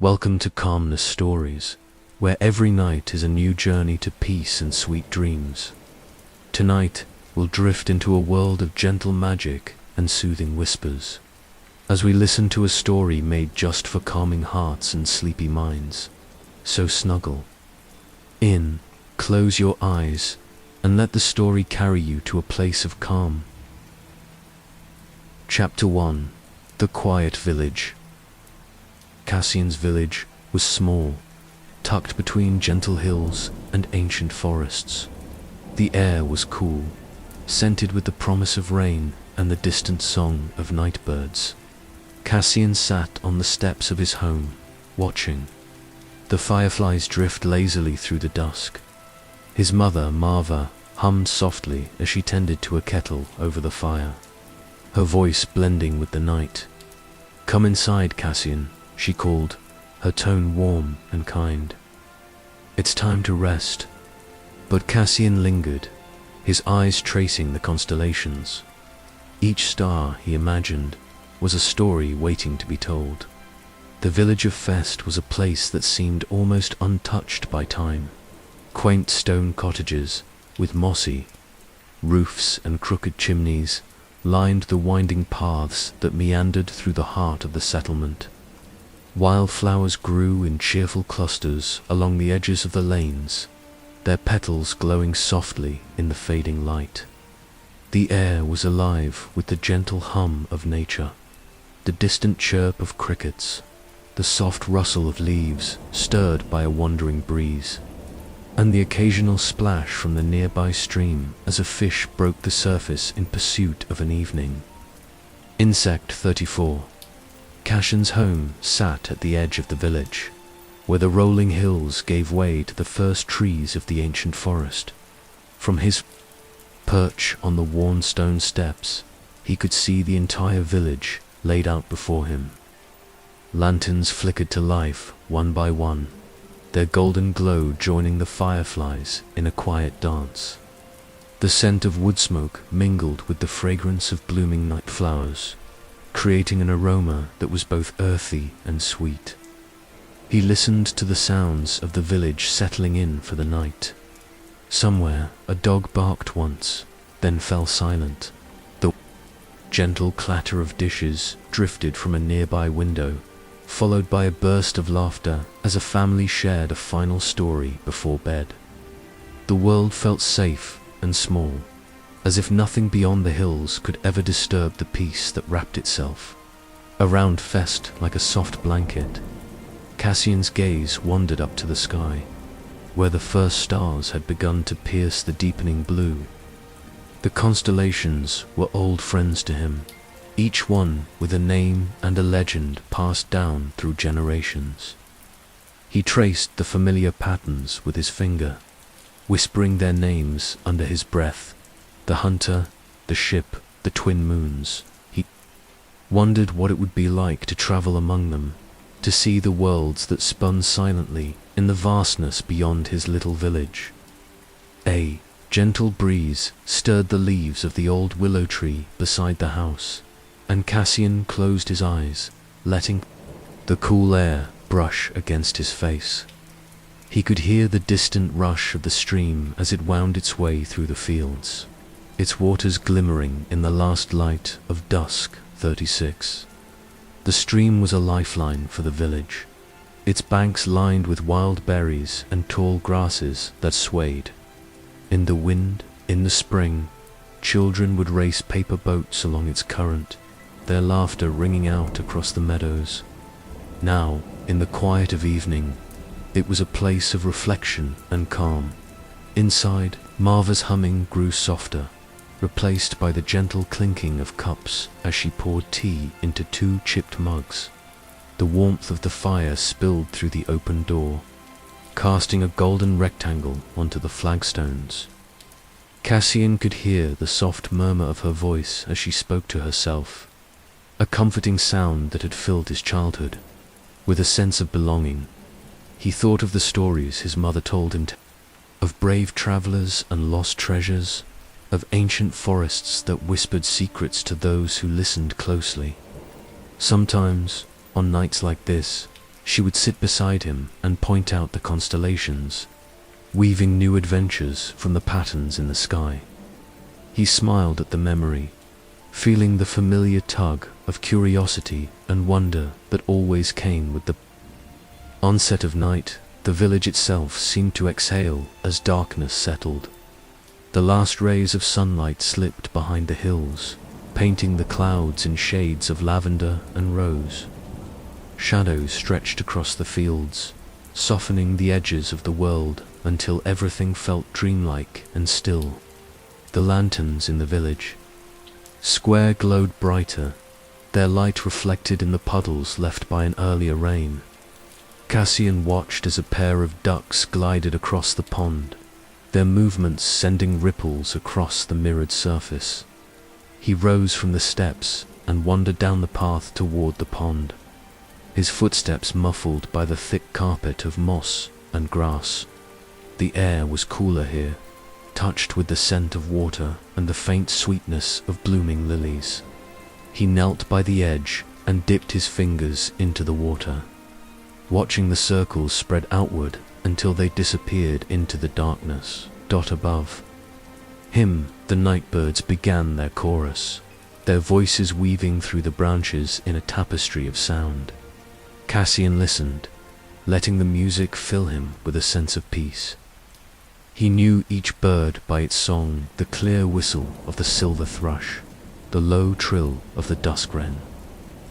Welcome to Calmnest Stories, where every night is a new journey to peace and sweet dreams. Tonight, we'll drift into a world of gentle magic and soothing whispers, as we listen to a story made just for calming hearts and sleepy minds. So snuggle in, close your eyes, and let the story carry you to a place of calm. Chapter 1: The Quiet Village. Cassian's village was small, tucked between gentle hills and ancient forests. The air was cool, scented with the promise of rain and the distant song of nightbirds. Cassian sat on the steps of his home, watching the fireflies drift lazily through the dusk. His mother, Marva, hummed softly as she tended to a kettle over the fire, her voice blending with the night. "Come inside, Cassian," she called, her tone warm and kind. "It's time to rest." But Cassian lingered, his eyes tracing the constellations. Each star, he imagined, was a story waiting to be told. The village of Fest was a place that seemed almost untouched by time. Quaint stone cottages, with mossy roofs and crooked chimneys, lined the winding paths that meandered through the heart of the settlement. Wildflowers grew in cheerful clusters along the edges of the lanes, their petals glowing softly in the fading light. The air was alive with the gentle hum of nature, the distant chirp of crickets, the soft rustle of leaves stirred by a wandering breeze, and the occasional splash from the nearby stream as a fish broke the surface in pursuit of an evening. Insect 34. Cassian's home sat at the edge of the village, where the rolling hills gave way to the first trees of the ancient forest. From his perch on the worn stone steps, he could see the entire village laid out before him. Lanterns flickered to life one by one, their golden glow joining the fireflies in a quiet dance. The scent of wood smoke mingled with the fragrance of blooming night flowers, creating an aroma that was both earthy and sweet. He listened to the sounds of the village settling in for the night. Somewhere a dog barked once, then fell silent. The gentle clatter of dishes drifted from a nearby window, followed by a burst of laughter as a family shared a final story before bed. The world felt safe and small, as if nothing beyond the hills could ever disturb the peace that wrapped itself around Fest like a soft blanket. Cassian's gaze wandered up to the sky, where the first stars had begun to pierce the deepening blue. The constellations were old friends to him, each one with a name and a legend passed down through generations. He traced the familiar patterns with his finger, whispering their names under his breath: the hunter, the ship, the twin moons. He wondered what it would be like to travel among them, to see the worlds that spun silently in the vastness beyond his little village. A gentle breeze stirred the leaves of the old willow tree beside the house, and Cassian closed his eyes, letting the cool air brush against his face. He could hear the distant rush of the stream as it wound its way through the fields, its waters glimmering in the last light of dusk 36. The stream was a lifeline for the village, its banks lined with wild berries and tall grasses that swayed. In the wind, in the spring, children would race paper boats along its current, their laughter ringing out across the meadows. Now, in the quiet of evening, it was a place of reflection and calm. Inside, Marva's humming grew softer, replaced by the gentle clinking of cups as she poured tea into 2 chipped mugs. The warmth of the fire spilled through the open door, casting a golden rectangle onto the flagstones. Cassian could hear the soft murmur of her voice as she spoke to herself, a comforting sound that had filled his childhood with a sense of belonging. He thought of the stories his mother told him, of brave travelers and lost treasures, of ancient forests that whispered secrets to those who listened closely. Sometimes, on nights like this, She would sit beside him and point out the constellations, weaving new adventures from the patterns in the sky. He smiled at the memory, feeling the familiar tug of curiosity and wonder that always came with the onset of night. The village itself seemed to exhale as darkness settled. The last rays of sunlight slipped behind the hills, painting the clouds in shades of lavender and rose. Shadows stretched across the fields, softening the edges of the world until everything felt dreamlike and still. The lanterns in the village square glowed brighter, their light reflected in the puddles left by an earlier rain. Cassian watched as a pair of ducks glided across the pond, their movements sending ripples across the mirrored surface. He rose from the steps and wandered down the path toward the pond, his footsteps muffled by the thick carpet of moss and grass. The air was cooler here, touched with the scent of water and the faint sweetness of blooming lilies. He knelt by the edge and dipped his fingers into the water, watching the circles spread outward until they disappeared into the darkness. Above him, the nightbirds began their chorus, their voices weaving through the branches in a tapestry of sound. Cassian listened, letting the music fill him with a sense of peace. He knew each bird by its song, the clear whistle of the silver thrush, the low trill of the dusk wren,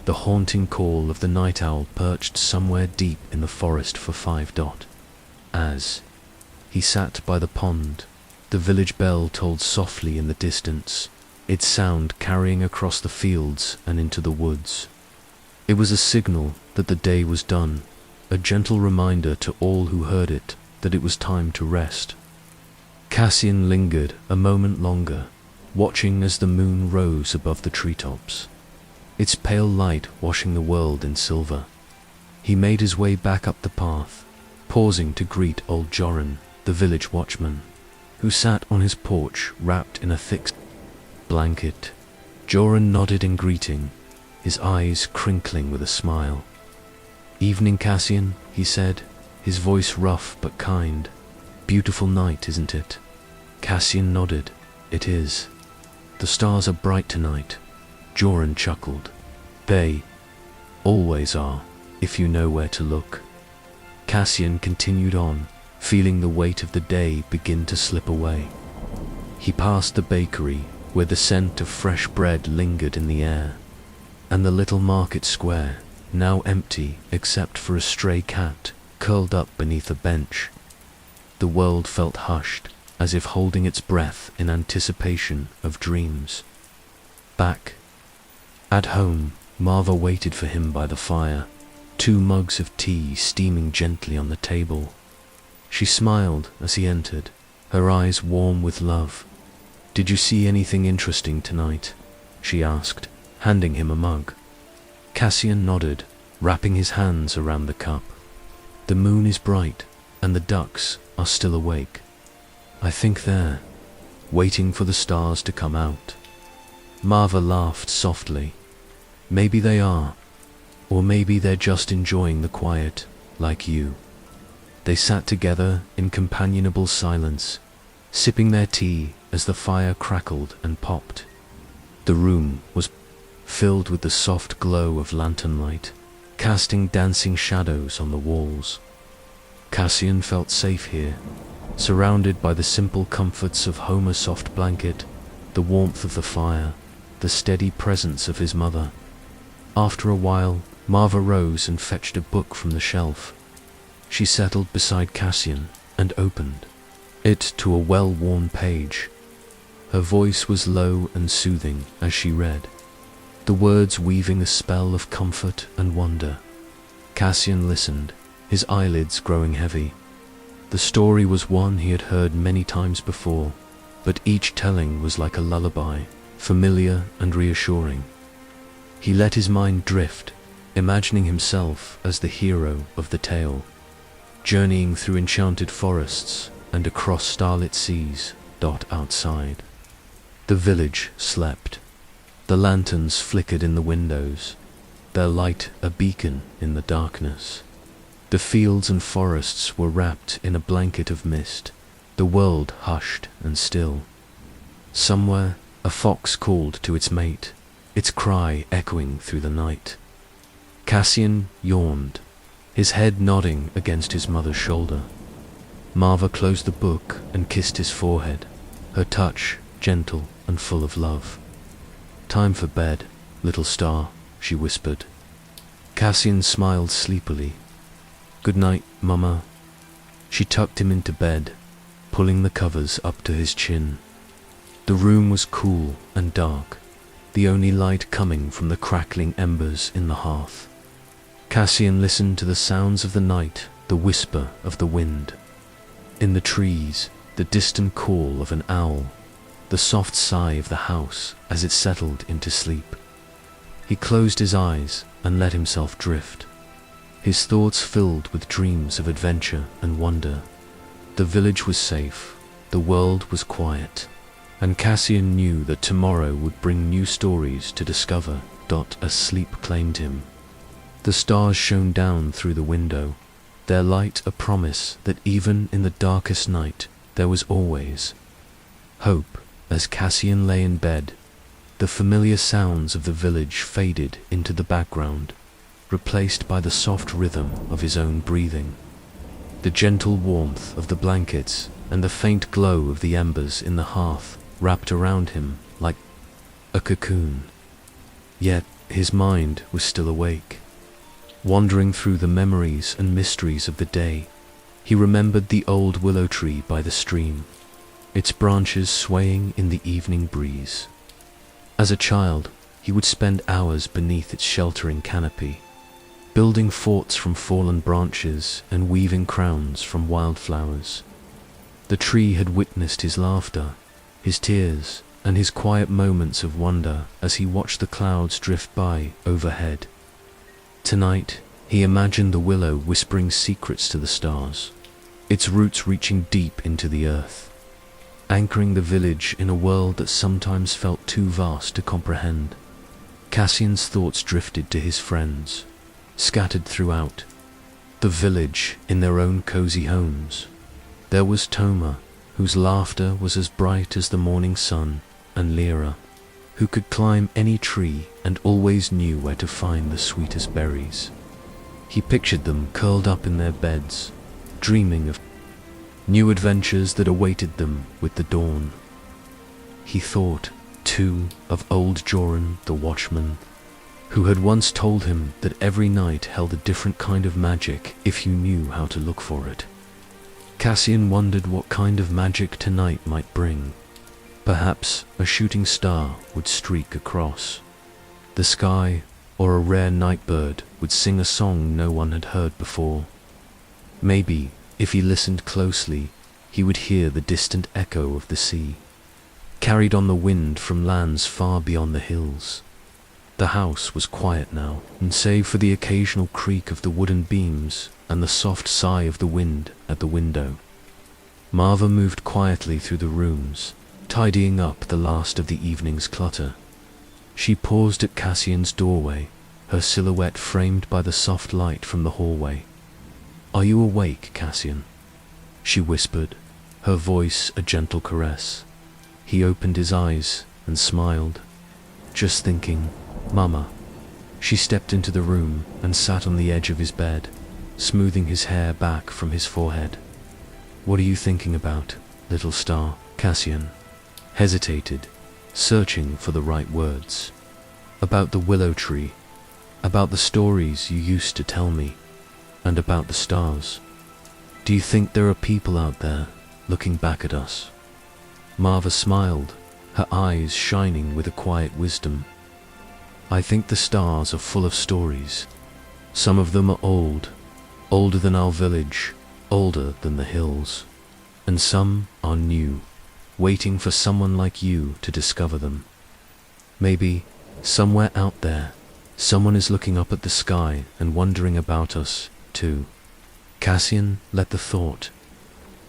the haunting call of the night owl perched somewhere deep in the forest for 5. As he sat by the pond, the village bell tolled softly in the distance, its sound carrying across the fields and into the woods. It was a signal that the day was done, a gentle reminder to all who heard it that it was time to rest. Cassian lingered a moment longer, watching as the moon rose above the treetops, its pale light washing the world in silver. He made his way back up the path, pausing to greet old Joran, the village watchman, who sat on his porch wrapped in a thick blanket. Joran nodded in greeting, his eyes crinkling with a smile. "Evening, Cassian," he said, his voice rough but kind. "Beautiful night, isn't it?" Cassian nodded. "It is. The stars are bright tonight." Joran chuckled. "They always are, if you know where to look." Cassian continued on, feeling the weight of the day begin to slip away. He passed the bakery, where the scent of fresh bread lingered in the air, and the little market square, now empty except for a stray cat curled up beneath a bench. The world felt hushed, as if holding its breath in anticipation of dreams. Back at home, Marva waited for him by the fire, 2 mugs of tea steaming gently on the table. She smiled as he entered, her eyes warm with love. "Did you see anything interesting tonight?" she asked, handing him a mug. Cassian nodded, wrapping his hands around the cup. "The moon is bright, and the ducks are still awake. I think they're waiting for the stars to come out." Marva laughed softly. "Maybe they are, or maybe they're just enjoying the quiet, like you." They sat together in companionable silence, sipping their tea as the fire crackled and popped. The room was filled with the soft glow of lantern light, casting dancing shadows on the walls. Cassian felt safe here, surrounded by the simple comforts of Homer's soft blanket, the warmth of the fire, the steady presence of his mother. After a while, Marva rose and fetched a book from the shelf. She settled beside Cassian and opened it to a well-worn page. Her voice was low and soothing as she read, the words weaving a spell of comfort and wonder. Cassian listened, his eyelids growing heavy. The story was one he had heard many times before, but each telling was like a lullaby, familiar and reassuring. He let his mind drift, imagining himself as the hero of the tale, journeying through enchanted forests and across starlit seas. Outside, the village slept. The lanterns flickered in the windows, their light a beacon in the darkness. The fields and forests were wrapped in a blanket of mist, the world hushed and still. Somewhere, a fox called to its mate, its cry echoing through the night. Cassian yawned, his head nodding against his mother's shoulder. Marva closed the book and kissed his forehead, her touch gentle and full of love. "Time for bed, little star," she whispered. Cassian smiled sleepily. "Good night, Mama." She tucked him into bed, pulling the covers up to his chin. The room was cool and dark, the only light coming from the crackling embers in the hearth. Cassian listened to the sounds of the night, the whisper of the wind. In the trees, the distant call of an owl, the soft sigh of the house as it settled into sleep. He closed his eyes and let himself drift, his thoughts filled with dreams of adventure and wonder. The village was safe, the world was quiet, and Cassian knew that tomorrow would bring new stories to discover. As sleep claimed him. The stars shone down through the window, their light a promise that even in the darkest night there was always hope. As Cassian lay in bed, the familiar sounds of the village faded into the background, replaced by the soft rhythm of his own breathing. The gentle warmth of the blankets and the faint glow of the embers in the hearth wrapped around him like a cocoon. Yet his mind was still awake. Wandering through the memories and mysteries of the day, he remembered the old willow tree by the stream, its branches swaying in the evening breeze. As a child, he would spend hours beneath its sheltering canopy, building forts from fallen branches and weaving crowns from wildflowers. The tree had witnessed his laughter, his tears, and his quiet moments of wonder as he watched the clouds drift by overhead. Tonight, he imagined the willow whispering secrets to the stars, its roots reaching deep into the earth, anchoring the village in a world that sometimes felt too vast to comprehend. Cassian's thoughts drifted to his friends, scattered throughout the village in their own cozy homes. There was Toma, whose laughter was as bright as the morning sun, and Lyra, who could climb any tree and always knew where to find the sweetest berries. He pictured them curled up in their beds, dreaming of new adventures that awaited them with the dawn. He thought, too, of old Joran the watchman, who had once told him that every night held a different kind of magic if you knew how to look for it. Cassian wondered what kind of magic tonight might bring. Perhaps a shooting star would streak across the sky, or a rare nightbird would sing a song no one had heard before. Maybe, if he listened closely, he would hear the distant echo of the sea, carried on the wind from lands far beyond the hills. The house was quiet now, and save for the occasional creak of the wooden beams and the soft sigh of the wind at the window. Marva moved quietly through the rooms, tidying up the last of the evening's clutter. She paused at Cassian's doorway, her silhouette framed by the soft light from the hallway. "Are you awake, Cassian?" she whispered, her voice a gentle caress. He opened his eyes and smiled. "Just thinking, Mama." She stepped into the room and sat on the edge of his bed, smoothing his hair back from his forehead. "What are you thinking about, little star?" Cassian hesitated, searching for the right words. "About the willow tree, about the stories you used to tell me, and about the stars. Do you think there are people out there looking back at us?" Marva smiled, her eyes shining with a quiet wisdom. "I think the stars are full of stories. Some of them are old, older than our village, older than the hills. And some are new, waiting for someone like you to discover them. Maybe, somewhere out there, someone is looking up at the sky and wondering about us, too." Cassian let the thought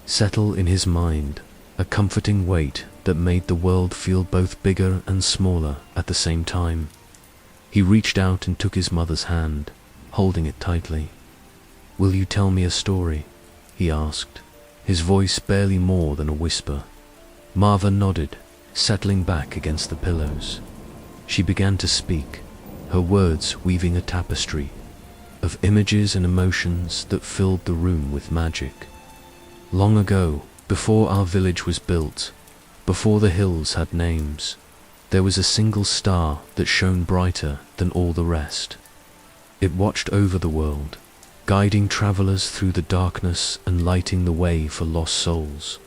settle in his mind, a comforting weight that made the world feel both bigger and smaller at the same time. He reached out and took his mother's hand, holding it tightly. "Will you tell me a story?" he asked, his voice barely more than a whisper. Marva nodded, settling back against the pillows. She began to speak, her words weaving a tapestry of images and emotions that filled the room with magic. Long ago, before our village was built, before the hills had names, there was a single star that shone brighter than all the rest. It watched over the world, guiding travelers through the darkness and lighting the way for lost souls.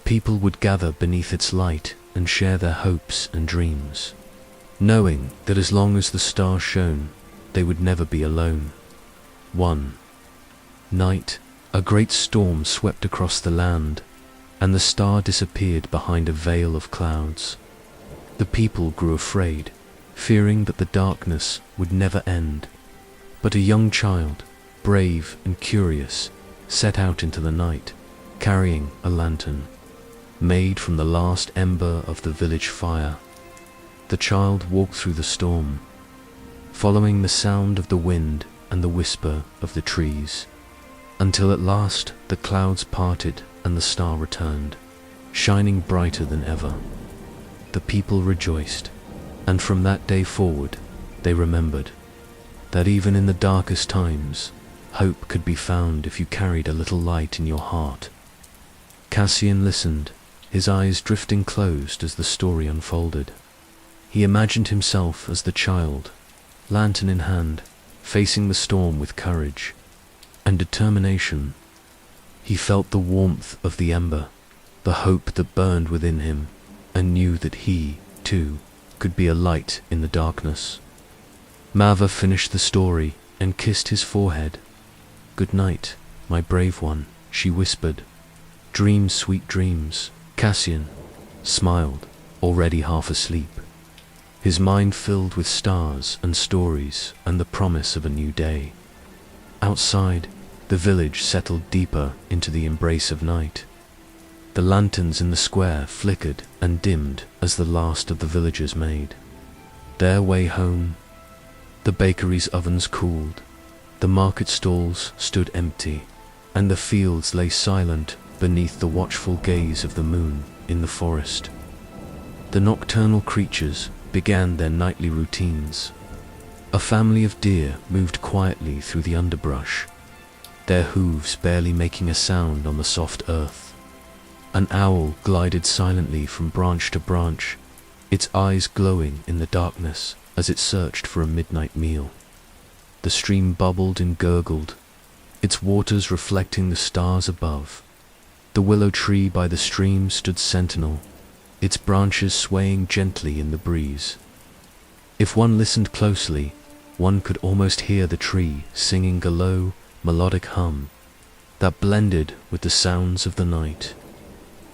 People would gather beneath its light and share their hopes and dreams, knowing that as long as the star shone, they would never be alone. One night, a great storm swept across the land, and the star disappeared behind a veil of clouds. The people grew afraid, fearing that the darkness would never end. But a young child, brave and curious, set out into the night, carrying a lantern, made from the last ember of the village fire. The child walked through the storm, following the sound of the wind and the whisper of the trees, until at last the clouds parted and the star returned, shining brighter than ever. The people rejoiced, and from that day forward they remembered that even in the darkest times, hope could be found if you carried a little light in your heart. Cassian listened, his eyes drifting closed as the story unfolded. He imagined himself as the child, lantern in hand, facing the storm with courage and determination. He felt the warmth of the ember, the hope that burned within him, and knew that he, too, could be a light in the darkness. Marva finished the story and kissed his forehead. "Good night, my brave one," she whispered. "Dream sweet dreams." Cassian smiled, already half asleep, his mind filled with stars and stories and the promise of a new day. Outside, the village settled deeper into the embrace of night. The lanterns in the square flickered and dimmed as the last of the villagers made their way home. The bakery's ovens cooled, the market stalls stood empty, and the fields lay silent beneath the watchful gaze of the moon in the forest. The nocturnal creatures began their nightly routines. A family of deer moved quietly through the underbrush, their hooves barely making a sound on the soft earth. An owl glided silently from branch to branch, its eyes glowing in the darkness as it searched for a midnight meal. The stream bubbled and gurgled, its waters reflecting the stars above. The willow tree by the stream stood sentinel, its branches swaying gently in the breeze. If one listened closely, one could almost hear the tree singing a low, melodic hum that blended with the sounds of the night.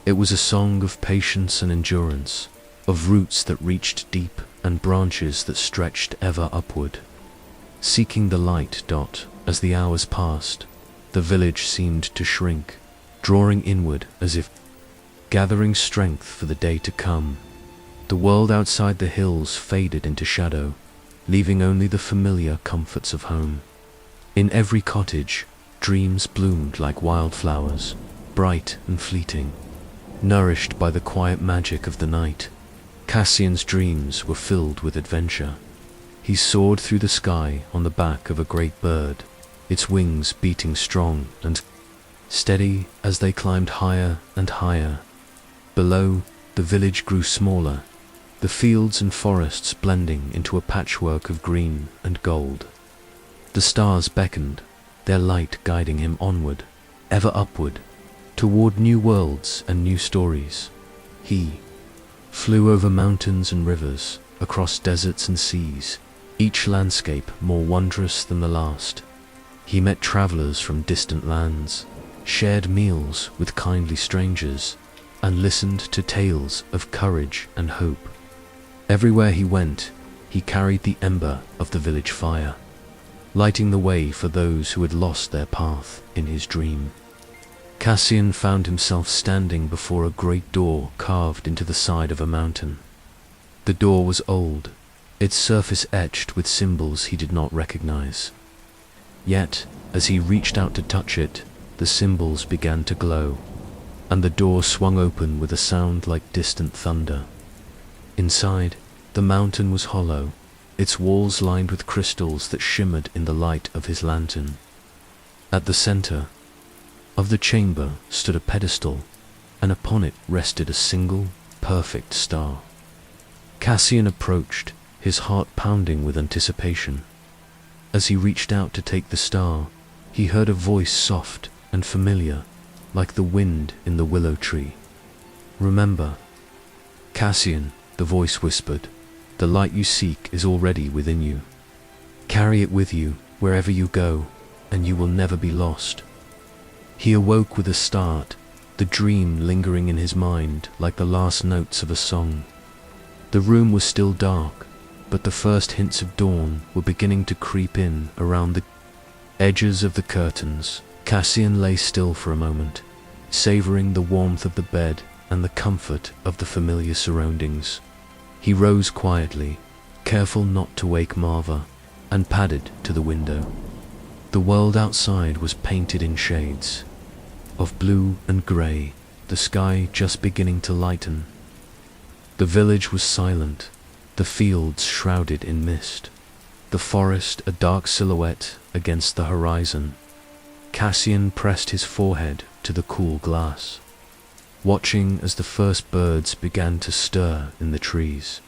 It was a song of patience and endurance, of roots that reached deep and branches that stretched ever upward. Seeking the light. As the hours passed, the village seemed to shrink, drawing inward as if gathering strength for the day to come. The world outside the hills faded into shadow, leaving only the familiar comforts of home. In every cottage, dreams bloomed like wildflowers, bright and fleeting, nourished by the quiet magic of the night. Cassian's dreams were filled with adventure. He soared through the sky on the back of a great bird, its wings beating strong and steady as they climbed higher and higher. Below, the village grew smaller, the fields and forests blending into a patchwork of green and gold. The stars beckoned, their light guiding him onward, ever upward, toward new worlds and new stories. He flew over mountains and rivers, across deserts and seas, each landscape more wondrous than the last. He met travelers from distant lands, shared meals with kindly strangers, and listened to tales of courage and hope. Everywhere he went, he carried the ember of the village fire, lighting the way for those who had lost their path in his dream. Cassian found himself standing before a great door carved into the side of a mountain. The door was old, its surface etched with symbols he did not recognize. Yet, As he reached out to touch it, the symbols began to glow, and the door swung open with a sound like distant thunder. Inside, the mountain was hollow, its walls lined with crystals that shimmered in the light of his lantern. At the center of the chamber stood a pedestal, and upon it rested a single, perfect star. Cassian approached, his heart pounding with anticipation. As he reached out to take the star, he heard a voice soft and familiar, like the wind in the willow tree. "Remember, Cassian," the voice whispered, "the light you seek is already within you. Carry it with you wherever you go, and you will never be lost." He awoke with a start, the dream lingering in his mind like the last notes of a song. The room was still dark, but the first hints of dawn were beginning to creep in around the edges of the curtains. Cassian lay still for a moment, savoring the warmth of the bed and the comfort of the familiar surroundings. He rose quietly, careful not to wake Marva, and padded to the window. The world outside was painted in shades of blue and grey, the sky just beginning to lighten. The village was silent, the fields shrouded in mist, the forest a dark silhouette against the horizon. Cassian pressed his forehead to the cool glass, watching as the first birds began to stir in the trees.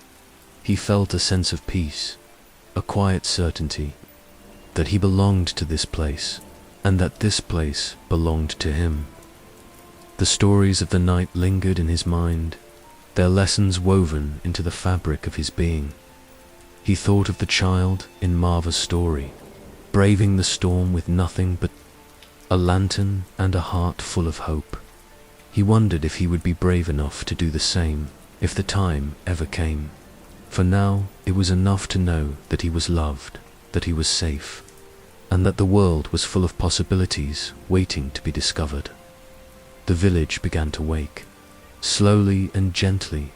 He felt a sense of peace, a quiet certainty that he belonged to this place, and that this place belonged to him. The stories of the night lingered in his mind, their lessons woven into the fabric of his being. He thought of the child in Marva's story, braving the storm with nothing but a lantern and a heart full of hope. He wondered if he would be brave enough to do the same if the time ever came. For now, it was enough to know that he was loved, that he was safe, and that the world was full of possibilities waiting to be discovered. The village began to wake, slowly and gently,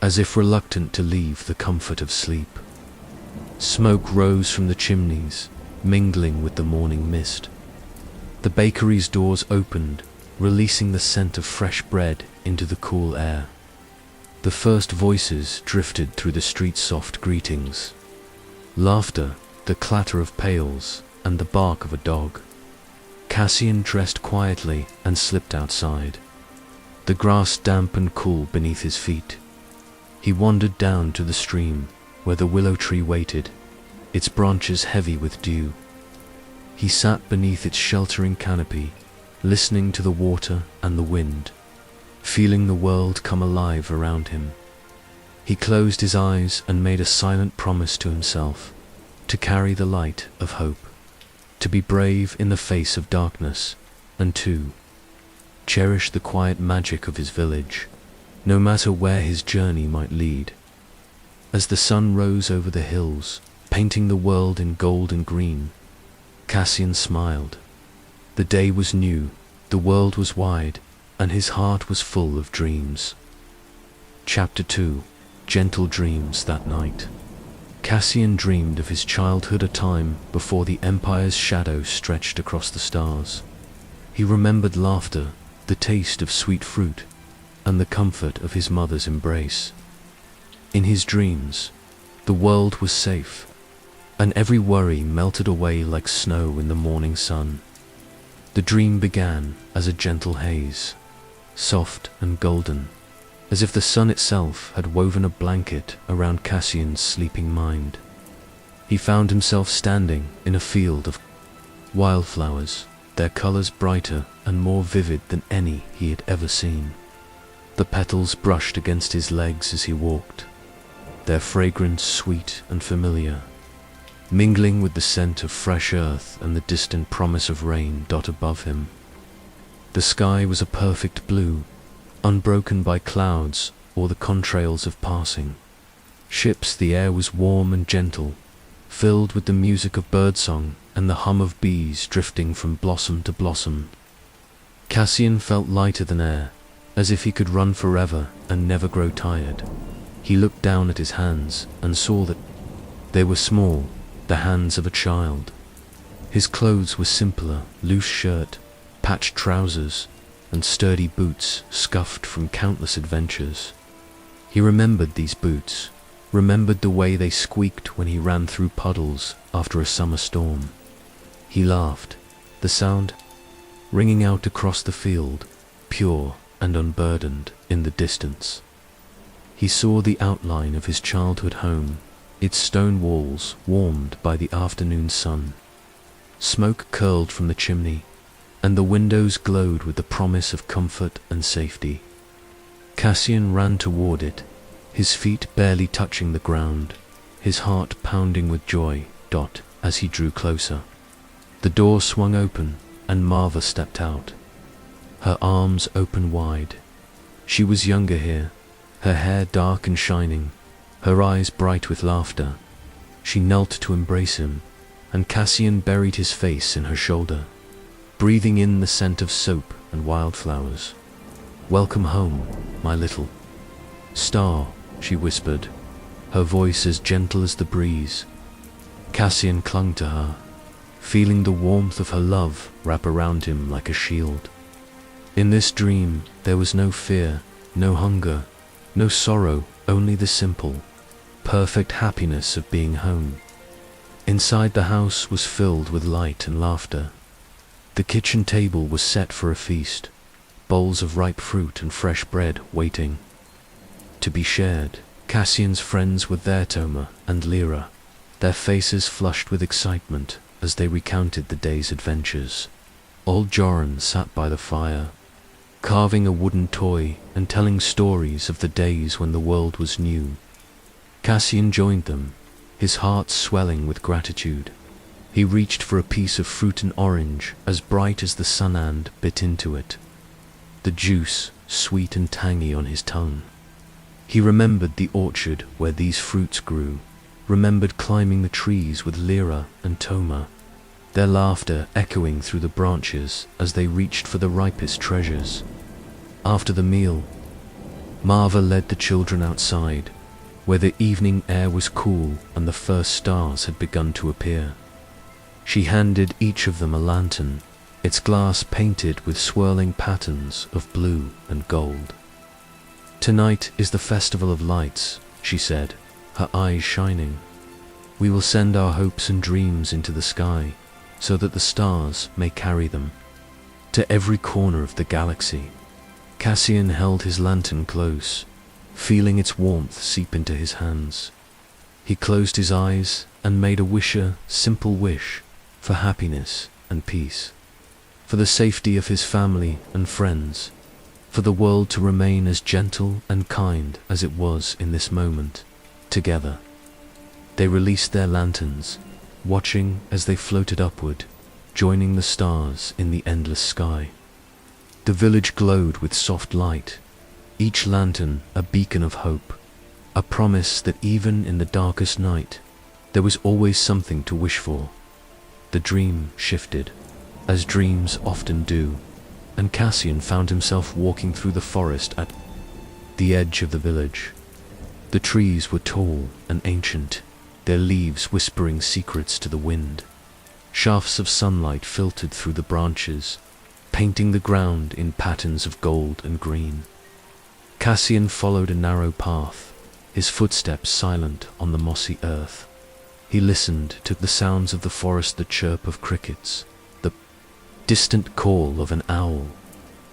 as if reluctant to leave the comfort of sleep. Smoke rose from the chimneys, mingling with the morning mist. The bakery's doors opened, releasing the scent of fresh bread into the cool air. The first voices drifted through the street's soft greetings. Laughter, the clatter of pails, and the bark of a dog. Cassian dressed quietly and slipped outside, the grass damp and cool beneath his feet. He wandered down to the stream, where the willow tree waited, its branches heavy with dew. He sat beneath its sheltering canopy, listening to the water and the wind, feeling the world come alive around him. He closed his eyes and made a silent promise to himself, to carry the light of hope, to be brave in the face of darkness, and to cherish the quiet magic of his village, no matter where his journey might lead. As the sun rose over the hills, painting the world in gold and green, Cassian smiled. The day was new, the world was wide, and his heart was full of dreams. Chapter 2. Gentle Dreams That Night. Cassian dreamed of his childhood, a time before the Empire's shadow stretched across the stars. He remembered laughter, the taste of sweet fruit, and the comfort of his mother's embrace. In his dreams, the world was safe, and every worry melted away like snow in the morning sun. The dream began as a gentle haze, soft and golden, as if the sun itself had woven a blanket around Cassian's sleeping mind. He found himself standing in a field of wildflowers, their colors brighter and more vivid than any he had ever seen. The petals brushed against his legs as he walked, their fragrance sweet and familiar, mingling with the scent of fresh earth and the distant promise of rain dot above him. The sky was a perfect blue, unbroken by clouds or the contrails of passing ships. The air was warm and gentle, filled with the music of birdsong and the hum of bees drifting from blossom to blossom. Cassian felt lighter than air, as if he could run forever and never grow tired. He looked down at his hands and saw that they were small, the hands of a child. His clothes were simpler, loose shirt, patched trousers, and sturdy boots scuffed from countless adventures. He remembered these boots, remembered the way they squeaked when he ran through puddles after a summer storm. He laughed, the sound ringing out across the field, pure and unburdened in the distance. He saw the outline of his childhood home, its stone walls warmed by the afternoon sun. Smoke curled from the chimney, and the windows glowed with the promise of comfort and safety. Cassian ran toward it, his feet barely touching the ground, his heart pounding with joy, as he drew closer. The door swung open, and Marva stepped out, her arms open wide. She was younger here, her hair dark and shining, her eyes bright with laughter. She knelt to embrace him, and Cassian buried his face in her shoulder, breathing in the scent of soap and wildflowers. "Welcome home, my little star," she whispered, her voice as gentle as the breeze. Cassian clung to her, feeling the warmth of her love wrap around him like a shield. In this dream, there was no fear, no hunger, no sorrow, only the simple, perfect happiness of being home. Inside the house was filled with light and laughter. The kitchen table was set for a feast, bowls of ripe fruit and fresh bread waiting to be shared. Cassian's friends were there, Toma and Lyra, their faces flushed with excitement as they recounted the day's adventures. Old Joran sat by the fire, carving a wooden toy and telling stories of the days when the world was new. Cassian joined them, his heart swelling with gratitude. He reached for a piece of fruit and orange as bright as the sun and bit into it, the juice sweet and tangy on his tongue. He remembered the orchard where these fruits grew, remembered climbing the trees with Lyra and Toma, their laughter echoing through the branches as they reached for the ripest treasures. After the meal, Marva led the children outside, where the evening air was cool and the first stars had begun to appear. She handed each of them a lantern, its glass painted with swirling patterns of blue and gold. "Tonight is the festival of lights," she said, her eyes shining. "We will send our hopes and dreams into the sky, so that the stars may carry them to every corner of the galaxy." Cassian held his lantern close, feeling its warmth seep into his hands. He closed his eyes and made a simple wish for happiness and peace, for the safety of his family and friends, for the world to remain as gentle and kind as it was in this moment, together. They released their lanterns, watching as they floated upward, joining the stars in the endless sky. The village glowed with soft light, each lantern a beacon of hope, a promise that even in the darkest night, there was always something to wish for. The dream shifted, as dreams often do, and Cassian found himself walking through the forest at the edge of the village. The trees were tall and ancient, their leaves whispering secrets to the wind. Shafts of sunlight filtered through the branches, painting the ground in patterns of gold and green. Cassian followed a narrow path, his footsteps silent on the mossy earth. He listened to the sounds of the forest, the chirp of crickets, the distant call of an owl,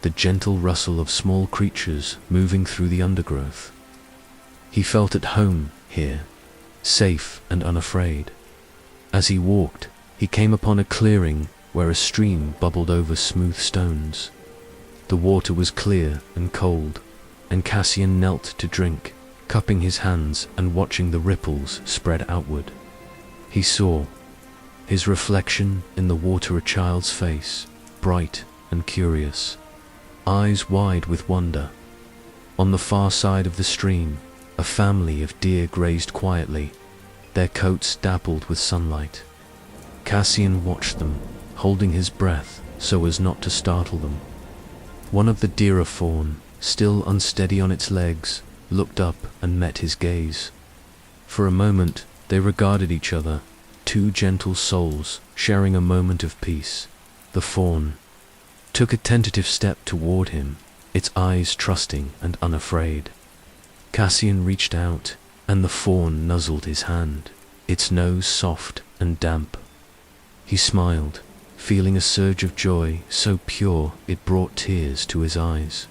the gentle rustle of small creatures moving through the undergrowth. He felt at home here, safe and unafraid. As he walked, he came upon a clearing where a stream bubbled over smooth stones. The water was clear and cold, and Cassian knelt to drink, cupping his hands and watching the ripples spread outward. He saw his reflection in the water, a child's face, bright and curious, eyes wide with wonder. On the far side of the stream, a family of deer grazed quietly, their coats dappled with sunlight. Cassian watched them, holding his breath so as not to startle them. One of the deer, a fawn, still unsteady on its legs, looked up and met his gaze. For a moment, they regarded each other, two gentle souls sharing a moment of peace. The fawn took a tentative step toward him, its eyes trusting and unafraid. Cassian reached out, and the fawn nuzzled his hand, its nose soft and damp. He smiled, feeling a surge of joy so pure it brought tears to his eyes.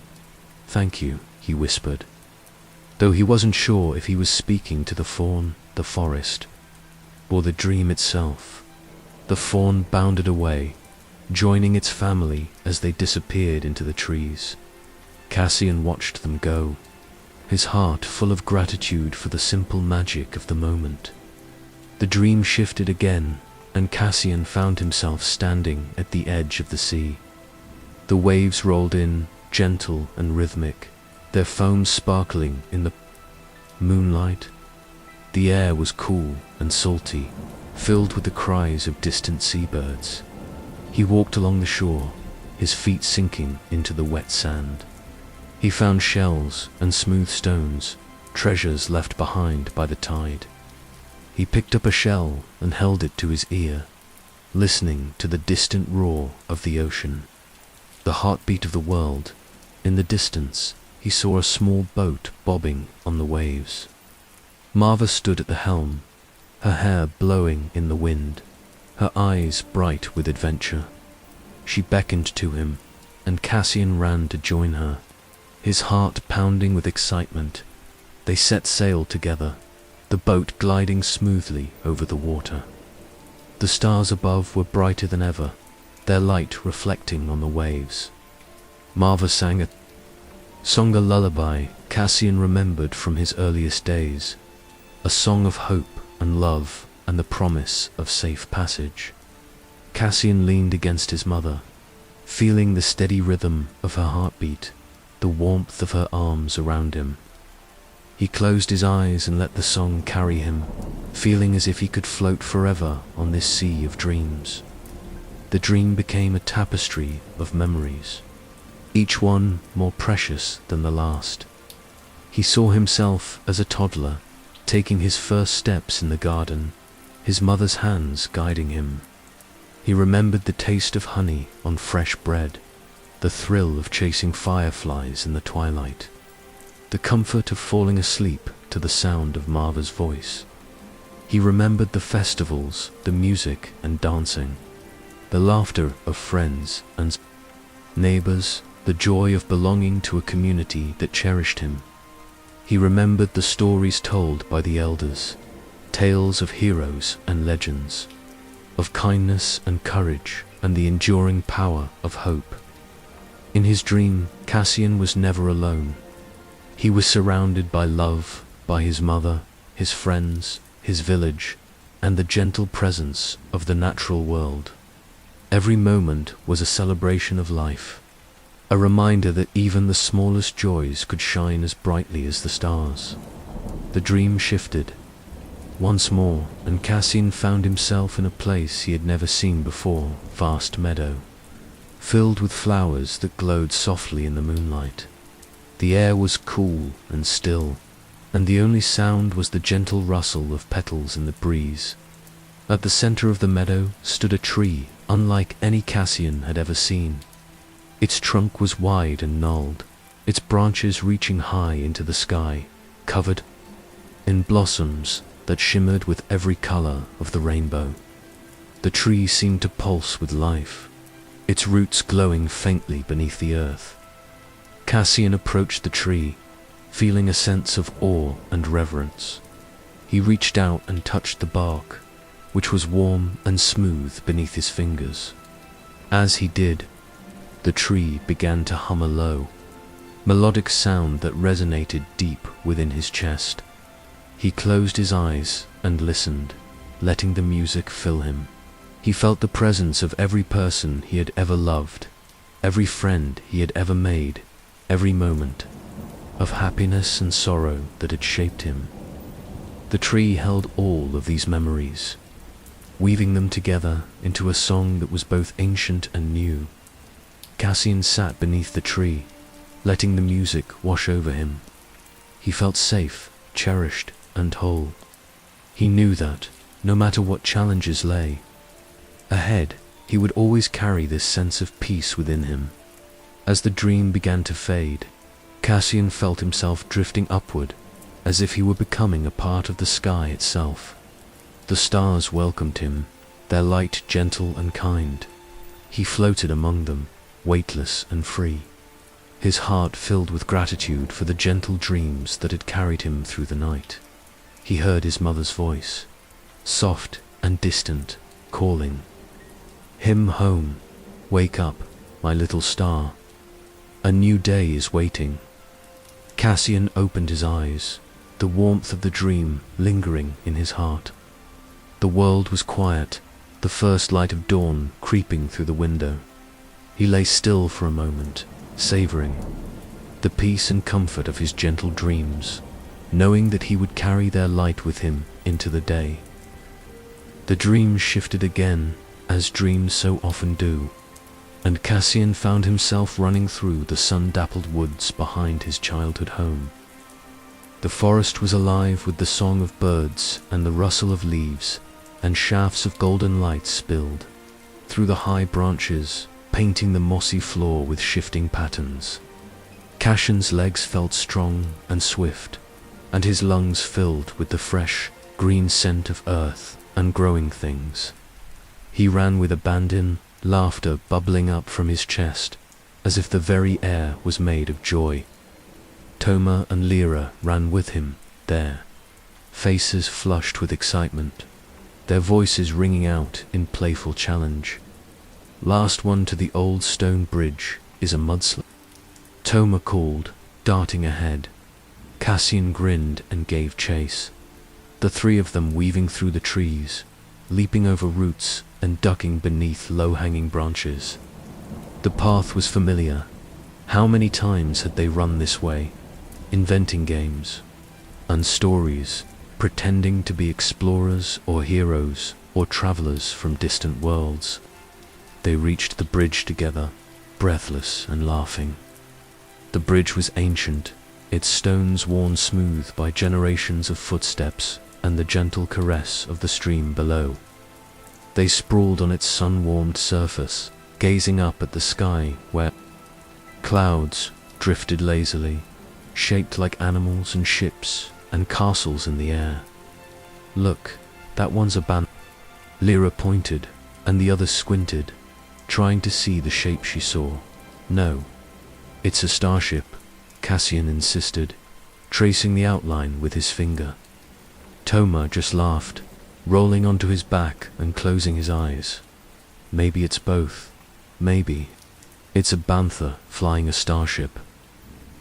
"Thank you," he whispered, though he wasn't sure if he was speaking to the fawn, the forest, or the dream itself. The fawn bounded away, joining its family as they disappeared into the trees. Cassian watched them go, his heart full of gratitude for the simple magic of the moment. The dream shifted again, and Cassian found himself standing at the edge of the sea. The waves rolled in, gentle and rhythmic, their foam sparkling in the moonlight. The air was cool and salty, filled with the cries of distant seabirds. He walked along the shore, his feet sinking into the wet sand. He found shells and smooth stones, treasures left behind by the tide. He picked up a shell and held it to his ear, listening to the distant roar of the ocean, the heartbeat of the world. In the distance, he saw a small boat bobbing on the waves. Marva stood at the helm, her hair blowing in the wind, her eyes bright with adventure. She beckoned to him, and Cassian ran to join her, his heart pounding with excitement. They set sail together, the boat gliding smoothly over the water. The stars above were brighter than ever, their light reflecting on the waves. Marva sang a song, a lullaby Cassian remembered from his earliest days, a song of hope and love and the promise of safe passage. Cassian leaned against his mother, feeling the steady rhythm of her heartbeat, the warmth of her arms around him. He closed his eyes and let the song carry him, feeling as if he could float forever on this sea of dreams. The dream became a tapestry of memories, each one more precious than the last. He saw himself as a toddler, taking his first steps in the garden, his mother's hands guiding him. He remembered the taste of honey on fresh bread, the thrill of chasing fireflies in the twilight, the comfort of falling asleep to the sound of Marva's voice. He remembered the festivals, the music and dancing, the laughter of friends and neighbors, the joy of belonging to a community that cherished him. He remembered the stories told by the elders, tales of heroes and legends, of kindness and courage and the enduring power of hope. In his dream, Cassian was never alone. He was surrounded by love, by his mother, his friends, his village, and the gentle presence of the natural world. Every moment was a celebration of life, a reminder that even the smallest joys could shine as brightly as the stars. The dream shifted once more, and Cassian found himself in a place he had never seen before, vast meadow, filled with flowers that glowed softly in the moonlight. The air was cool and still, and the only sound was the gentle rustle of petals in the breeze. At the center of the meadow stood a tree unlike any Cassian had ever seen. Its trunk was wide and gnarled, its branches reaching high into the sky, covered in blossoms that shimmered with every color of the rainbow. The tree seemed to pulse with life, its roots glowing faintly beneath the earth. Cassian approached the tree, feeling a sense of awe and reverence. He reached out and touched the bark, which was warm and smooth beneath his fingers. As he did, the tree began to hum a low, melodic sound that resonated deep within his chest. He closed his eyes and listened, letting the music fill him. He felt the presence of every person he had ever loved, every friend he had ever made, every moment of happiness and sorrow that had shaped him. The tree held all of these memories, weaving them together into a song that was both ancient and new. Cassian sat beneath the tree, letting the music wash over him. He felt safe, cherished, and whole. He knew that, no matter what challenges lay ahead. He would always carry this sense of peace within him. As the dream began to fade, Cassian felt himself drifting upward, as if he were becoming a part of the sky itself. The stars welcomed him, their light gentle and kind. He floated among them, weightless and free, his heart filled with gratitude for the gentle dreams that had carried him through the night. He heard his mother's voice, soft and distant, calling him home. Wake up, my little star. A new day is waiting. Cassian opened his eyes, the warmth of the dream lingering in his heart. The world was quiet, the first light of dawn creeping through the window. He lay still for a moment, savoring the peace and comfort of his gentle dreams, knowing that he would carry their light with him into the day. The dream shifted again, as dreams so often do, and Cassian found himself running through the sun-dappled woods behind his childhood home. The forest was alive with the song of birds and the rustle of leaves, and shafts of golden light spilled through the high branches, painting the mossy floor with shifting patterns. Cassian's legs felt strong and swift, and his lungs filled with the fresh, green scent of earth and growing things. He ran with abandon, laughter bubbling up from his chest, as if the very air was made of joy. Toma and Lyra ran with him, their faces flushed with excitement, their voices ringing out in playful challenge. Last one to the old stone bridge is a mudslide, Toma called, darting ahead. Cassian grinned and gave chase, the three of them weaving through the trees, leaping over roots and ducking beneath low-hanging branches. The path was familiar. How many times had they run this way, inventing games and stories, pretending to be explorers or heroes or travelers from distant worlds. They reached the bridge together, breathless and laughing. The bridge was ancient, its stones worn smooth by generations of footsteps and the gentle caress of the stream below. They sprawled on its sun-warmed surface, gazing up at the sky where clouds drifted lazily, shaped like animals and ships and castles in the air. Look, that one's a band. Lyra pointed, and the others squinted, trying to see the shape she saw. No, it's a starship, Cassian insisted, tracing the outline with his finger. Toma just laughed, rolling onto his back and closing his eyes. Maybe it's both. Maybe it's a bantha flying a starship.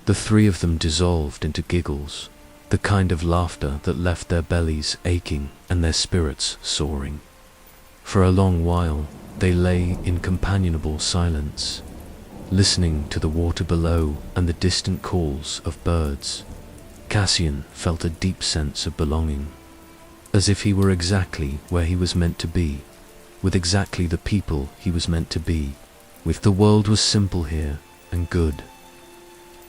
The three of them dissolved into giggles, the kind of laughter that left their bellies aching and their spirits soaring. For a long while, they lay in companionable silence, listening to the water below and the distant calls of birds. Cassian felt a deep sense of belonging, as if he were exactly where he was meant to be, with exactly the people he was meant to be, with the world was simple here and good.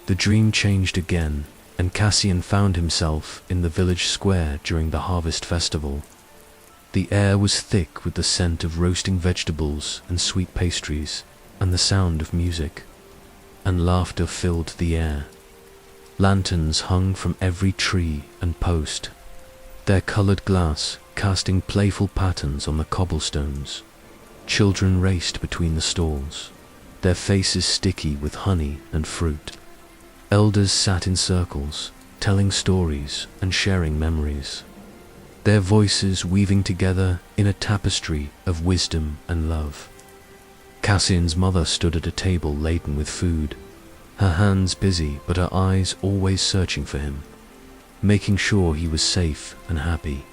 The dream changed again, and Cassian found himself in the village square during the harvest festival. The air was thick with the scent of roasting vegetables and sweet pastries, and the sound of music, and laughter filled the air. Lanterns hung from every tree and post, their colored glass casting playful patterns on the cobblestones. Children raced between the stalls, their faces sticky with honey and fruit. Elders sat in circles, telling stories and sharing memories, their voices weaving together in a tapestry of wisdom and love. Cassian's mother stood at a table laden with food, her hands busy but her eyes always searching for him, making sure he was safe and happy.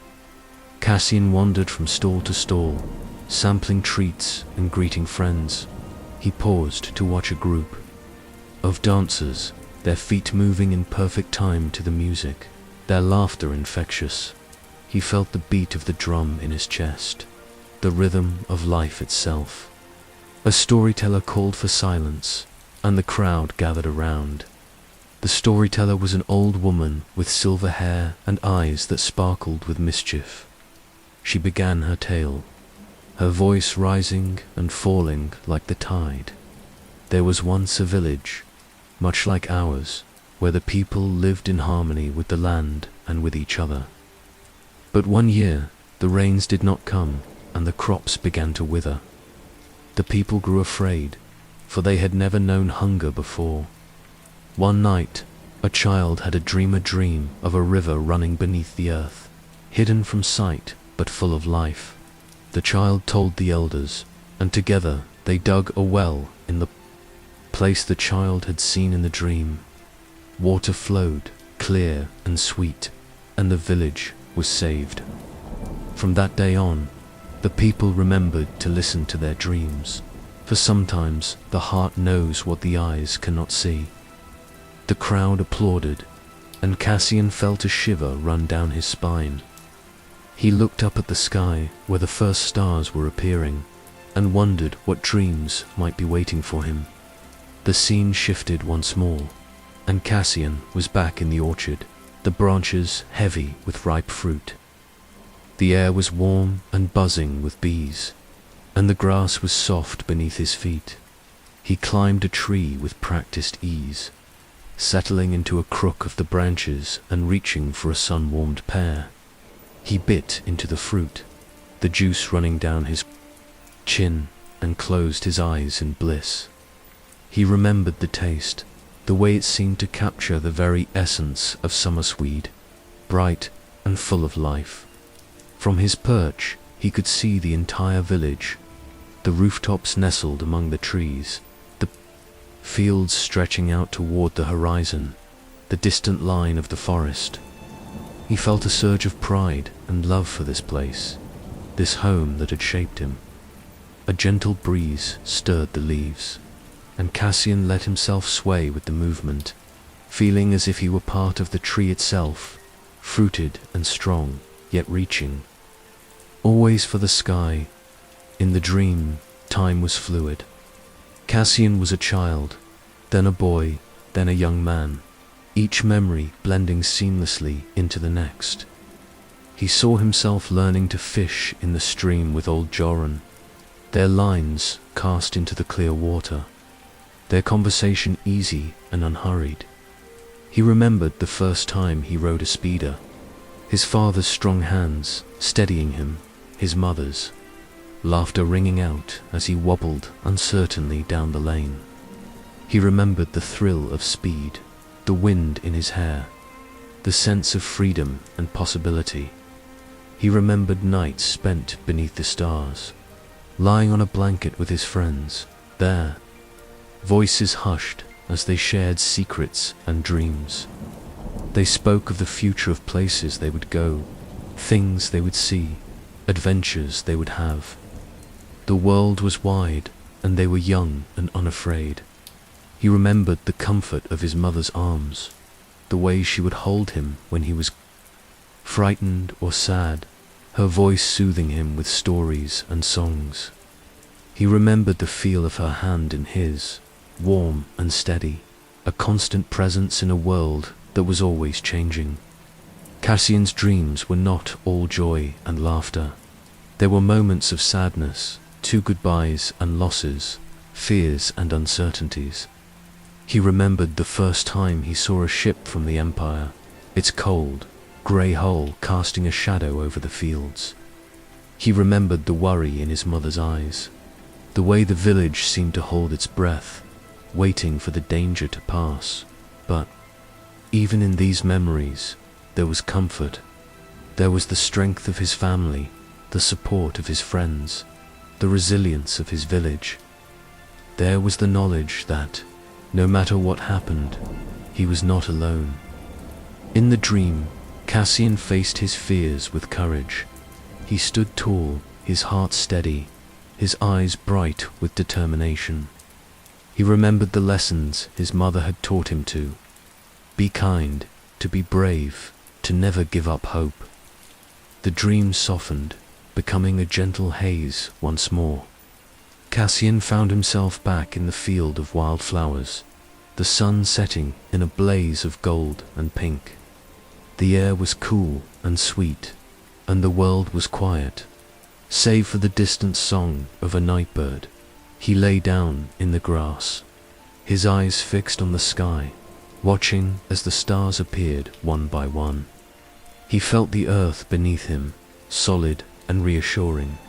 Cassian wandered from stall to stall, sampling treats and greeting friends. He paused to watch a group of dancers, their feet moving in perfect time to the music, their laughter infectious. He felt the beat of the drum in his chest, the rhythm of life itself. A storyteller called for silence, and the crowd gathered around. The storyteller was an old woman with silver hair and eyes that sparkled with mischief. she began her tale, her voice rising and falling like the tide. There was once a village, much like ours, where the people lived in harmony with the land and with each other. But one year, the rains did not come, and the crops began to wither. The people grew afraid, for they had never known hunger before. One night, a child had a dream of a river running beneath the earth, hidden from sight but full of life. The child told the elders, and together they dug a well in the place the child had seen in the dream. Water flowed, clear and sweet, and the village was saved. From that day on, the people remembered to listen to their dreams, for sometimes the heart knows what the eyes cannot see. The crowd applauded, and Cassian felt a shiver run down his spine. He looked up at the sky where the first stars were appearing, and wondered what dreams might be waiting for him. The scene shifted once more, and Cassian was back in the orchard, the branches heavy with ripe fruit. The air was warm and buzzing with bees, and the grass was soft beneath his feet. He climbed a tree with practiced ease, settling into a crook of the branches and reaching for a sun-warmed pear. He bit into the fruit, the juice running down his chin, and closed his eyes in bliss. He remembered the taste, the way it seemed to capture the very essence of summer swede, bright and full of life. From his perch, he could see the entire village, the rooftops nestled among the trees, the fields stretching out toward the horizon, the distant line of the forest. He felt a surge of pride and love for this place, this home that had shaped him. A gentle breeze stirred the leaves, and Cassian let himself sway with the movement, feeling as if he were part of the tree itself, fruited and strong, yet reaching. Always for the sky. In the dream, time was fluid. Cassian was a child, then a boy, then a young man, each memory blending seamlessly into the next. He saw himself learning to fish in the stream with old Joran, their lines cast into the clear water, their conversation easy and unhurried. He remembered the first time he rode a speeder, his father's strong hands steadying him, his mother's, laughter ringing out as he wobbled uncertainly down the lane. He remembered the thrill of speed, the wind in his hair, the sense of freedom and possibility. He remembered nights spent beneath the stars, lying on a blanket with his friends, there, voices hushed as they shared secrets and dreams. They spoke of the future of places they would go, things they would see, adventures they would have. The world was wide, and they were young and unafraid. He remembered the comfort of his mother's arms, the way she would hold him when he was frightened or sad, her voice soothing him with stories and songs. He remembered the feel of her hand in his, warm and steady, a constant presence in a world that was always changing. Cassian's dreams were not all joy and laughter. There were moments of sadness, two goodbyes and losses, fears and uncertainties. He remembered the first time he saw a ship from the Empire, its cold, grey hull casting a shadow over the fields. He remembered the worry in his mother's eyes, the way the village seemed to hold its breath, waiting for the danger to pass. But even in these memories, there was comfort. There was the strength of his family, the support of his friends, the resilience of his village. There was the knowledge that, no matter what happened, he was not alone. In the dream, Cassian faced his fears with courage. He stood tall, his heart steady, his eyes bright with determination. He remembered the lessons his mother had taught him to be kind, to be brave, to never give up hope. The dream softened, becoming a gentle haze once more. Cassian found himself back in the field of wildflowers, the sun setting in a blaze of gold and pink. The air was cool and sweet, and the world was quiet, save for the distant song of a nightbird. He lay down in the grass, his eyes fixed on the sky, watching as the stars appeared one by one. He felt the earth beneath him, solid and reassuring,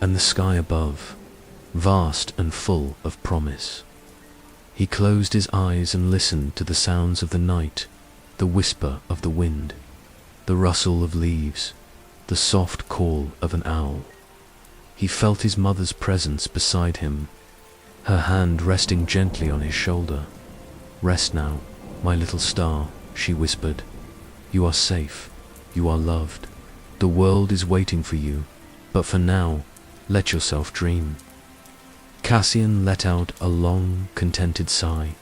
and the sky above, vast and full of promise. He closed his eyes and listened to the sounds of the night, the whisper of the wind, the rustle of leaves, the soft call of an owl. He felt his mother's presence beside him, her hand resting gently on his shoulder. "Rest now, my little star," she whispered. "You are safe, you are loved. The world is waiting for you, but for now, let yourself dream." Cassian let out a long, contented sigh,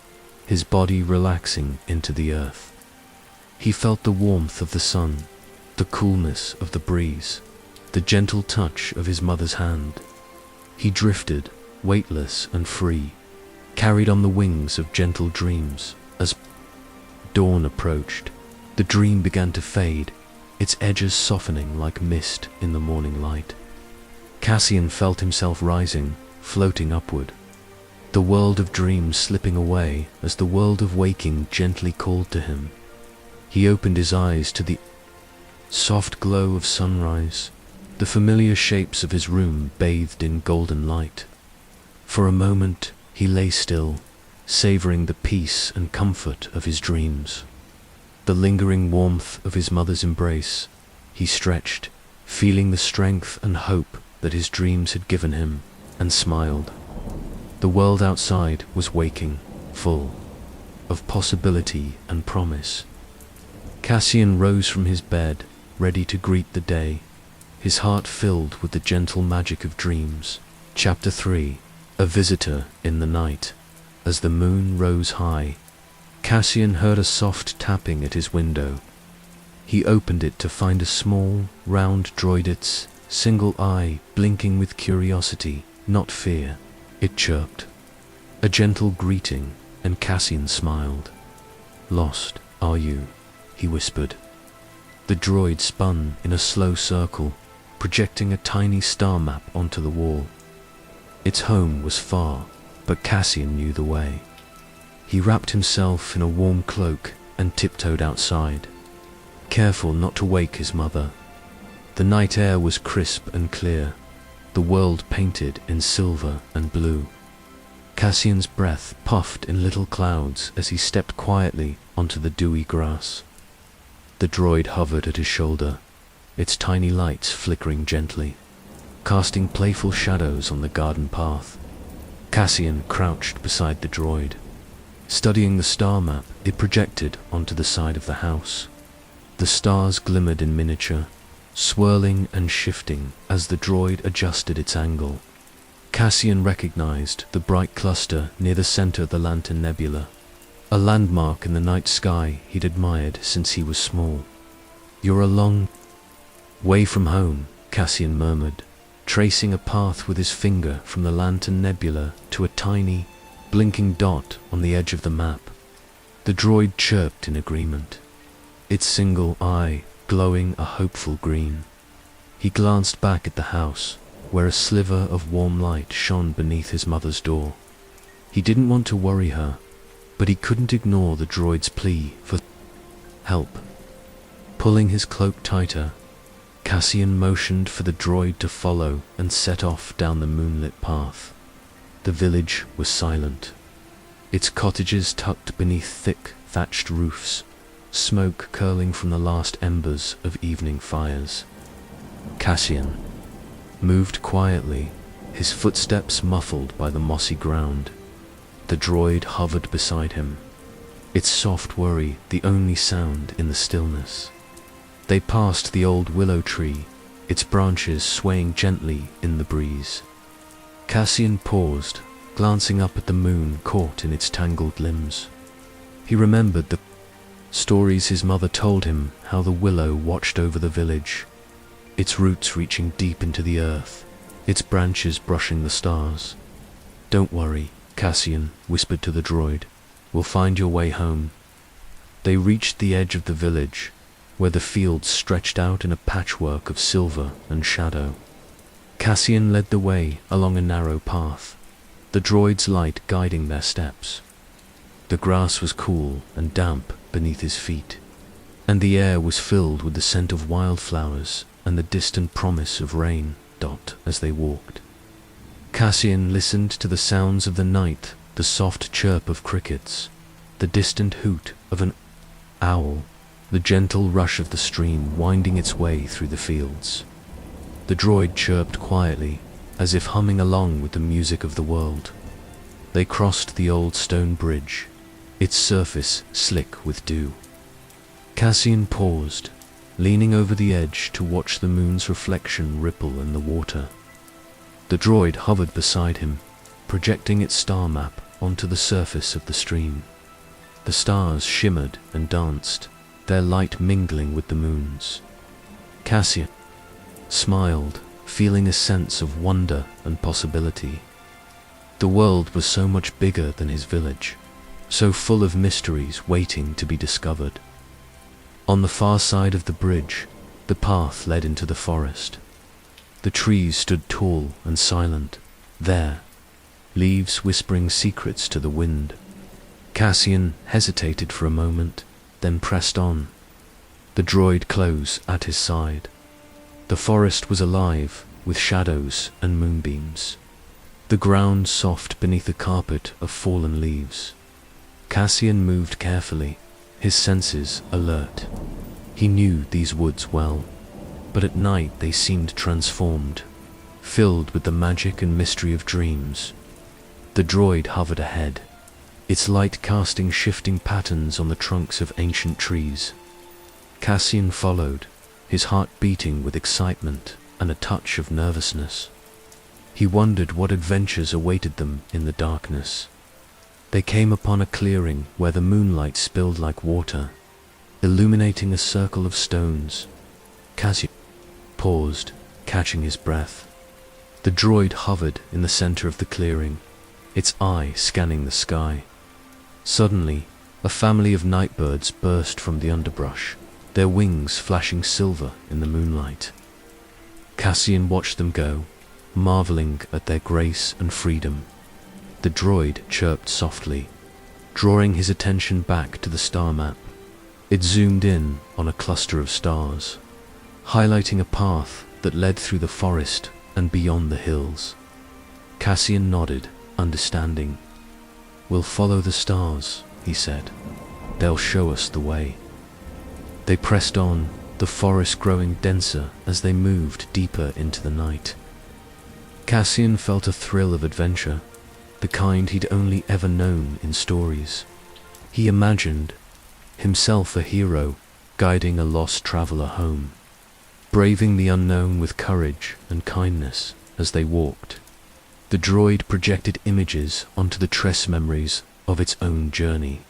his body relaxing into the earth. He felt the warmth of the sun, the coolness of the breeze, the gentle touch of his mother's hand. He drifted, weightless and free, carried on the wings of gentle dreams. As dawn approached, the dream began to fade, its edges softening like mist in the morning light. Cassian felt himself rising, floating upward, the world of dreams slipping away as the world of waking gently called to him. He opened his eyes to the soft glow of sunrise, the familiar shapes of his room bathed in golden light. For a moment he lay still, savoring the peace and comfort of his dreams. The lingering warmth of his mother's embrace, he stretched, feeling the strength and hope that his dreams had given him, and smiled. The world outside was waking, full of possibility and promise. Cassian rose from his bed, ready to greet the day, his heart filled with the gentle magic of dreams. Chapter 3. A Visitor in the Night. As the moon rose high, Cassian heard a soft tapping at his window. He opened it to find a small, round droid, its single eye blinking with curiosity, not fear. It chirped, a gentle greeting, and Cassian smiled. "Lost, are you?" he whispered. The droid spun in a slow circle, projecting a tiny star map onto the wall. Its home was far, but Cassian knew the way. He wrapped himself in a warm cloak and tiptoed outside, careful not to wake his mother. The night air was crisp and clear, the world painted in silver and blue. Cassian's breath puffed in little clouds as he stepped quietly onto the dewy grass. The droid hovered at his shoulder, its tiny lights flickering gently, casting playful shadows on the garden path. Cassian crouched beside the droid, studying the star map it projected onto the side of the house. The stars glimmered in miniature, swirling and shifting as the droid adjusted its angle. Cassian recognized the bright cluster near the center of the Lantern Nebula, a landmark in the night sky he'd admired since he was small. "You're a long way from home," Cassian murmured, tracing a path with his finger from the Lantern Nebula to a tiny, blinking dot on the edge of the map. The droid chirped in agreement, its single eye glowing a hopeful green. He glanced back at the house, where a sliver of warm light shone beneath his mother's door. He didn't want to worry her, but he couldn't ignore the droid's plea for help. Pulling his cloak tighter, Cassian motioned for the droid to follow and set off down the moonlit path. The village was silent, its cottages tucked beneath thick, thatched roofs, smoke curling from the last embers of evening fires. Cassian moved quietly, his footsteps muffled by the mossy ground. The droid hovered beside him, its soft worry the only sound in the stillness. They passed the old willow tree, its branches swaying gently in the breeze. Cassian paused, glancing up at the moon caught in its tangled limbs. He remembered the stories his mother told him, how the willow watched over the village, its roots reaching deep into the earth, its branches brushing the stars. "Don't worry," Cassian whispered to the droid. "We'll find your way home." They reached the edge of the village, where the fields stretched out in a patchwork of silver and shadow. Cassian led the way along a narrow path, the droid's light guiding their steps. The grass was cool and damp beneath his feet, and the air was filled with the scent of wildflowers and the distant promise of rain. As they walked, Cassian listened to the sounds of the night, the soft chirp of crickets, the distant hoot of an owl, the gentle rush of the stream winding its way through the fields. The droid chirped quietly, as if humming along with the music of the world. They crossed the old stone bridge, its surface slick with dew. Cassian paused, leaning over the edge to watch the moon's reflection ripple in the water. The droid hovered beside him, projecting its star map onto the surface of the stream. The stars shimmered and danced, their light mingling with the moon's. Cassian smiled, feeling a sense of wonder and possibility. The world was so much bigger than his village, so full of mysteries waiting to be discovered. On the far side of the bridge, the path led into the forest. The trees stood tall and silent, there, leaves whispering secrets to the wind. Cassian hesitated for a moment, then pressed on, the droid close at his side. The forest was alive with shadows and moonbeams, the ground soft beneath a carpet of fallen leaves. Cassian moved carefully, his senses alert. He knew these woods well, but at night they seemed transformed, filled with the magic and mystery of dreams. The droid hovered ahead, its light casting shifting patterns on the trunks of ancient trees. Cassian followed, his heart beating with excitement and a touch of nervousness. He wondered what adventures awaited them in the darkness. They came upon a clearing where the moonlight spilled like water, illuminating a circle of stones. Cassian paused, catching his breath. The droid hovered in the center of the clearing, its eye scanning the sky. Suddenly, a family of nightbirds burst from the underbrush, their wings flashing silver in the moonlight. Cassian watched them go, marveling at their grace and freedom. The droid chirped softly, drawing his attention back to the star map. It zoomed in on a cluster of stars, highlighting a path that led through the forest and beyond the hills. Cassian nodded, understanding. "We'll follow the stars," he said. "They'll show us the way." They pressed on, the forest growing denser as they moved deeper into the night. Cassian felt a thrill of adventure, the kind he'd only ever known in stories. He imagined himself a hero, guiding a lost traveler home, braving the unknown with courage and kindness as they walked. The droid projected images onto the tress memories of its own journey.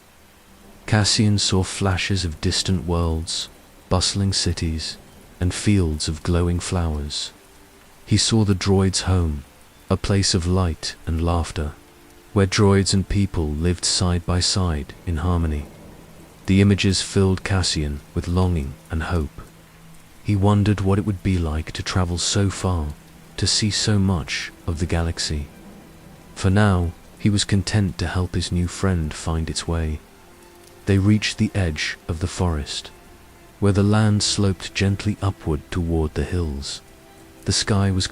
Cassian saw flashes of distant worlds, bustling cities, and fields of glowing flowers. He saw the droid's home, a place of light and laughter, where droids and people lived side by side in harmony. The images filled Cassian with longing and hope. He wondered what it would be like to travel so far, to see so much of the galaxy. For now, he was content to help his new friend find its way. They reached the edge of the forest, where the land sloped gently upward toward the hills. The sky was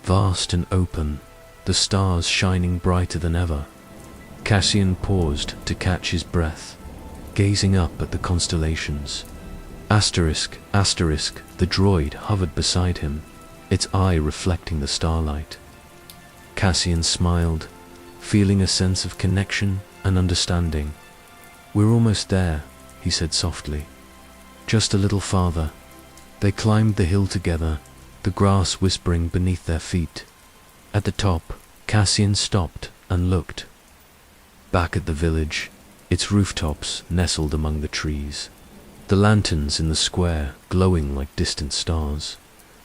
vast and open, the stars shining brighter than ever. Cassian paused to catch his breath, gazing up at the constellations. Asterisk, asterisk, the droid hovered beside him, its eye reflecting the starlight. Cassian smiled, feeling a sense of connection and understanding. "We're almost there," he said softly. "Just a little farther." They climbed the hill together, the grass whispering beneath their feet. At the top, Cassian stopped and looked. Back at the village, its rooftops nestled among the trees, the lanterns in the square glowing like distant stars.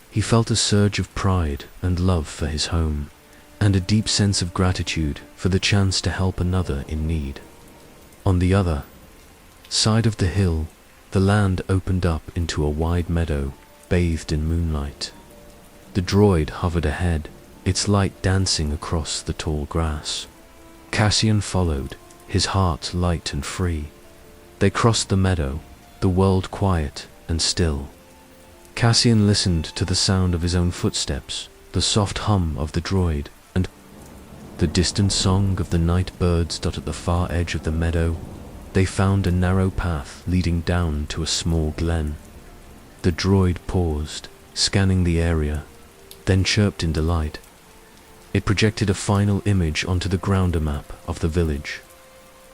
He felt a surge of pride and love for his home, and a deep sense of gratitude for the chance to help another in need. On the other side of the hill, The land opened up into a wide meadow, bathed in moonlight. The droid hovered ahead, its light dancing across the tall grass. Cassian followed, his heart light and free. They crossed the meadow, the world quiet and still. Cassian listened to the sound of his own footsteps, the soft hum of the droid, and the distant song of the nightbirds. At the far edge of the meadow, they found a narrow path leading down to a small glen. The droid paused, scanning the area, then chirped in delight. It projected a final image onto the grounder map of the village.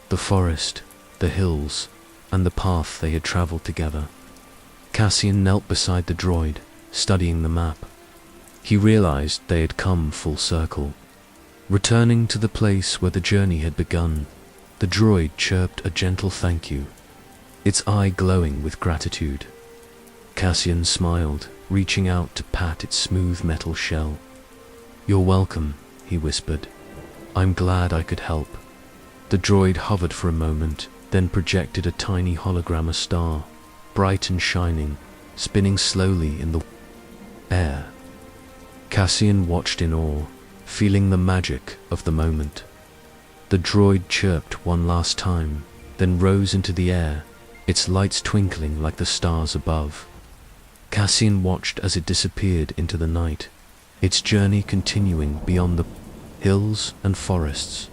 The forest, the hills, and the path they had traveled together. Cassian knelt beside the droid, studying the map. He realized they had come full circle. Returning to the place where the journey had begun, the droid chirped a gentle thank you, its eye glowing with gratitude. Cassian smiled, reaching out to pat its smooth metal shell. "You're welcome," he whispered. "I'm glad I could help." The droid hovered for a moment, then projected a tiny hologram star, bright and shining, spinning slowly in the air. Cassian watched in awe, feeling the magic of the moment. The droid chirped one last time, then rose into the air, its lights twinkling like the stars above. Cassian watched as it disappeared into the night, its journey continuing beyond the hills and forests.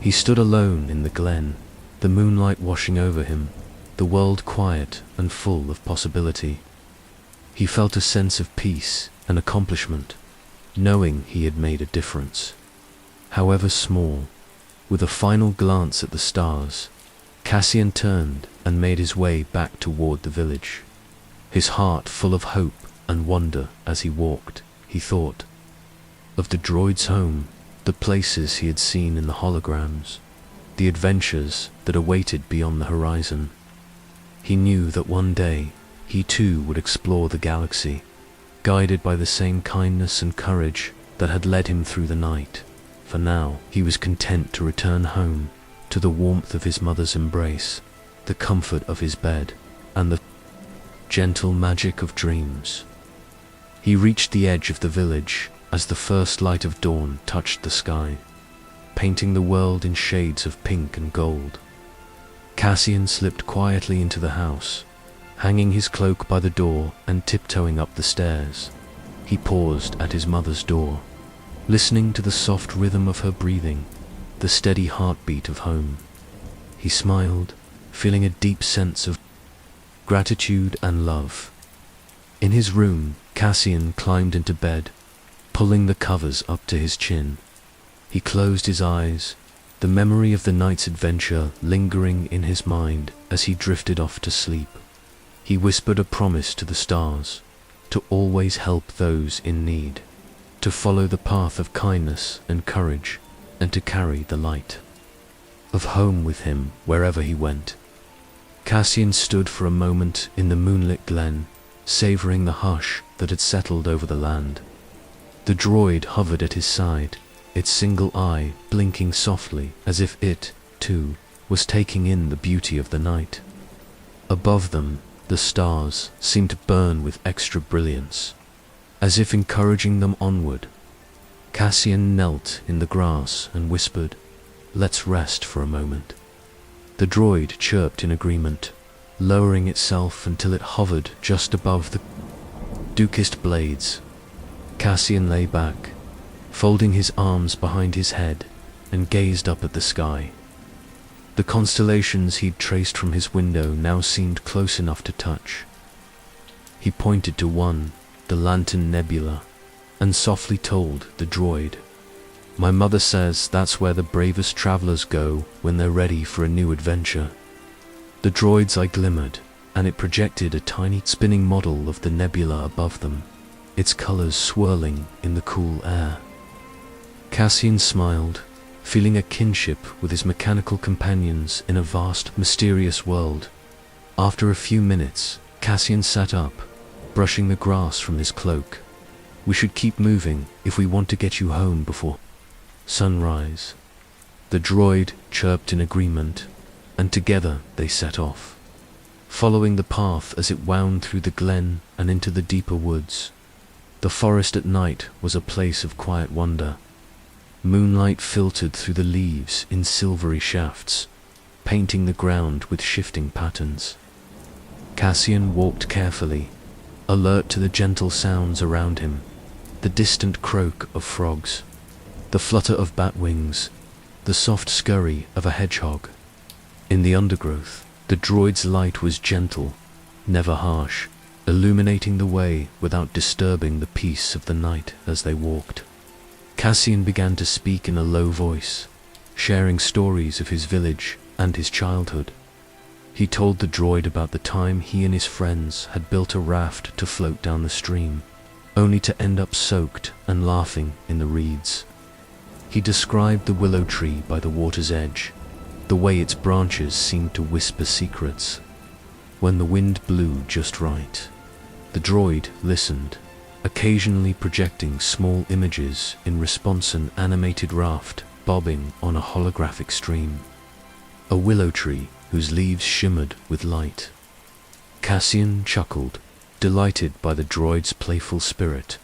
He stood alone in the glen, the moonlight washing over him, the world quiet and full of possibility. He felt a sense of peace and accomplishment, knowing he had made a difference. However small, with a final glance at the stars, Cassian turned and made his way back toward the village. His heart full of hope and wonder as he walked, he thought of the droid's home, the places he had seen in the holograms, the adventures that awaited beyond the horizon. He knew that one day he too would explore the galaxy, guided by the same kindness and courage that had led him through the night. For now, he was content to return home, to the warmth of his mother's embrace, the comfort of his bed, and the gentle magic of dreams. He reached the edge of the village as the first light of dawn touched the sky, painting the world in shades of pink and gold. Cassian slipped quietly into the house, hanging his cloak by the door and tiptoeing up the stairs. He paused at his mother's door, listening to the soft rhythm of her breathing, the steady heartbeat of home. He smiled, feeling a deep sense of gratitude and love. In his room, Cassian climbed into bed, pulling the covers up to his chin. He closed his eyes, the memory of the night's adventure lingering in his mind as he drifted off to sleep. He whispered a promise to the stars, to always help those in need, to follow the path of kindness and courage, and to carry the light of home with him wherever he went. Cassian stood for a moment in the moonlit glen, savoring the hush that had settled over the land. The droid hovered at his side, its single eye blinking softly as if it, too, was taking in the beauty of the night. Above them, the stars seemed to burn with extra brilliance, as if encouraging them onward. Cassian knelt in the grass and whispered, "Let's rest for a moment." The droid chirped in agreement, lowering itself until it hovered just above the dukist blades. Cassian lay back, folding his arms behind his head, and gazed up at the sky. The constellations he'd traced from his window now seemed close enough to touch. He pointed to one, the Lantern Nebula, and softly told the droid, "My mother says that's where the bravest travelers go when they're ready for a new adventure." The droid's eye glimmered, and it projected a tiny spinning model of the nebula above them, its colors swirling in the cool air. Cassian smiled, feeling a kinship with his mechanical companions in a vast, mysterious world. After a few minutes, Cassian sat up, brushing the grass from his cloak. "We should keep moving if we want to get you home before sunrise." The droid chirped in agreement, and together they set off. following the path as it wound through the glen and into the deeper woods. The forest at night was a place of quiet wonder. Moonlight filtered through the leaves in silvery shafts, painting the ground with shifting patterns. Cassian walked carefully, alert to the gentle sounds around him, the distant croak of frogs, the flutter of bat wings, the soft scurry of a hedgehog. In the undergrowth, the droid's light was gentle, never harsh, illuminating the way without disturbing the peace of the night as they walked. Cassian began to speak in a low voice, sharing stories of his village and his childhood. He told the droid about the time he and his friends had built a raft to float down the stream, only to end up soaked and laughing in the reeds. He described the willow tree by the water's edge, the way its branches seemed to whisper secrets. When the wind blew just right, the droid listened, occasionally projecting small images in response to an animated raft bobbing on a holographic stream. A willow tree whose leaves shimmered with light. Cassian chuckled, delighted by the droid's playful spirit.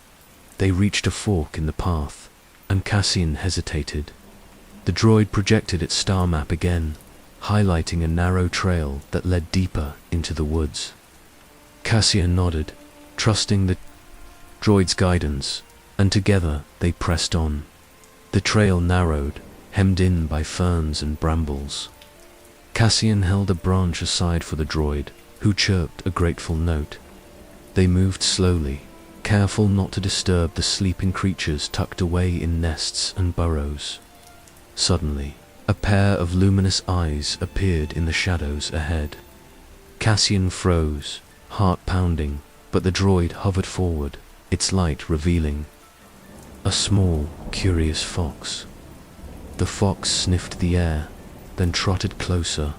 They reached a fork in the path, and Cassian hesitated. The droid projected its star map again, highlighting a narrow trail that led deeper into the woods. Cassian nodded, trusting the droid's guidance, and together they pressed on. The trail narrowed, hemmed in by ferns and brambles. Cassian held a branch aside for the droid, who chirped a grateful note. They moved slowly, careful not to disturb the sleeping creatures tucked away in nests and burrows. Suddenly, a pair of luminous eyes appeared in the shadows ahead. Cassian froze, heart pounding, but the droid hovered forward, its light revealing a small, curious fox. The fox sniffed the air, then trotted closer,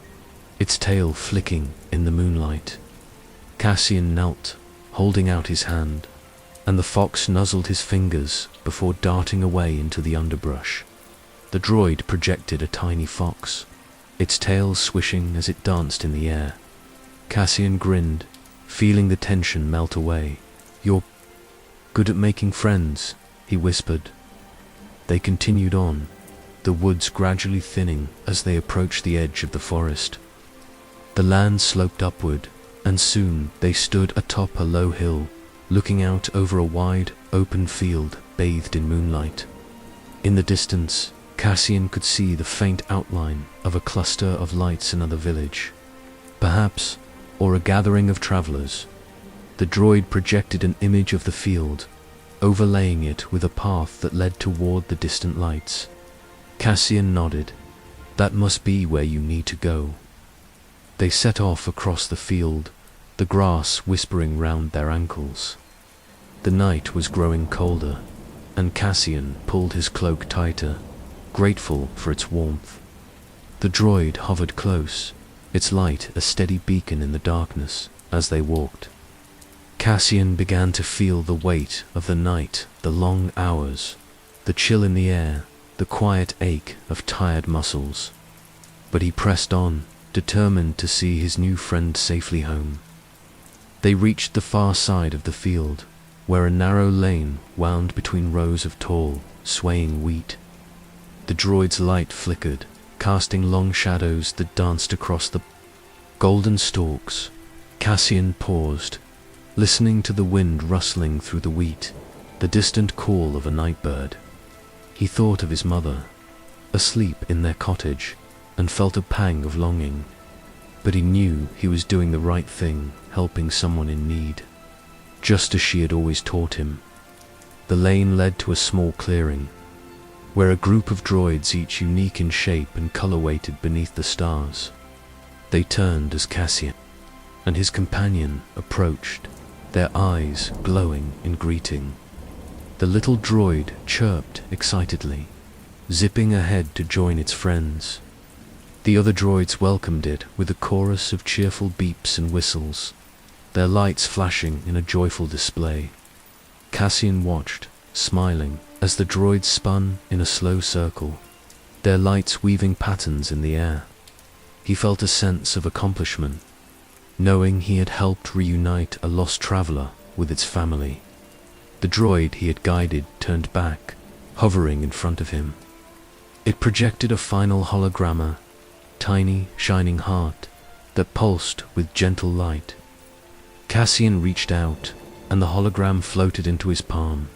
its tail flicking in the moonlight. Cassian knelt, holding out his hand, and the fox nuzzled his fingers before darting away into the underbrush. The droid projected a tiny fox, its tail swishing as it danced in the air. Cassian grinned, feeling the tension melt away. "You're good at making friends," he whispered. They continued on, the woods gradually thinning as they approached the edge of the forest. The land sloped upward, and soon they stood atop a low hill, looking out over a wide, open field bathed in moonlight. In the distance, Cassian could see the faint outline of a cluster of lights in another village, perhaps, or a gathering of travelers. The droid projected an image of the field, overlaying it with a path that led toward the distant lights. Cassian nodded. "That must be where you need to go." They set off across the field, the grass whispering round their ankles. The night was growing colder, and Cassian pulled his cloak tighter, grateful for its warmth. The droid hovered close, its light a steady beacon in the darkness as they walked. Cassian began to feel the weight of the night, the long hours, the chill in the air, the quiet ache of tired muscles. But he pressed on, determined to see his new friend safely home. They reached the far side of the field, where a narrow lane wound between rows of tall, swaying wheat. The droid's light flickered, casting long shadows that danced across the golden stalks. Cassian paused, listening to the wind rustling through the wheat, the distant call of a nightbird. He thought of his mother, asleep in their cottage, and felt a pang of longing. But he knew he was doing the right thing, helping someone in need, just as she had always taught him. The lane led to a small clearing, where a group of droids, each unique in shape and color, waited beneath the stars. They turned as Cassian and his companion approached, their eyes glowing in greeting. The little droid chirped excitedly, zipping ahead to join its friends. The other droids welcomed it with a chorus of cheerful beeps and whistles, their lights flashing in a joyful display. Cassian watched, smiling, as the droids spun in a slow circle, their lights weaving patterns in the air. He felt a sense of accomplishment. knowing he had helped reunite a lost traveler with its family. The droid he had guided turned back, hovering in front of him. It projected a final hologramma, tiny, shining heart that pulsed with gentle light. Cassian reached out, and the hologram floated into his palm,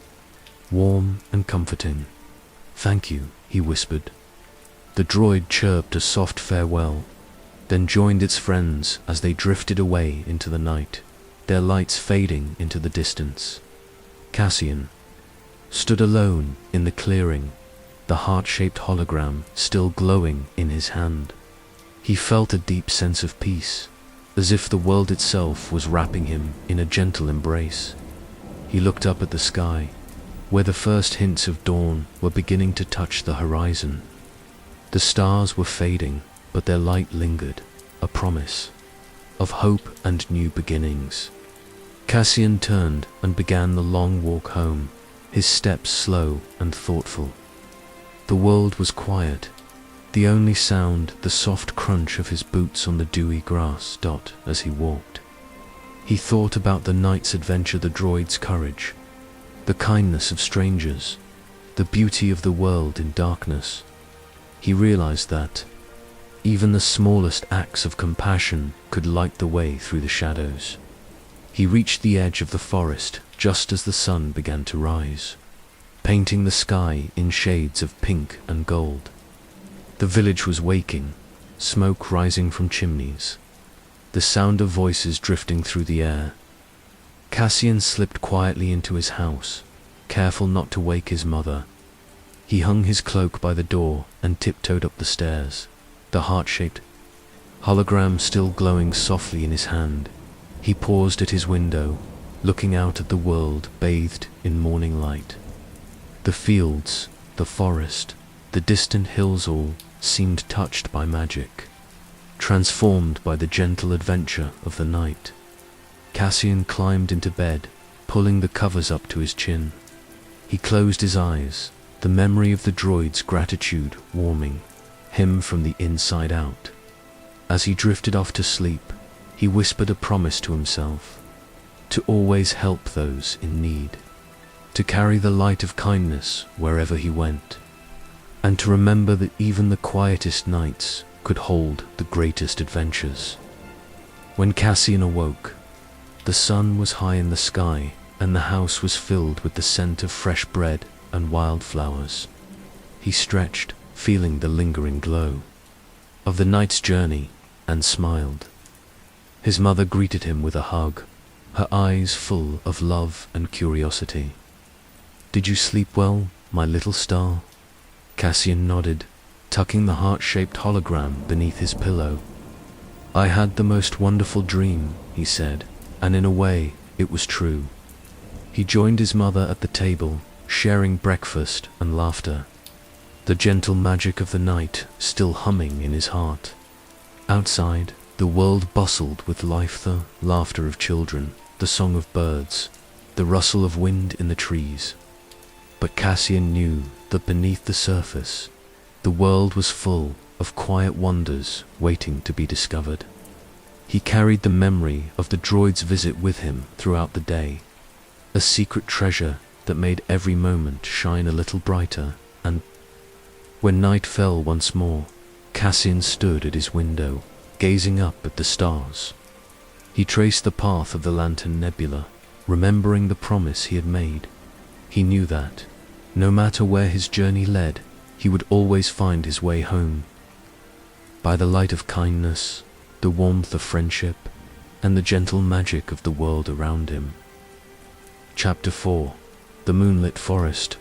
warm and comforting. "Thank you," he whispered. The droid chirped a soft farewell, then joined its friends as they drifted away into the night, their lights fading into the distance. Cassian stood alone in the clearing, the heart-shaped hologram still glowing in his hand. He felt a deep sense of peace, as if the world itself was wrapping him in a gentle embrace. He looked up at the sky, where the first hints of dawn were beginning to touch the horizon. The stars were fading, but their light lingered, a promise of hope and new beginnings. Cassian turned and began the long walk home, his steps slow and thoughtful. The world was quiet, the only sound the soft crunch of his boots on the dewy grass as he walked. He thought about the night's adventure, the droid's courage, the kindness of strangers, the beauty of the world in darkness. He realized that even the smallest acts of compassion could light the way through the shadows. He reached the edge of the forest just as the sun began to rise, painting the sky in shades of pink and gold. The village was waking, smoke rising from chimneys, the sound of voices drifting through the air. Cassian slipped quietly into his house, careful not to wake his mother. He hung his cloak by the door and tiptoed up the stairs, the heart-shaped hologram still glowing softly in his hand. He paused at his window, looking out at the world bathed in morning light. The fields, the forest, the distant hills all seemed touched by magic, transformed by the gentle adventure of the night. Cassian climbed into bed, pulling the covers up to his chin. He closed his eyes, the memory of the droid's gratitude warming him from the inside out. As he drifted off to sleep, he whispered a promise to himself: to always help those in need, to carry the light of kindness wherever he went, and to remember that even the quietest nights could hold the greatest adventures. When Cassian awoke, the sun was high in the sky, and the house was filled with the scent of fresh bread and wildflowers. He stretched, feeling the lingering glow of the night's journey, and smiled. His mother greeted him with a hug, her eyes full of love and curiosity. "Did you sleep well, my little star?" Cassian nodded, tucking the heart-shaped hologram beneath his pillow. "I had the most wonderful dream," he said, and in a way, it was true. He joined his mother at the table, sharing breakfast and laughter, the gentle magic of the night still humming in his heart. Outside, the world bustled with life, the laughter of children, the song of birds, the rustle of wind in the trees. But Cassian knew that beneath the surface, the world was full of quiet wonders waiting to be discovered. He carried the memory of the droid's visit with him throughout the day, a secret treasure that made every moment shine a little brighter. And when night fell once more, Cassian stood at his window, gazing up at the stars. He traced the path of the Lantern Nebula, remembering the promise he had made. He knew that, no matter where his journey led, he would always find his way home. By the light of kindness, the warmth of friendship, and the gentle magic of the world around him. Chapter 4. The Moonlit Forest.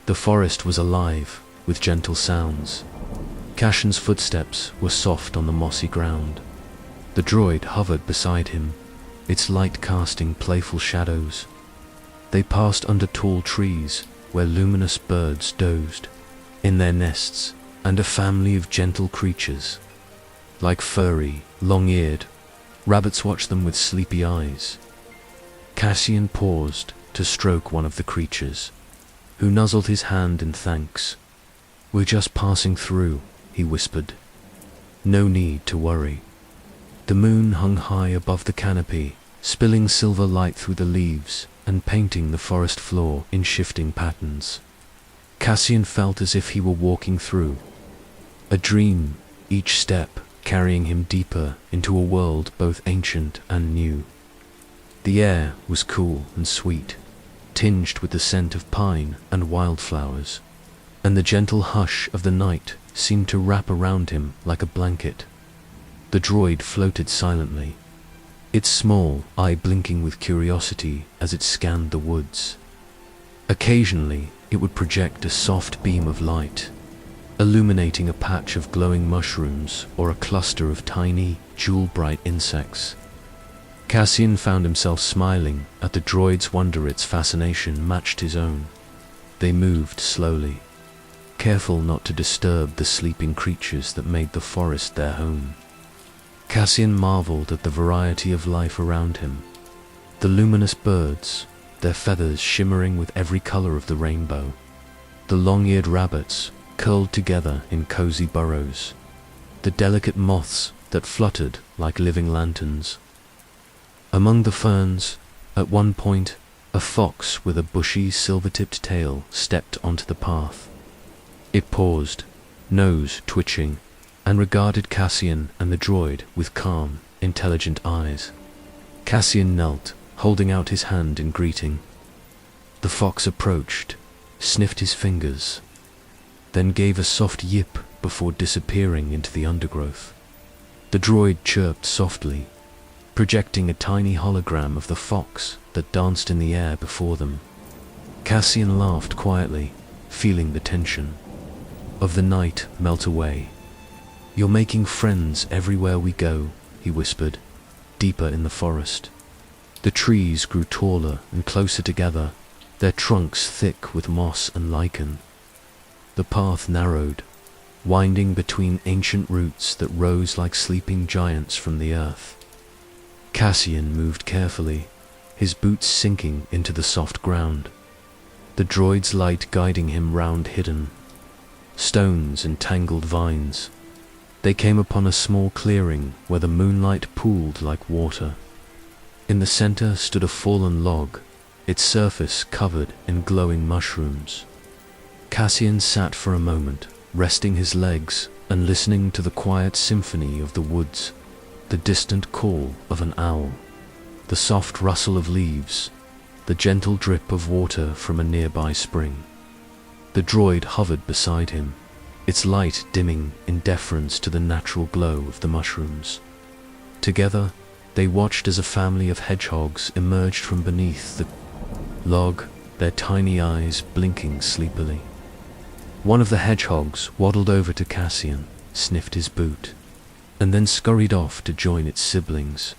The forest was alive, with gentle sounds. Cassian's footsteps were soft on the mossy ground. The droid hovered beside him, its light casting playful shadows. They passed under tall trees, where luminous birds dozed in their nests, and a family of gentle creatures, like furry, long-eared rabbits, watched them with sleepy eyes. Cassian paused to stroke one of the creatures, who nuzzled his hand in thanks. "We're just passing through," he whispered. "No need to worry." The moon hung high above the canopy, spilling silver light through the leaves and painting the forest floor in shifting patterns. Cassian felt as if he were walking through a dream, each step carrying him deeper into a world both ancient and new. The air was cool and sweet, tinged with the scent of pine and wildflowers, and the gentle hush of the night seemed to wrap around him like a blanket. The droid floated silently, its small eye blinking with curiosity as it scanned the woods. Occasionally, it would project a soft beam of light, illuminating a patch of glowing mushrooms or a cluster of tiny, jewel-bright insects. Cassian found himself smiling at the droid's wonder. Its fascination matched his own. They moved slowly, careful not to disturb the sleeping creatures that made the forest their home. Cassian marveled at the variety of life around him. The luminous birds, their feathers shimmering with every color of the rainbow. The long-eared rabbits, curled together in cozy burrows. The delicate moths that fluttered like living lanterns. Among the ferns, at one point, a fox with a bushy, silver-tipped tail stepped onto the path. It paused, nose twitching, and regarded Cassian and the droid with calm, intelligent eyes. Cassian knelt, holding out his hand in greeting. The fox approached, sniffed his fingers, then gave a soft yip before disappearing into the undergrowth. The droid chirped softly, projecting a tiny hologram of the fox that danced in the air before them. Cassian laughed quietly, feeling the tension of the night melt away. "You're making friends everywhere we go," he whispered, deeper in the forest. The trees grew taller and closer together, their trunks thick with moss and lichen. The path narrowed, winding between ancient roots that rose like sleeping giants from the earth. Cassian moved carefully, his boots sinking into the soft ground, the droid's light guiding him round hidden stones and tangled vines. They came upon a small clearing where the moonlight pooled like water. In the center stood a fallen log, its surface covered in glowing mushrooms. Cassian sat for a moment, resting his legs and listening to the quiet symphony of the woods, the distant call of an owl, the soft rustle of leaves, the gentle drip of water from a nearby spring. The droid hovered beside him, its light dimming in deference to the natural glow of the mushrooms. Together, they watched as a family of hedgehogs emerged from beneath the log, their tiny eyes blinking sleepily. One of the hedgehogs waddled over to Cassian, sniffed his boot, and then scurried off to join its siblings.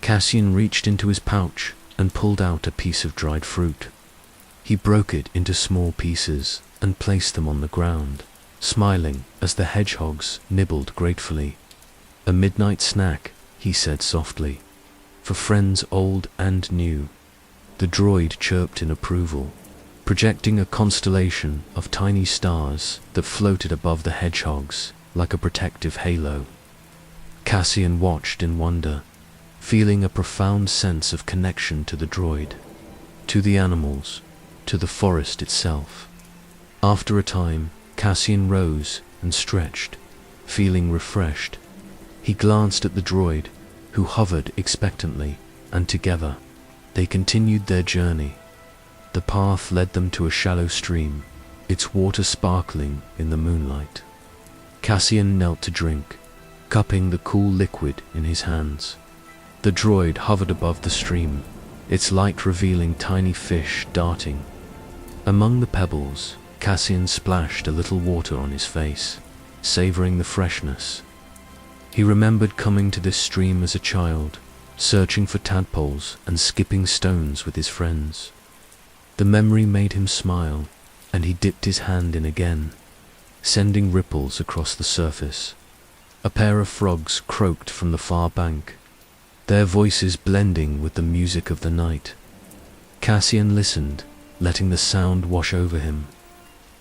Cassian reached into his pouch and pulled out a piece of dried fruit. He broke it into small pieces and placed them on the ground, smiling as the hedgehogs nibbled gratefully. "A midnight snack," he said softly, "for friends old and new." The droid chirped in approval, projecting a constellation of tiny stars that floated above the hedgehogs like a protective halo. Cassian watched in wonder, feeling a profound sense of connection to the droid, to the animals, to the forest itself. After a time, Cassian rose and stretched, feeling refreshed. He glanced at the droid, who hovered expectantly, and together, they continued their journey. The path led them to a shallow stream, its water sparkling in the moonlight. Cassian knelt to drink, cupping the cool liquid in his hands. The droid hovered above the stream, its light revealing tiny fish darting. Among the pebbles, Cassian splashed a little water on his face, savoring the freshness. He remembered coming to this stream as a child, searching for tadpoles and skipping stones with his friends. The memory made him smile, and he dipped his hand in again, sending ripples across the surface. A pair of frogs croaked from the far bank, their voices blending with the music of the night. Cassian listened, letting the sound wash over him.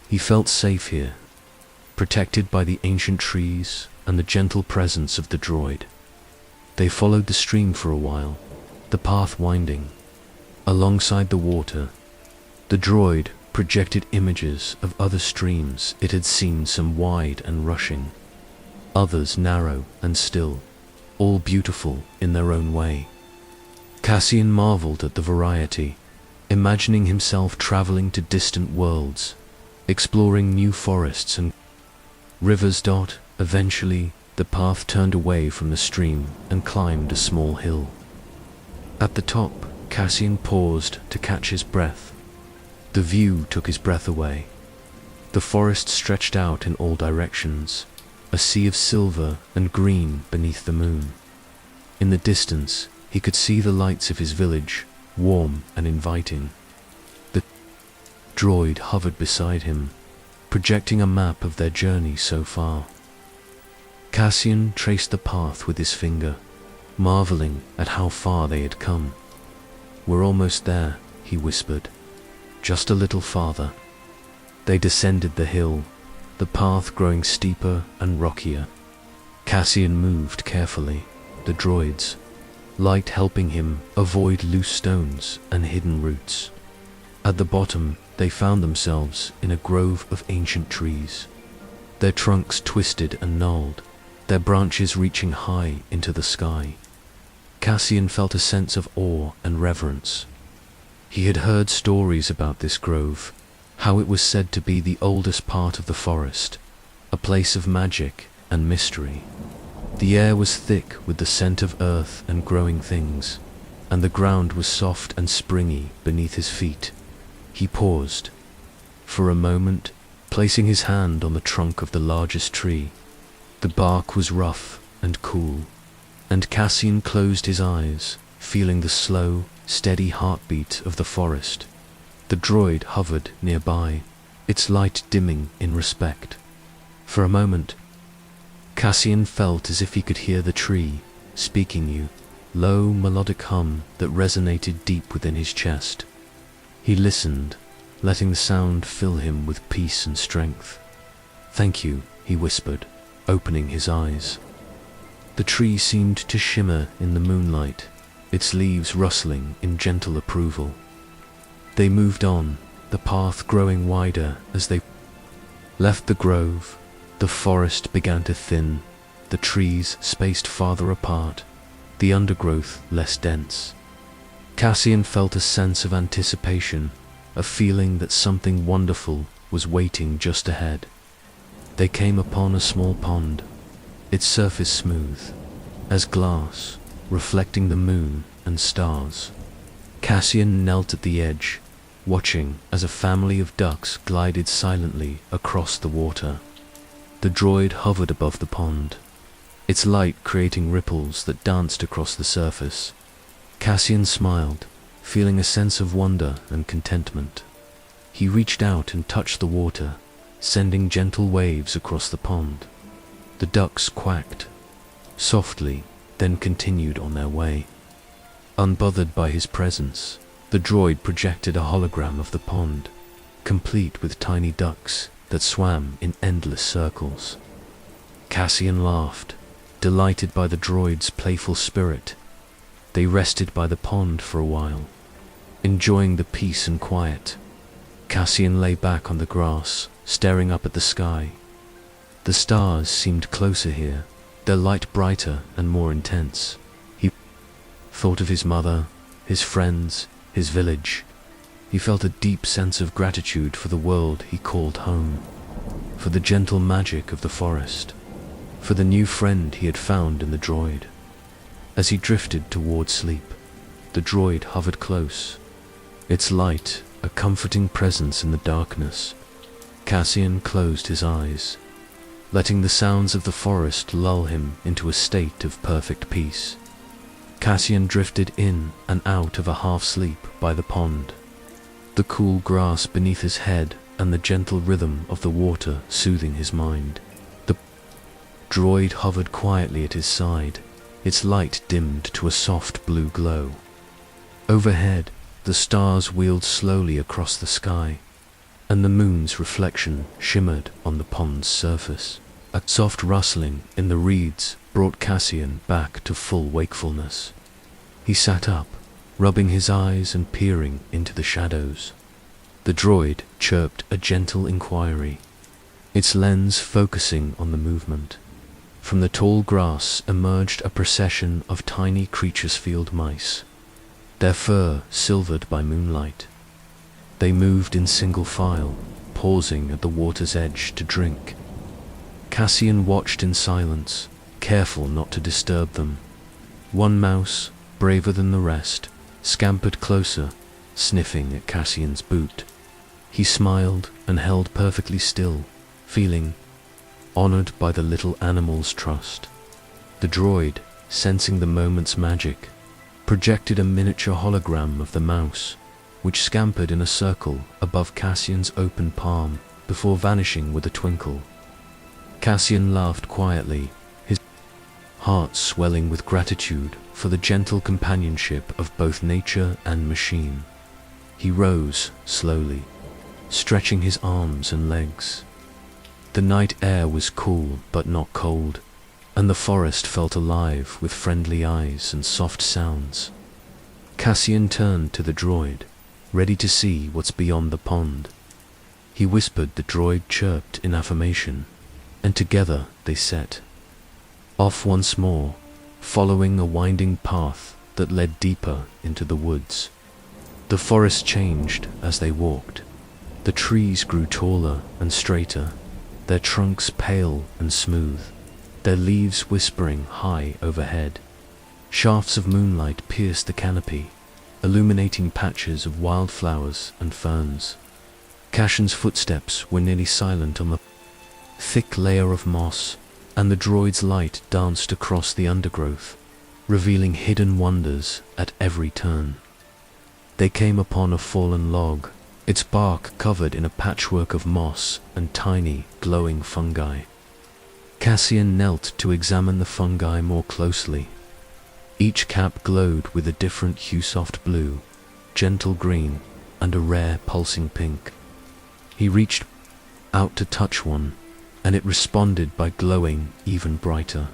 He felt safe here, protected by the ancient trees and the gentle presence of the droid. They followed the stream for a while, the path winding. Alongside the water, the droid projected images of other streams it had seen, some wide and rushing, others narrow and still, all beautiful in their own way. Cassian marveled at the variety, imagining himself traveling to distant worlds, exploring new forests and rivers. Eventually, the path turned away from the stream and climbed a small hill. At the top, Cassian paused to catch his breath. The view took his breath away. The forest stretched out in all directions, a sea of silver and green beneath the moon. In the distance, he could see the lights of his village, warm and inviting. The droid hovered beside him, projecting a map of their journey so far. Cassian traced the path with his finger, marveling at how far they had come. "We're almost there," he whispered. "Just a little farther." They descended the hill, the path growing steeper and rockier. Cassian moved carefully, the droid's light helping him avoid loose stones and hidden roots. At the bottom, they found themselves in a grove of ancient trees, their trunks twisted and gnarled, their branches reaching high into the sky. Cassian felt a sense of awe and reverence. He had heard stories about this grove, how it was said to be the oldest part of the forest, a place of magic and mystery. The air was thick with the scent of earth and growing things, and the ground was soft and springy beneath his feet. He paused for a moment, placing his hand on the trunk of the largest tree. The bark was rough and cool, and Cassian closed his eyes, feeling the slow, steady heartbeat of the forest. The droid hovered nearby, its light dimming in respect. For a moment, Cassian felt as if he could hear the tree speaking you, low melodic hum that resonated deep within his chest. He listened, letting the sound fill him with peace and strength. "Thank you," he whispered, opening his eyes. The tree seemed to shimmer in the moonlight, its leaves rustling in gentle approval. They moved on, the path growing wider as they left the grove. The forest began to thin, the trees spaced farther apart, the undergrowth less dense. Cassian felt a sense of anticipation, a feeling that something wonderful was waiting just ahead. They came upon a small pond, its surface smooth as glass, reflecting the moon and stars. Cassian knelt at the edge, watching as a family of ducks glided silently across the water. The droid hovered above the pond, its light creating ripples that danced across the surface. Cassian smiled, feeling a sense of wonder and contentment. He reached out and touched the water, sending gentle waves across the pond. The ducks quacked softly, then continued on their way. Unbothered by his presence, the droid projected a hologram of the pond, complete with tiny ducks that swam in endless circles. Cassian laughed, delighted by the droid's playful spirit. They rested by the pond for a while, enjoying the peace and quiet. Cassian lay back on the grass, staring up at the sky. The stars seemed closer here, their light brighter and more intense. He thought of his mother, his friends, his village. He felt a deep sense of gratitude for the world he called home, for the gentle magic of the forest, for the new friend he had found in the droid. As he drifted toward sleep, the droid hovered close, its light a comforting presence in the darkness. Cassian closed his eyes, letting the sounds of the forest lull him into a state of perfect peace. Cassian drifted in and out of a half-sleep by the pond, the cool grass beneath his head and the gentle rhythm of the water soothing his mind. The droid hovered quietly at his side, its light dimmed to a soft blue glow. Overhead, the stars wheeled slowly across the sky, and the moon's reflection shimmered on the pond's surface. A soft rustling in the reeds brought Cassian back to full wakefulness. He sat up, rubbing his eyes and peering into the shadows. The droid chirped a gentle inquiry, its lens focusing on the movement. From the tall grass emerged a procession of tiny creatures, field mice, their fur silvered by moonlight. They moved in single file, pausing at the water's edge to drink. Cassian watched in silence, careful not to disturb them. One mouse, braver than the rest, scampered closer, sniffing at Cassian's boot. He smiled and held perfectly still, feeling honored by the little animal's trust. The droid, sensing the moment's magic, projected a miniature hologram of the mouse, which scampered in a circle above Cassian's open palm before vanishing with a twinkle. Cassian laughed quietly, his heart swelling with gratitude for the gentle companionship of both nature and machine. He rose slowly, stretching his arms and legs. The night air was cool but not cold, and the forest felt alive with friendly eyes and soft sounds. Cassian turned to the droid, ready to see what's beyond the pond. He whispered, the droid chirped in affirmation, and together they set off once more, following a winding path that led deeper into the woods. The forest changed as they walked. The trees grew taller and straighter, their trunks pale and smooth, their leaves whispering high overhead. Shafts of moonlight pierced the canopy, illuminating patches of wildflowers and ferns. Cassian's footsteps were nearly silent on the thick layer of moss, and the droid's light danced across the undergrowth, revealing hidden wonders at every turn. They came upon a fallen log, its bark covered in a patchwork of moss and tiny, glowing fungi. Cassian knelt to examine the fungi more closely. Each cap glowed with a different hue: soft blue, gentle green, and a rare pulsing pink. He reached out to touch one, and it responded by glowing even brighter.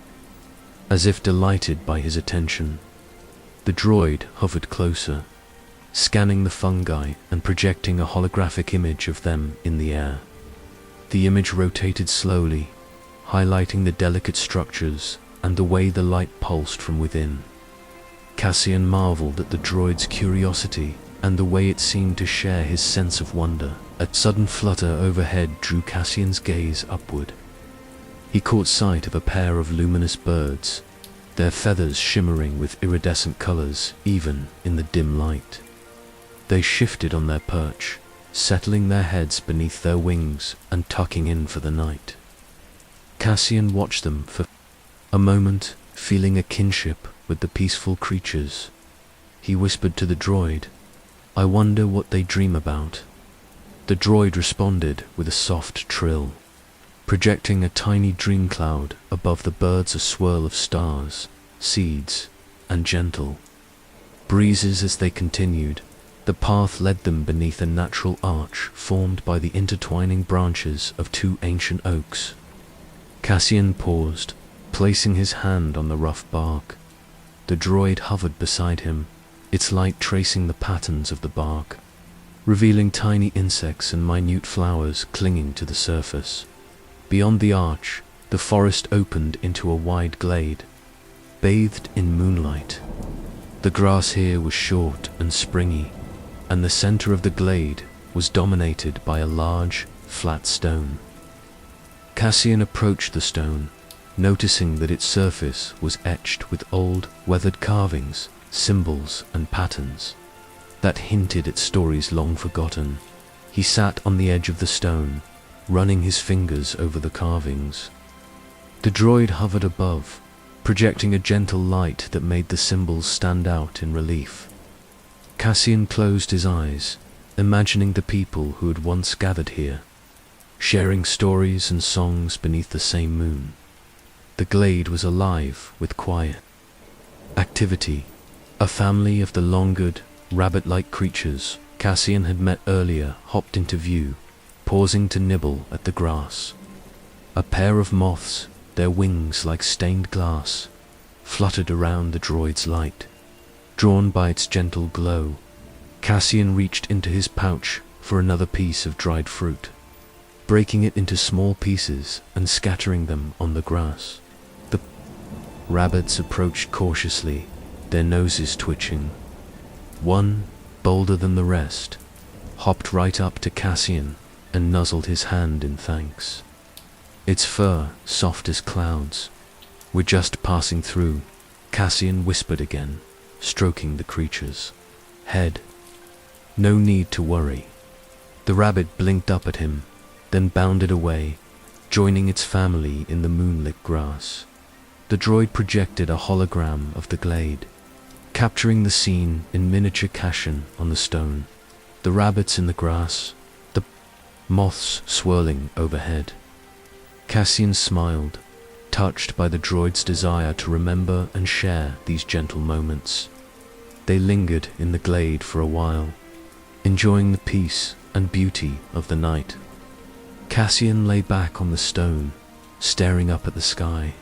As if delighted by his attention, the droid hovered closer, scanning the fungi and projecting a holographic image of them in the air. The image rotated slowly, highlighting the delicate structures and the way the light pulsed from within. Cassian marveled at the droid's curiosity and the way it seemed to share his sense of wonder. A sudden flutter overhead drew Cassian's gaze upward. He caught sight of a pair of luminous birds, their feathers shimmering with iridescent colors even in the dim light. They shifted on their perch, settling their heads beneath their wings and tucking in for the night. Cassian watched them for a moment, feeling a kinship with the peaceful creatures. He whispered to the droid, "I wonder what they dream about." The droid responded with a soft trill, projecting a tiny dream cloud above the birds, a swirl of stars, seeds, and gentle breezes. As they continued, the path led them beneath a natural arch formed by the intertwining branches of two ancient oaks. Cassian paused, placing his hand on the rough bark. The droid hovered beside him, its light tracing the patterns of the bark, revealing tiny insects and minute flowers clinging to the surface. Beyond the arch, the forest opened into a wide glade, bathed in moonlight. The grass here was short and springy, and the center of the glade was dominated by a large, flat stone. Cassian approached the stone, noticing that its surface was etched with old, weathered carvings, symbols, and patterns that hinted at stories long forgotten. He sat on the edge of the stone, running his fingers over the carvings. The droid hovered above, projecting a gentle light that made the symbols stand out in relief. Cassian closed his eyes, imagining the people who had once gathered here, sharing stories and songs beneath the same moon. The glade was alive with quiet activity. A family of the long-good, rabbit-like creatures Cassian had met earlier hopped into view, pausing to nibble at the grass. A pair of moths, their wings like stained glass, fluttered around the droid's light. Drawn by its gentle glow, Cassian reached into his pouch for another piece of dried fruit, breaking it into small pieces and scattering them on the grass. The rabbits approached cautiously, their noses twitching. One, bolder than the rest, hopped right up to Cassian and nuzzled his hand in thanks. Its fur, soft as clouds. "We're just passing through," Cassian whispered again, stroking the creature's head. "No need to worry." The rabbit blinked up at him, then bounded away, joining its family in the moonlit grass. The droid projected a hologram of the glade, capturing the scene in miniature Cassian on the stone. The rabbits in the grass, the moths swirling overhead. Cassian smiled, touched by the droid's desire to remember and share these gentle moments. They lingered in the glade for a while, enjoying the peace and beauty of the night. Cassian lay back on the stone, staring up at the sky.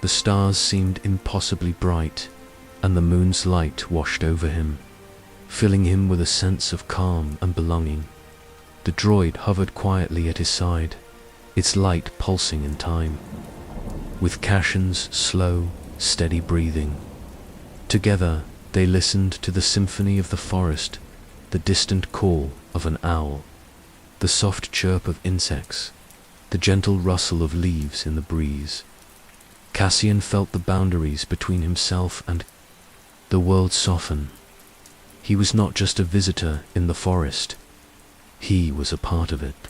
The stars seemed impossibly bright, and the moon's light washed over him, filling him with a sense of calm and belonging. The droid hovered quietly at his side, its light pulsing in time, with Cassian's slow, steady breathing. Together, they listened to the symphony of the forest, the distant call of an owl, the soft chirp of insects, the gentle rustle of leaves in the breeze. Cassian felt the boundaries between himself and the world soften. He was not just a visitor in the forest. He was a part of it,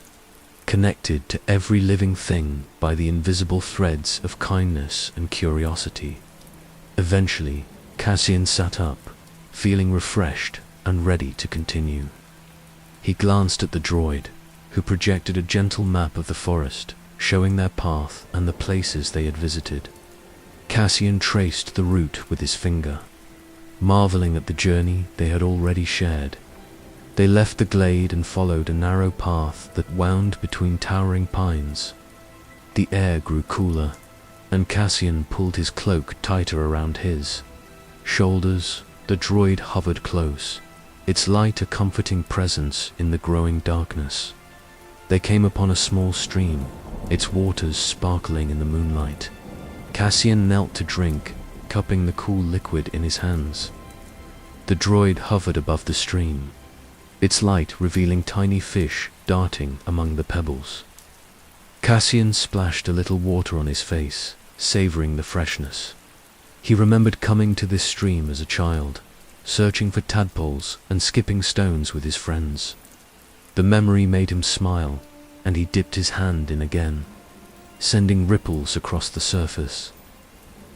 connected to every living thing by the invisible threads of kindness and curiosity. Eventually, Cassian sat up, feeling refreshed and ready to continue. He glanced at the droid, who projected a gentle map of the forest, showing their path and the places they had visited. Cassian traced the route with his finger, marveling at the journey they had already shared. They left the glade and followed a narrow path that wound between towering pines. The air grew cooler, and Cassian pulled his cloak tighter around his shoulders. The droid hovered close, its light a comforting presence in the growing darkness. They came upon a small stream, its waters sparkling in the moonlight. Cassian knelt to drink, cupping the cool liquid in his hands. The droid hovered above the stream, its light revealing tiny fish darting among the pebbles. Cassian splashed a little water on his face, savoring the freshness. He remembered coming to this stream as a child, searching for tadpoles and skipping stones with his friends. The memory made him smile, and he dipped his hand in again, sending ripples across the surface.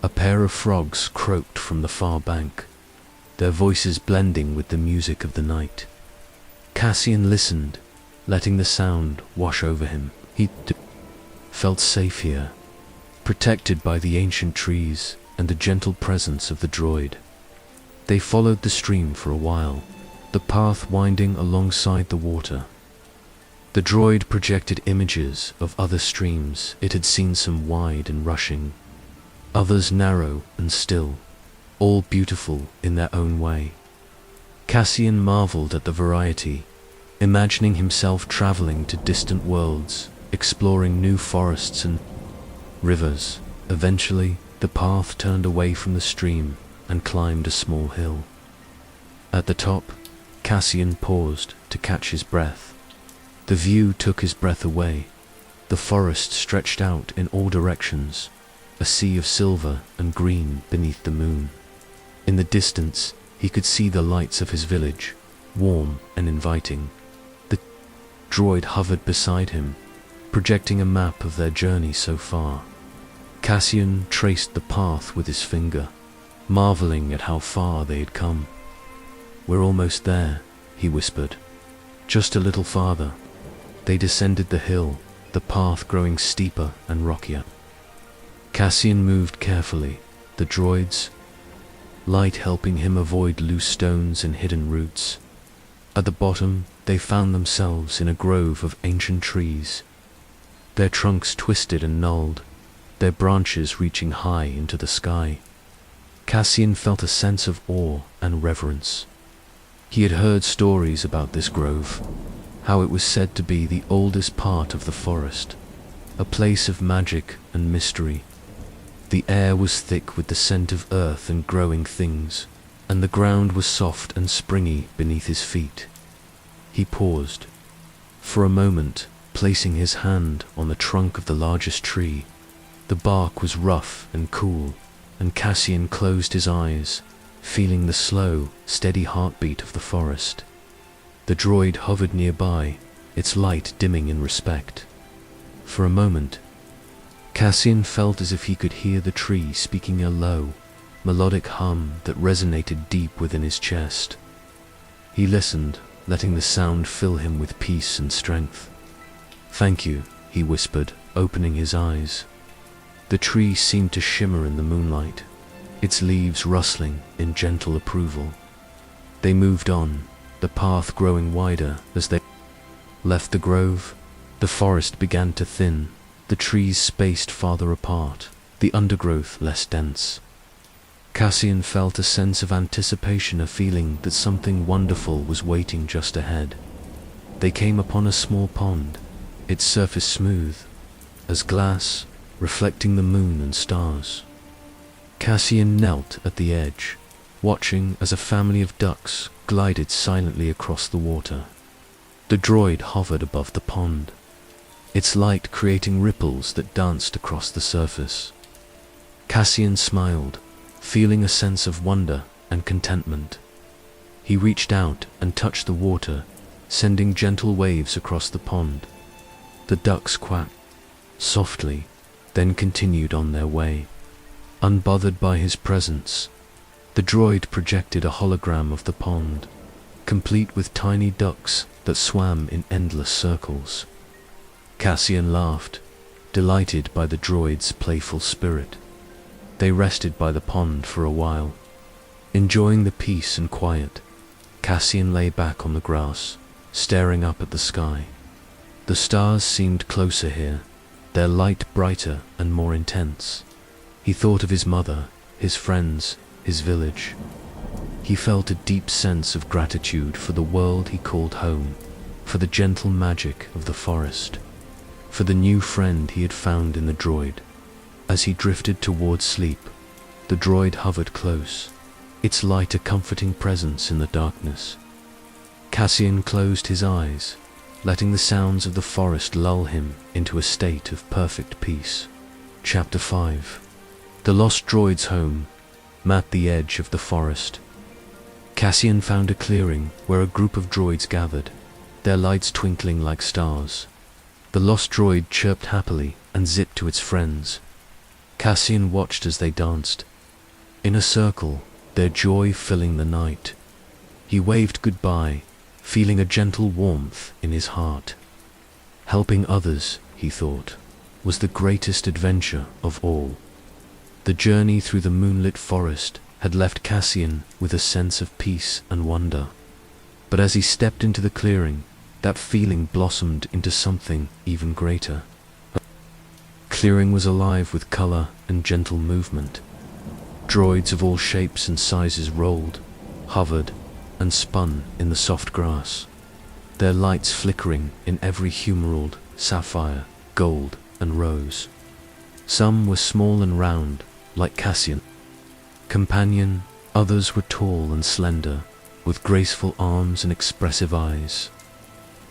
A pair of frogs croaked from the far bank, their voices blending with the music of the night. Cassian listened, letting the sound wash over him. He felt safe here, protected by the ancient trees and the gentle presence of the droid. They followed the stream for a while, the path winding alongside the water. The droid projected images of other streams. It had seen some wide and rushing, others narrow and still, all beautiful in their own way. Cassian marveled at the variety, imagining himself traveling to distant worlds, exploring new forests and rivers. Eventually, the path turned away from the stream and climbed a small hill. At the top, Cassian paused to catch his breath. The view took his breath away. The forest stretched out in all directions, a sea of silver and green beneath the moon. In the distance, he could see the lights of his village, warm and inviting. The droid hovered beside him, projecting a map of their journey so far. Cassian traced the path with his finger, marveling at how far they had come. "We're almost there," he whispered. "Just a little farther." They descended the hill, the path growing steeper and rockier. Cassian moved carefully, the droid's light helping him avoid loose stones and hidden roots. At the bottom, they found themselves in a grove of ancient trees, their trunks twisted and gnarled, their branches reaching high into the sky. Cassian felt a sense of awe and reverence. He had heard stories about this grove, how it was said to be the oldest part of the forest, a place of magic and mystery. The air was thick with the scent of earth and growing things, and the ground was soft and springy beneath his feet. He paused, for a moment, placing his hand on the trunk of the largest tree. The bark was rough and cool, and Cassian closed his eyes, feeling the slow, steady heartbeat of the forest. The droid hovered nearby, its light dimming in respect. For a moment, Cassian felt as if he could hear the tree speaking a low, melodic hum that resonated deep within his chest. He listened, letting the sound fill him with peace and strength. "Thank you," he whispered, opening his eyes. The tree seemed to shimmer in the moonlight, its leaves rustling in gentle approval. They moved on, the path growing wider as they left the grove. The forest began to thin, the trees spaced farther apart, the undergrowth less dense. Cassian felt a sense of anticipation, a feeling that something wonderful was waiting just ahead. They came upon a small pond, its surface smooth as glass, reflecting the moon and stars. Cassian knelt at the edge, watching as a family of ducks glided silently across the water. The droid hovered above the pond, its light creating ripples that danced across the surface. Cassian smiled, feeling a sense of wonder and contentment. He reached out and touched the water, sending gentle waves across the pond. The ducks quacked softly, then continued on their way. Unbothered by his presence, the droid projected a hologram of the pond, complete with tiny ducks that swam in endless circles. Cassian laughed, delighted by the droid's playful spirit. They rested by the pond for a while. Enjoying the peace and quiet, Cassian lay back on the grass, staring up at the sky. The stars seemed closer here, their light brighter and more intense. He thought of his mother, his friends, his village. He felt a deep sense of gratitude for the world he called home, for the gentle magic of the forest, for the new friend he had found in the droid. As he drifted towards sleep, the droid hovered close, its light a comforting presence in the darkness. Cassian closed his eyes, letting the sounds of the forest lull him into a state of perfect peace. Chapter 5. The Lost Droid's home, at the edge of the forest. Cassian found a clearing where a group of droids gathered, their lights twinkling like stars. The lost droid chirped happily and zipped to its friends. Cassian watched as they danced, in a circle, their joy filling the night. He waved goodbye, feeling a gentle warmth in his heart. Helping others, he thought, was the greatest adventure of all. The journey through the moonlit forest had left Cassian with a sense of peace and wonder. But as he stepped into the clearing, that feeling blossomed into something even greater. The clearing was alive with color and gentle movement. Droids of all shapes and sizes rolled, hovered, and spun in the soft grass, their lights flickering in every emerald, sapphire, gold, and rose. Some were small and round, like Cassian companion, others were tall and slender, with graceful arms and expressive eyes.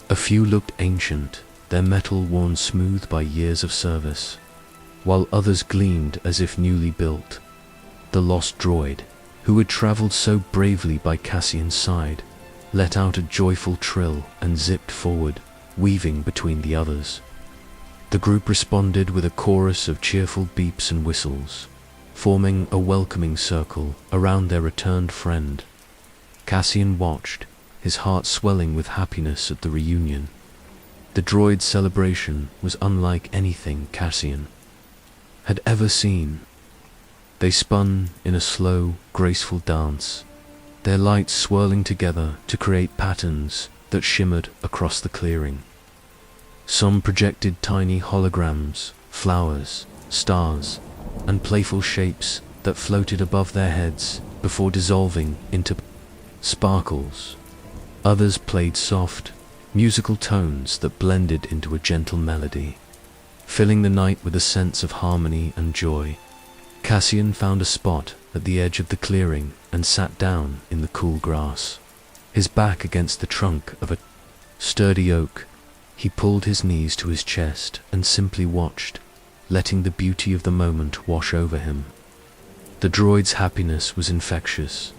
A few looked ancient, their metal worn smooth by years of service, while others gleamed as if newly built. The lost droid, who had traveled so bravely by Cassian's side, let out a joyful trill and zipped forward, weaving between the others. The group responded with a chorus of cheerful beeps and whistles, forming a welcoming circle around their returned friend. Cassian watched, his heart swelling with happiness at the reunion. The droid's celebration was unlike anything Cassian had ever seen. They spun in a slow, graceful dance, their lights swirling together to create patterns that shimmered across the clearing. Some projected tiny holograms, flowers, stars, and playful shapes that floated above their heads before dissolving into sparkles. Others played soft, musical tones that blended into a gentle melody, filling the night with a sense of harmony and joy. Cassian found a spot at the edge of the clearing and sat down in the cool grass. His back against the trunk of a sturdy oak, he pulled his knees to his chest and simply watched, letting the beauty of the moment wash over him. The droid's happiness was infectious,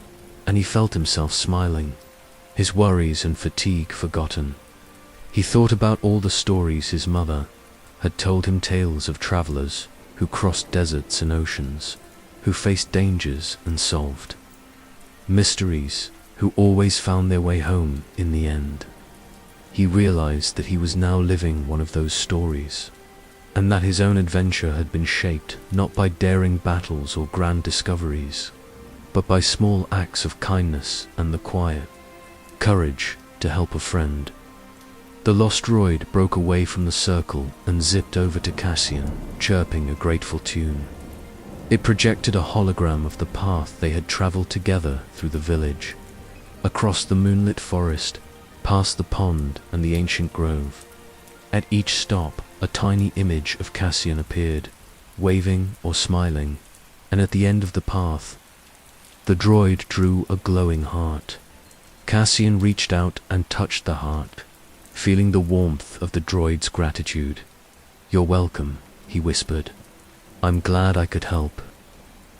and he felt himself smiling, his worries and fatigue forgotten. He thought about all the stories his mother had told him, tales of travelers who crossed deserts and oceans, who faced dangers and solved mysteries, who always found their way home in the end. He realized that he was now living one of those stories, and that his own adventure had been shaped not by daring battles or grand discoveries, but by small acts of kindness and the quiet courage to help a friend. The lost droid broke away from the circle and zipped over to Cassian, chirping a grateful tune. It projected a hologram of the path they had traveled together through the village, across the moonlit forest, past the pond and the ancient grove. At each stop, a tiny image of Cassian appeared, waving or smiling, and at the end of the path, the droid drew a glowing heart. Cassian reached out and touched the heart, feeling the warmth of the droid's gratitude. "You're welcome," he whispered. "I'm glad I could help."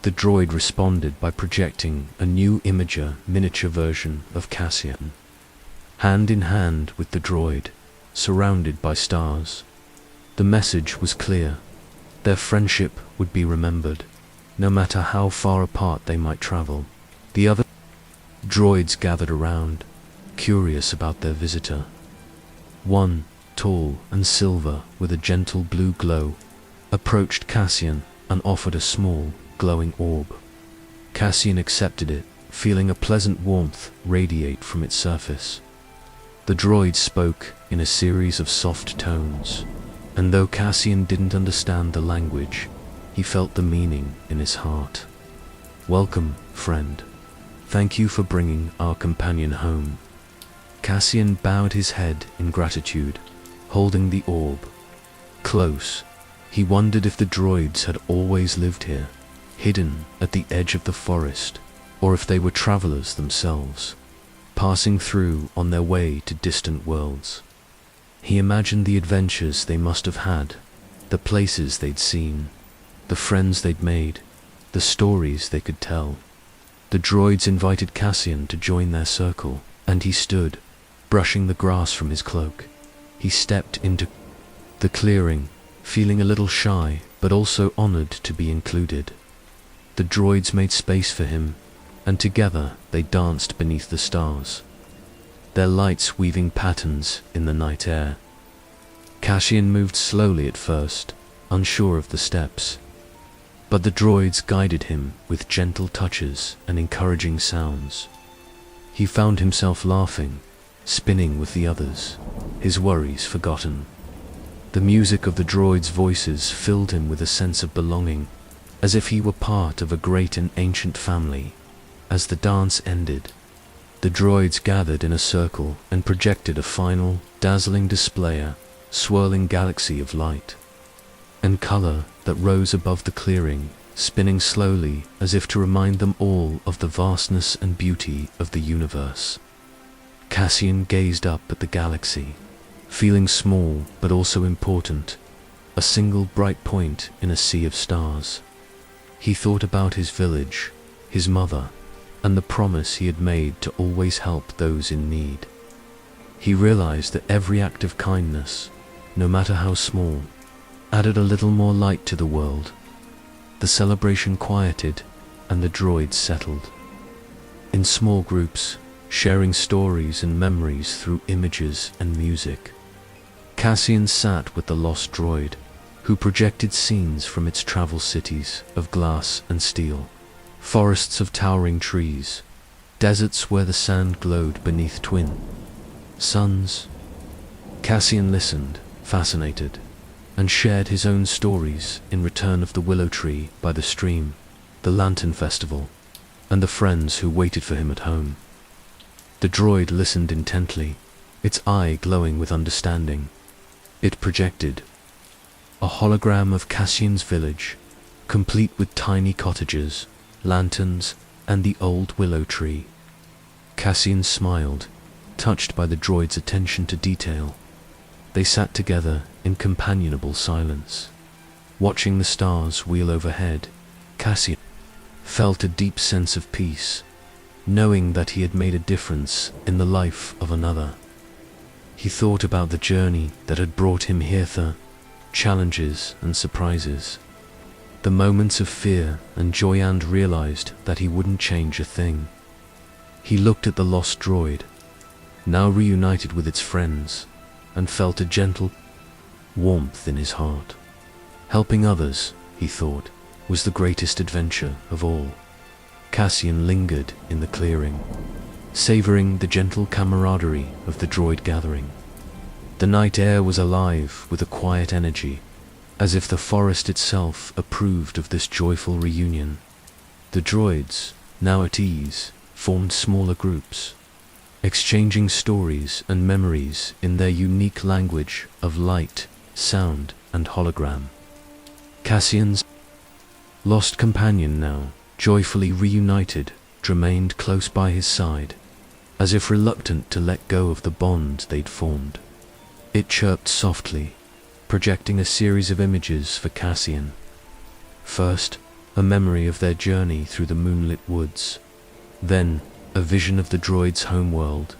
The droid responded by projecting a new miniature version of Cassian. Hand in hand with the droid, surrounded by stars. The message was clear. Their friendship would be remembered, no matter how far apart they might travel. The other droids gathered around, curious about their visitor. One, tall and silver with a gentle blue glow, approached Cassian and offered a small, glowing orb. Cassian accepted it, feeling a pleasant warmth radiate from its surface. The droid spoke in a series of soft tones, and though Cassian didn't understand the language, he felt the meaning in his heart. "Welcome, friend. Thank you for bringing our companion home." Cassian bowed his head in gratitude, holding the orb close. He wondered if the droids had always lived here, hidden at the edge of the forest, or if they were travelers themselves, passing through on their way to distant worlds. He imagined the adventures they must have had, the places they'd seen, the friends they'd made, the stories they could tell. The droids invited Cassian to join their circle, and he stood, brushing the grass from his cloak. He stepped into the clearing, feeling a little shy, but also honored to be included. The droids made space for him, and together they danced beneath the stars, their lights weaving patterns in the night air. Cassian moved slowly at first, unsure of the steps, but the droids guided him with gentle touches and encouraging sounds. He found himself laughing, spinning with the others, his worries forgotten. The music of the droids' voices filled him with a sense of belonging, as if he were part of a great and ancient family. As the dance ended, the droids gathered in a circle and projected a final, dazzling display, a swirling galaxy of light and color that rose above the clearing, spinning slowly as if to remind them all of the vastness and beauty of the universe. Cassian gazed up at the galaxy, feeling small but also important, a single bright point in a sea of stars. He thought about his village, his mother, and the promise he had made to always help those in need. He realized that every act of kindness, no matter how small, added a little more light to the world. The celebration quieted, and the droids settled. In small groups, sharing stories and memories through images and music. Cassian sat with the lost droid, who projected scenes from its travel cities of glass and steel, forests of towering trees, deserts where the sand glowed beneath twin suns. Cassian listened, fascinated. and shared his own stories in return of the willow tree by the stream, the lantern festival, and the friends who waited for him at home. The droid listened intently, its eye glowing with understanding. It projected a hologram of Cassian's village, complete with tiny cottages, lanterns, and the old willow tree. Cassian smiled, touched by the droid's attention to detail. They sat together in companionable silence. Watching the stars wheel overhead, Cassian felt a deep sense of peace, knowing that he had made a difference in the life of another. He thought about the journey that had brought him hither, challenges and surprises, the moments of fear and joy, and realized that he wouldn't change a thing. He looked at the lost droid, now reunited with its friends, and felt a gentle warmth in his heart. Helping others, he thought, was the greatest adventure of all. Cassian lingered in the clearing, savoring the gentle camaraderie of the droid gathering. The night air was alive with a quiet energy, as if the forest itself approved of this joyful reunion. The droids, now at ease, formed smaller groups, exchanging stories and memories in their unique language of light, sound, and hologram. Cassian's lost companion, now joyfully reunited, remained close by his side, as if reluctant to let go of the bond they'd formed. It chirped softly, projecting a series of images for Cassian. First, a memory of their journey through the moonlit woods. Then, a vision of the droid's homeworld,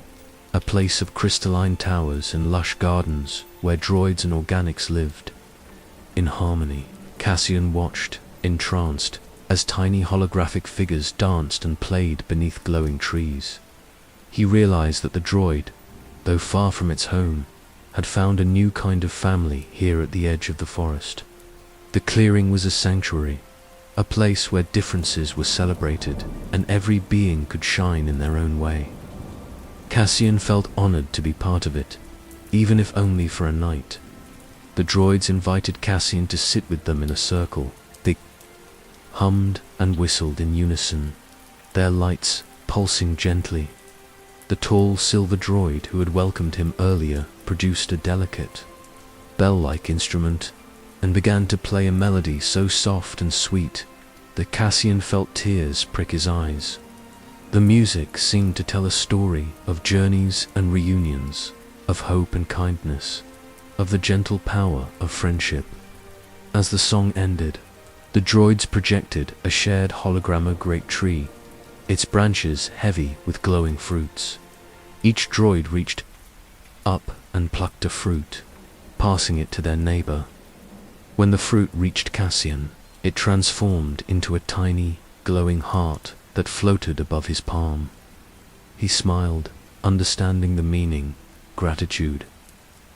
a place of crystalline towers and lush gardens where droids and organics lived. In harmony, Cassian watched, entranced, as tiny holographic figures danced and played beneath glowing trees. He realized that the droid, though far from its home, had found a new kind of family here at the edge of the forest. The clearing was a sanctuary, a place where differences were celebrated and every being could shine in their own way. Cassian felt honored to be part of it, even if only for a night. The droids invited Cassian to sit with them in a circle. They hummed and whistled in unison, their lights pulsing gently. The tall silver droid who had welcomed him earlier produced a delicate, bell-like instrument and began to play a melody so soft and sweet that Cassian felt tears prick his eyes. The music seemed to tell a story of journeys and reunions, of hope and kindness, of the gentle power of friendship. As the song ended, the droids projected a shared hologram of a great tree, its branches heavy with glowing fruits. Each droid reached up and plucked a fruit, passing it to their neighbor. When the fruit reached Cassian, it transformed into a tiny, glowing heart that floated above his palm. He smiled, understanding the meaning, gratitude,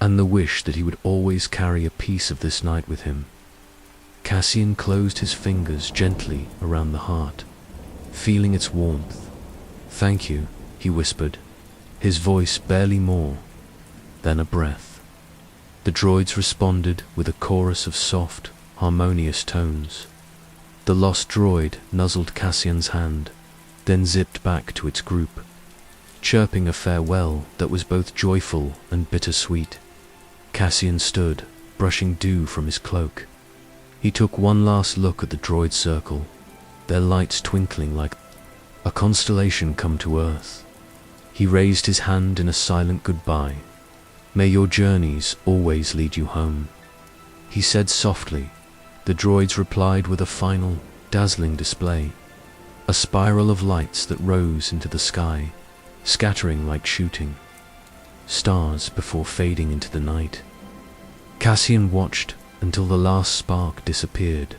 and the wish that he would always carry a piece of this night with him. Cassian closed his fingers gently around the heart, feeling its warmth. "Thank you," he whispered, his voice barely more than a breath. The droids responded with a chorus of soft, harmonious tones. The lost droid nuzzled Cassian's hand, then zipped back to its group, chirping a farewell that was both joyful and bittersweet. Cassian stood, brushing dew from his cloak. He took one last look at the droid circle, their lights twinkling like a constellation come to Earth. He raised his hand in a silent goodbye. "May your journeys always lead you home," he said softly. The droids replied with a final, dazzling display, a spiral of lights that rose into the sky, scattering like shooting stars before fading into the night. Cassian watched until the last spark disappeared,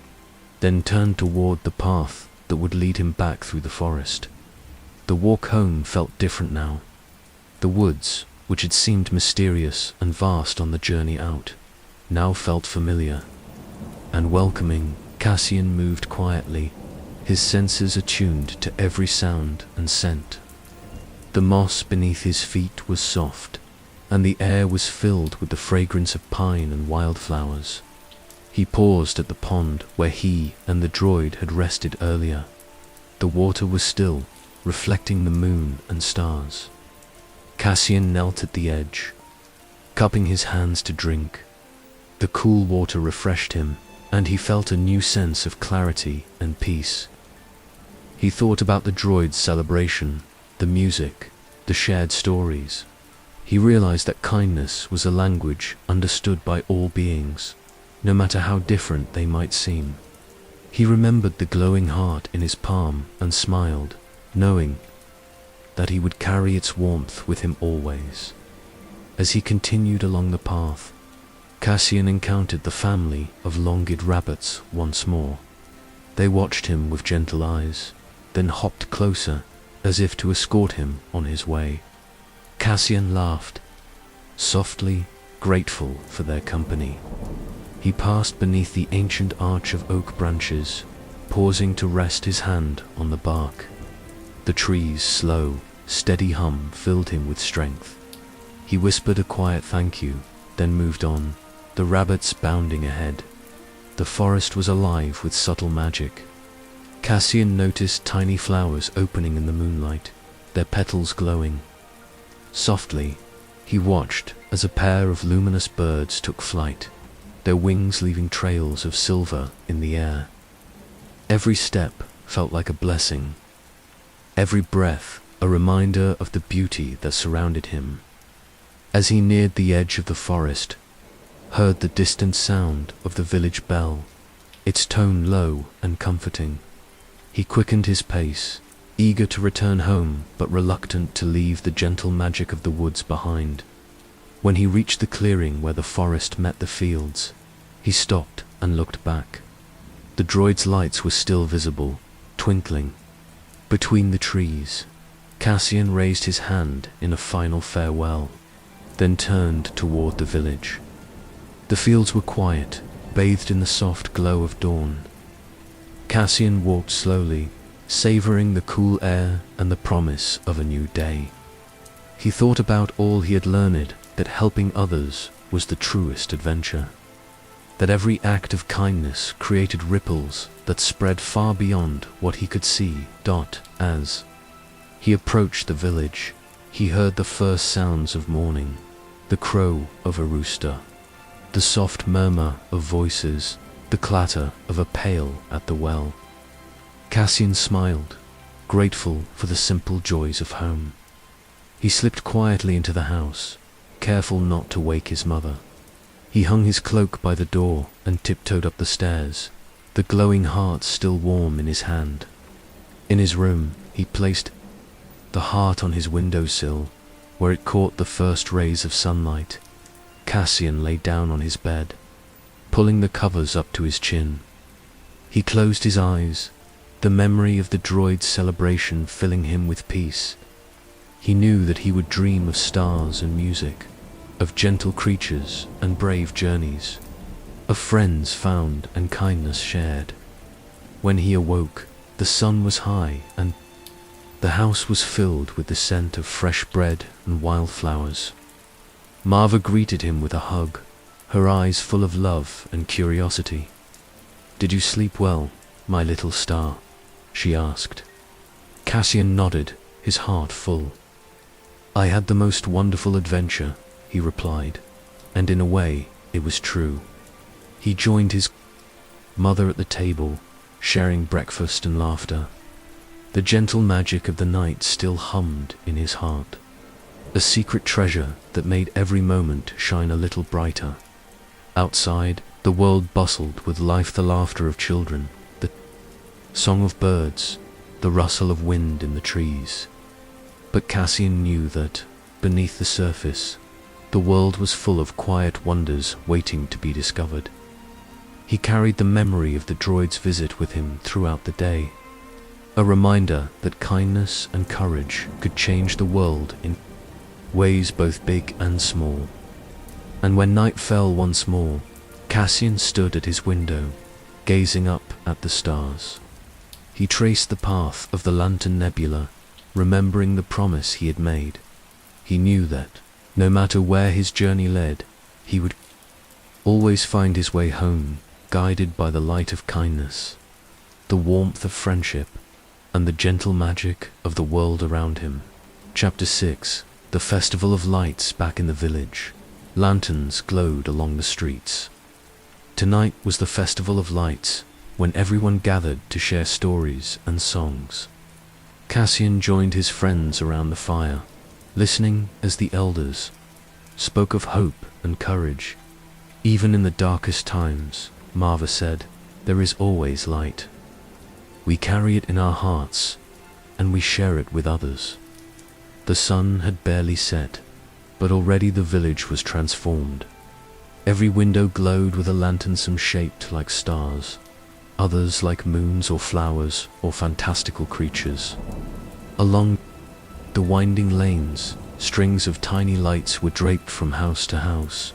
then turned toward the path that would lead him back through the forest. The walk home felt different now. The woods, which had seemed mysterious and vast on the journey out, now felt familiar and welcoming. Cassian moved quietly, his senses attuned to every sound and scent. The moss beneath his feet was soft, and the air was filled with the fragrance of pine and wildflowers. He paused at the pond where he and the droid had rested earlier. The water was still, reflecting the moon and stars. Cassian knelt at the edge, cupping his hands to drink. The cool water refreshed him, and he felt a new sense of clarity and peace. He thought about the droid's celebration, the music, the shared stories. He realized that kindness was a language understood by all beings, no matter how different they might seem. He remembered the glowing heart in his palm and smiled, knowing that he would carry its warmth with him always. As he continued along the path, Cassian encountered the family of long-eared rabbits once more. They watched him with gentle eyes, then hopped closer as if to escort him on his way. Cassian laughed, softly, grateful for their company. He passed beneath the ancient arch of oak branches, pausing to rest his hand on the bark. The tree's slow, steady hum filled him with strength. He whispered a quiet thank you, then moved on, the rabbits bounding ahead. The forest was alive with subtle magic. Cassian noticed tiny flowers opening in the moonlight, their petals glowing. Softly, he watched as a pair of luminous birds took flight, their wings leaving trails of silver in the air. Every step felt like a blessing, every breath a reminder of the beauty that surrounded him. As he neared the edge of the forest, heard the distant sound of the village bell, its tone low and comforting. He quickened his pace, eager to return home but reluctant to leave the gentle magic of the woods behind. When he reached the clearing where the forest met the fields, he stopped and looked back. The droid's lights were still visible, twinkling. Between the trees, Cassian raised his hand in a final farewell, then turned toward the village. The fields were quiet, bathed in the soft glow of dawn. Cassian walked slowly, savoring the cool air and the promise of a new day. He thought about all he had learned, that helping others was the truest adventure, that every act of kindness created ripples that spread far beyond what he could see. As he approached the village, he heard the first sounds of morning, the crow of a rooster, the soft murmur of voices, the clatter of a pail at the well. Cassian smiled, grateful for the simple joys of home. He slipped quietly into the house, careful not to wake his mother. He hung his cloak by the door and tiptoed up the stairs, the glowing heart still warm in his hand. In his room, he placed the heart on his windowsill, where it caught the first rays of sunlight. Cassian lay down on his bed, pulling the covers up to his chin. He closed his eyes, the memory of the droid's celebration filling him with peace. He knew that he would dream of stars and music, of gentle creatures and brave journeys, of friends found and kindness shared. When he awoke, the sun was high and the house was filled with the scent of fresh bread and wildflowers. Marva greeted him with a hug, her eyes full of love and curiosity. "Did you sleep well, my little star?" she asked. Cassian nodded, his heart full. "I had the most wonderful adventure," he replied, and in a way, it was true. He joined his mother at the table, sharing breakfast and laughter. The gentle magic of the night still hummed in his heart, a secret treasure that made every moment shine a little brighter. Outside, the world bustled with life, the laughter of children, the song of birds, the rustle of wind in the trees. But Cassian knew that, beneath the surface, the world was full of quiet wonders waiting to be discovered. He carried the memory of the droid's visit with him throughout the day, a reminder that kindness and courage could change the world in ways both big and small. And when night fell once more, Cassian stood at his window, gazing up at the stars. He traced the path of the Lantern Nebula, remembering the promise he had made. He knew that, no matter where his journey led, he would always find his way home, guided by the light of kindness, the warmth of friendship, and the gentle magic of the world around him. Chapter 6. The Festival of Lights. Back in the village, lanterns glowed along the streets. Tonight was the Festival of Lights, when everyone gathered to share stories and songs. Cassian joined his friends around the fire, listening as the elders spoke of hope and courage. Even in the darkest times, Marva said, there is always light. We carry it in our hearts, and we share it with others. The sun had barely set, but already the village was transformed. Every window glowed with a lantern, some shaped like stars, others like moons or flowers or fantastical creatures. Along the winding lanes, strings of tiny lights were draped from house to house,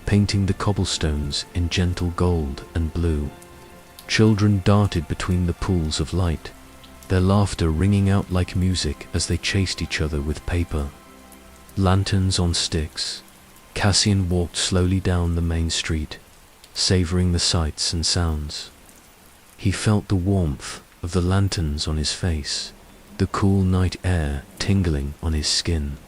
painting the cobblestones in gentle gold and blue. Children darted between the pools of light, their laughter ringing out like music as they chased each other with paper. Lanterns on sticks. Cassian walked slowly down the main street, savoring the sights and sounds. He felt the warmth of the lanterns on his face, the cool night air tingling on his skin.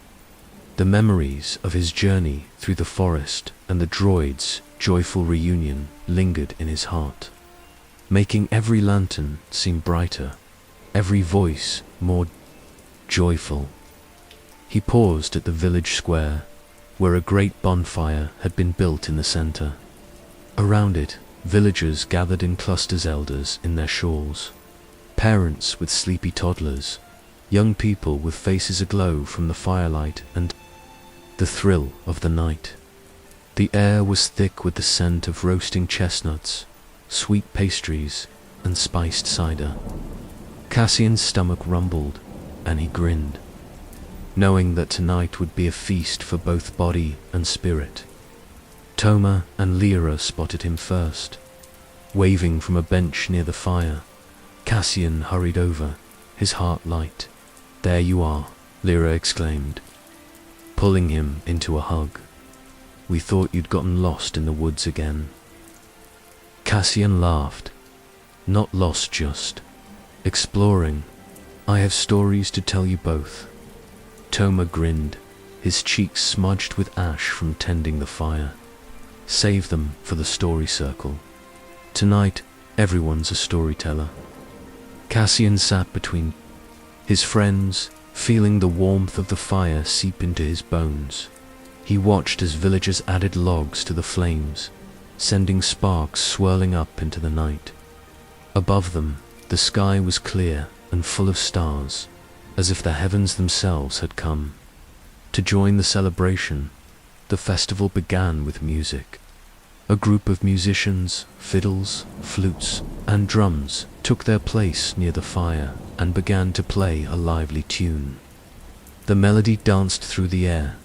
The memories of his journey through the forest and the droid's joyful reunion lingered in his heart, making every lantern seem brighter, every voice more joyful. He paused at the village square, where a great bonfire had been built in the center. Around it, villagers gathered in clusters, elders in their shawls, parents with sleepy toddlers, young people with faces aglow from the firelight and the thrill of the night. The air was thick with the scent of roasting chestnuts, sweet pastries, and spiced cider. Cassian's stomach rumbled, and he grinned, knowing that tonight would be a feast for both body and spirit. Toma and Lyra spotted him first. Waving from a bench near the fire, Cassian hurried over, his heart light. "There you are," Lyra exclaimed, pulling him into a hug. "We thought you'd gotten lost in the woods again." Cassian laughed. "Not lost, just exploring. I have stories to tell you both." Toma grinned, his cheeks smudged with ash from tending the fire. "Save them for the story circle. Tonight, everyone's a storyteller." Cassian sat between his friends, feeling the warmth of the fire seep into his bones. He watched as villagers added logs to the flames, sending sparks swirling up into the night. Above them, the sky was clear and full of stars, as if the heavens themselves had come to join the celebration. The festival began with music. A group of musicians, fiddles, flutes, and drums took their place near the fire and began to play a lively tune. The melody danced through the air,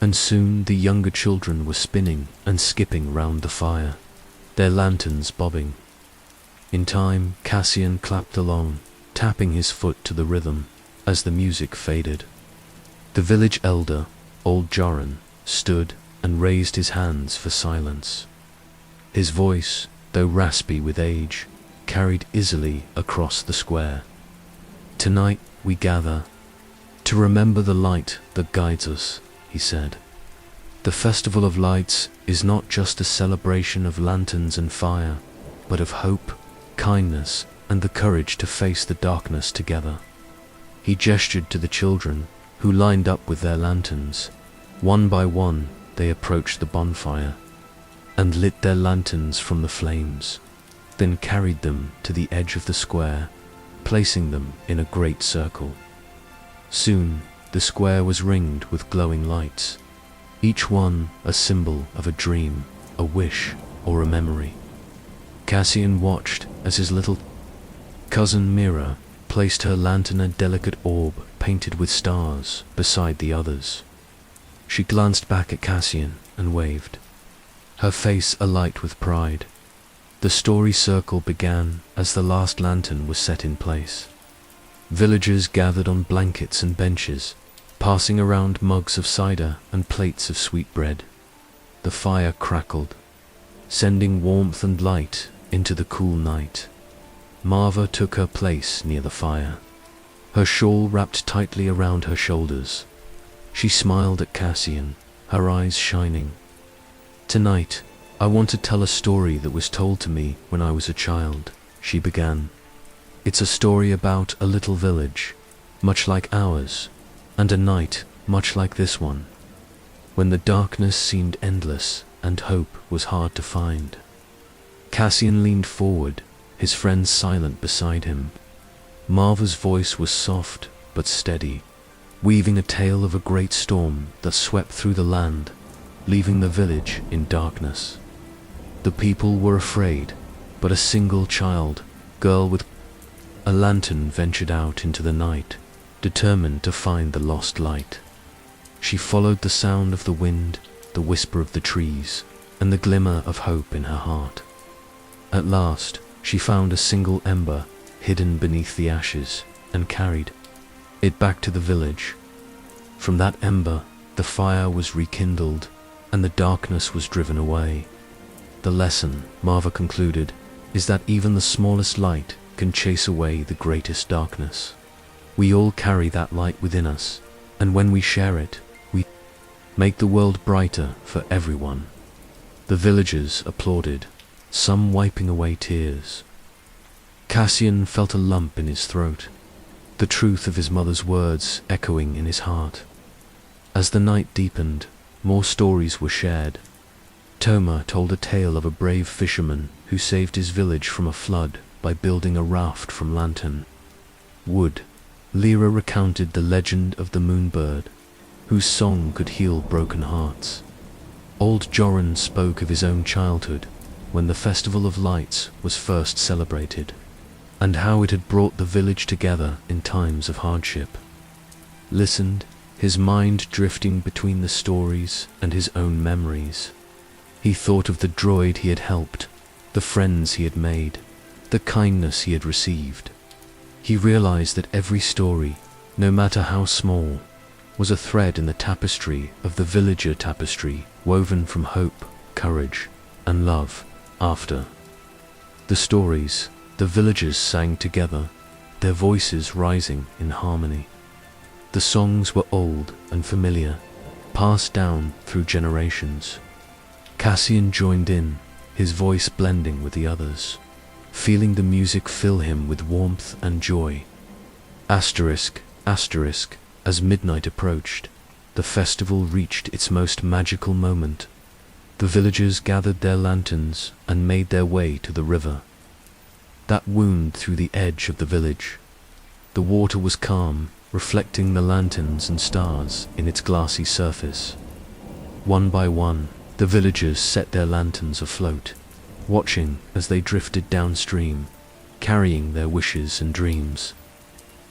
and soon the younger children were spinning and skipping round the fire, their lanterns bobbing. In time, Cassian clapped along, tapping his foot to the rhythm as the music faded. The village elder, old Joran, stood and raised his hands for silence. His voice, though raspy with age, carried easily across the square. "Tonight we gather to remember the light that guides us," he said. "The Festival of Lights is not just a celebration of lanterns and fire, but of hope, kindness, and the courage to face the darkness together." He gestured to the children, who lined up with their lanterns. One by one, they approached the bonfire and lit their lanterns from the flames, then carried them to the edge of the square, placing them in a great circle. Soon, the square was ringed with glowing lights, each one a symbol of a dream, a wish, or a memory. Cassian watched as his little cousin Mira placed her lantern, a delicate orb painted with stars, beside the others. She glanced back at Cassian and waved, her face alight with pride. The story circle began as the last lantern was set in place. Villagers gathered on blankets and benches, passing around mugs of cider and plates of sweet bread. The fire crackled, sending warmth and light into the cool night. Marva took her place near the fire, her shawl wrapped tightly around her shoulders. She smiled at Cassian, her eyes shining. "Tonight, I want to tell a story that was told to me when I was a child," she began. "It's a story about a little village, much like ours, and a night much like this one, when the darkness seemed endless and hope was hard to find." Cassian leaned forward, his friend silent beside him. Marva's voice was soft but steady, weaving a tale of a great storm that swept through the land, leaving the village in darkness. The people were afraid, but a single girl with a lantern ventured out into the night, determined to find the lost light. She followed the sound of the wind, the whisper of the trees, and the glimmer of hope in her heart. At last, she found a single ember hidden beneath the ashes and carried it back to the village. From that ember, the fire was rekindled and the darkness was driven away. The lesson, Marva concluded, is that even the smallest light can chase away the greatest darkness. We all carry that light within us, and when we share it, we make the world brighter for everyone. The villagers applauded, some wiping away tears. Cassian felt a lump in his throat, the truth of his mother's words echoing in his heart. As the night deepened, more stories were shared. Toma told a tale of a brave fisherman who saved his village from a flood by building a raft from lantern wood. Lyra recounted the legend of the Moonbird, whose song could heal broken hearts. Old Joran spoke of his own childhood, when the Festival of Lights was first celebrated, and how it had brought the village together in times of hardship. Listened, his mind drifting between the stories and his own memories. He thought of the droid he had helped, the friends he had made, the kindness he had received. He realized that every story, no matter how small, was a thread in the tapestry of the villager tapestry, woven from hope, courage, and love. After the stories, the villagers sang together, their voices rising in harmony. The songs were old and familiar, passed down through generations. Cassian joined in, his voice blending with the others, feeling the music fill him with warmth and joy. Asterisk, asterisk, as midnight approached, the festival reached its most magical moment. The villagers gathered their lanterns and made their way to the river that wound through the edge of the village. The water was calm, reflecting the lanterns and stars in its glassy surface. One by one, the villagers set their lanterns afloat, watching as they drifted downstream, carrying their wishes and dreams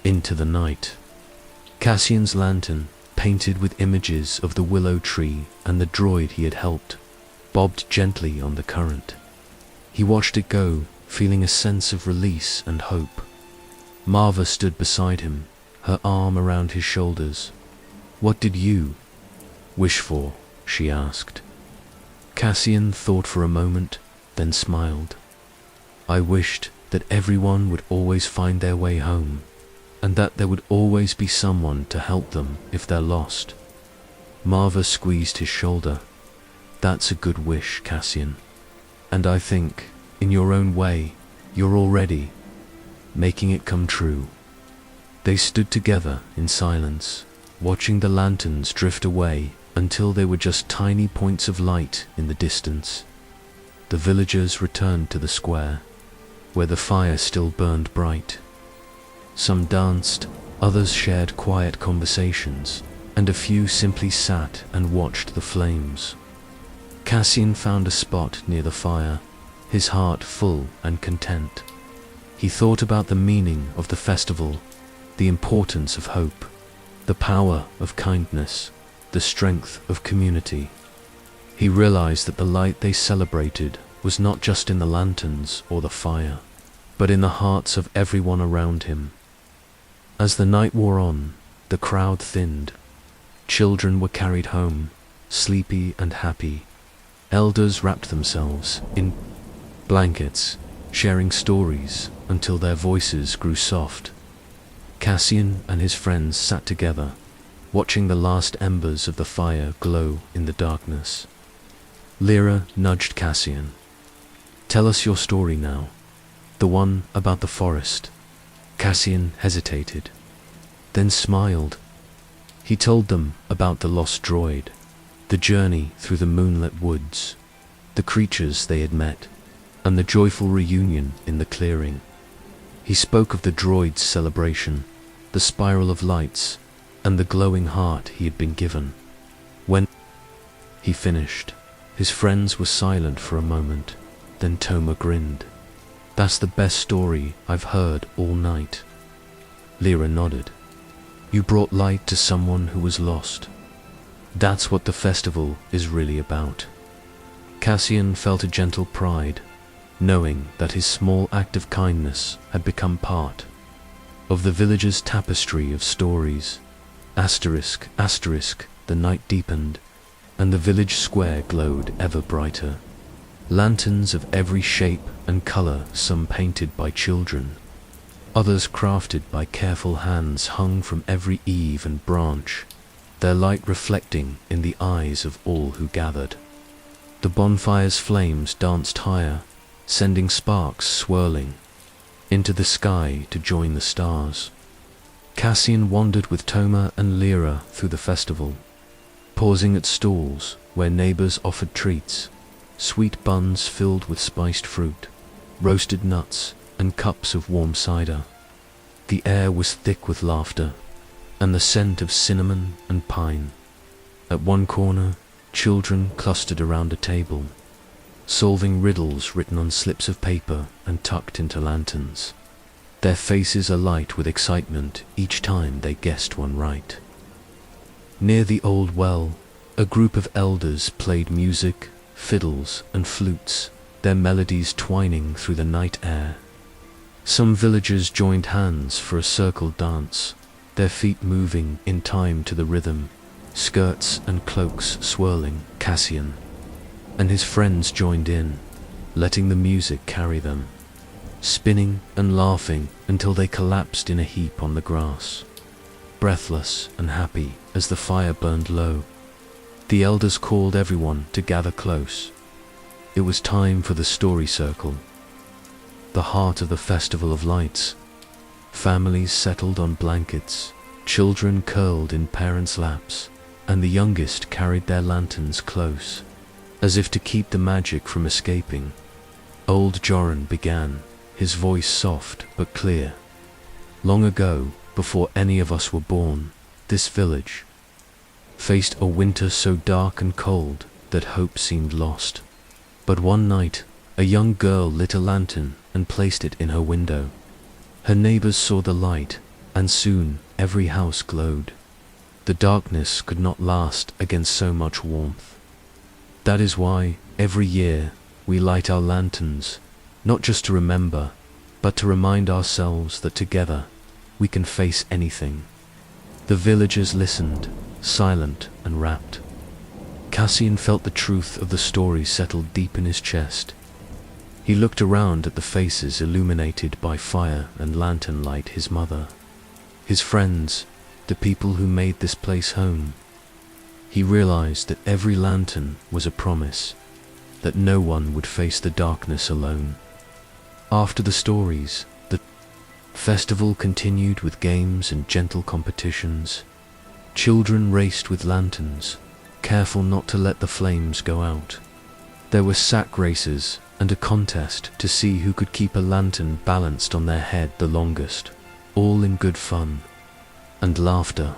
into the night. Cassian's lantern, painted with images of the willow tree and the droid he had helped, bobbed gently on the current. He watched it go, feeling a sense of release and hope. Marva stood beside him, her arm around his shoulders. "What did you wish for?" she asked. Cassian thought for a moment, then smiled. "I wished that everyone would always find their way home, and that there would always be someone to help them if they're lost." Marva squeezed his shoulder. "That's a good wish, Cassian. And I think, in your own way, you're already making it come true." They stood together in silence, watching the lanterns drift away until they were just tiny points of light in the distance. The villagers returned to the square, where the fire still burned bright. Some danced, others shared quiet conversations, and a few simply sat and watched the flames. Cassian found a spot near the fire, his heart full and content. He thought about the meaning of the festival, the importance of hope, the power of kindness, the strength of community. He realized that the light they celebrated was not just in the lanterns or the fire, but in the hearts of everyone around him. As the night wore on, the crowd thinned. Children were carried home, sleepy and happy. Elders wrapped themselves in blankets, sharing stories until their voices grew soft. Cassian and his friends sat together, watching the last embers of the fire glow in the darkness. Lyra nudged Cassian. "Tell us your story now. The one about the forest." Cassian hesitated, then smiled. He told them about the lost droid, the journey through the moonlit woods, the creatures they had met, and the joyful reunion in the clearing. He spoke of the droid's celebration, the spiral of lights, and the glowing heart he had been given. When he finished, his friends were silent for a moment, then Toma grinned. "That's the best story I've heard all night." Lyra nodded. "You brought light to someone who was lost. That's what the festival is really about." Cassian felt a gentle pride, knowing that his small act of kindness had become part of the village's tapestry of stories. Asterisk, asterisk, the night deepened, and the village square glowed ever brighter. Lanterns of every shape and color, some painted by children, others crafted by careful hands, hung from every eave and branch, their light reflecting in the eyes of all who gathered. The bonfire's flames danced higher, sending sparks swirling into the sky to join the stars. Cassian wandered with Toma and Lyra through the festival, pausing at stalls where neighbors offered treats, sweet buns filled with spiced fruit, roasted nuts, and cups of warm cider. The air was thick with laughter, and the scent of cinnamon and pine. At one corner, children clustered around a table, solving riddles written on slips of paper and tucked into lanterns, their faces alight with excitement each time they guessed one right. Near the old well, a group of elders played music, fiddles, and flutes, their melodies twining through the night air. Some villagers joined hands for a circle dance, their feet moving in time to the rhythm, skirts and cloaks swirling. Cassian and his friends joined in, letting the music carry them, spinning and laughing until they collapsed in a heap on the grass, breathless and happy as the fire burned low. The elders called everyone to gather close. It was time for the story circle, the heart of the Festival of Lights. Families settled on blankets, children curled in parents' laps, and the youngest carried their lanterns close, as if to keep the magic from escaping. Old Joran began, his voice soft but clear. "Long ago, before any of us were born, this village faced a winter so dark and cold that hope seemed lost. But one night, a young girl lit a lantern and placed it in her window. Her neighbors saw the light, and soon every house glowed. The darkness could not last against so much warmth. That is why, every year, we light our lanterns, not just to remember, but to remind ourselves that together, we can face anything." The villagers listened, silent and rapt. Cassian felt the truth of the story settle deep in his chest. He looked around at the faces illuminated by fire and lantern light, his mother, his friends, the people who made this place home. He realized that every lantern was a promise, that no one would face the darkness alone. After the stories, the festival continued with games and gentle competitions. Children raced with lanterns, careful not to let the flames go out. There were sack races and a contest to see who could keep a lantern balanced on their head the longest, all in good fun and laughter.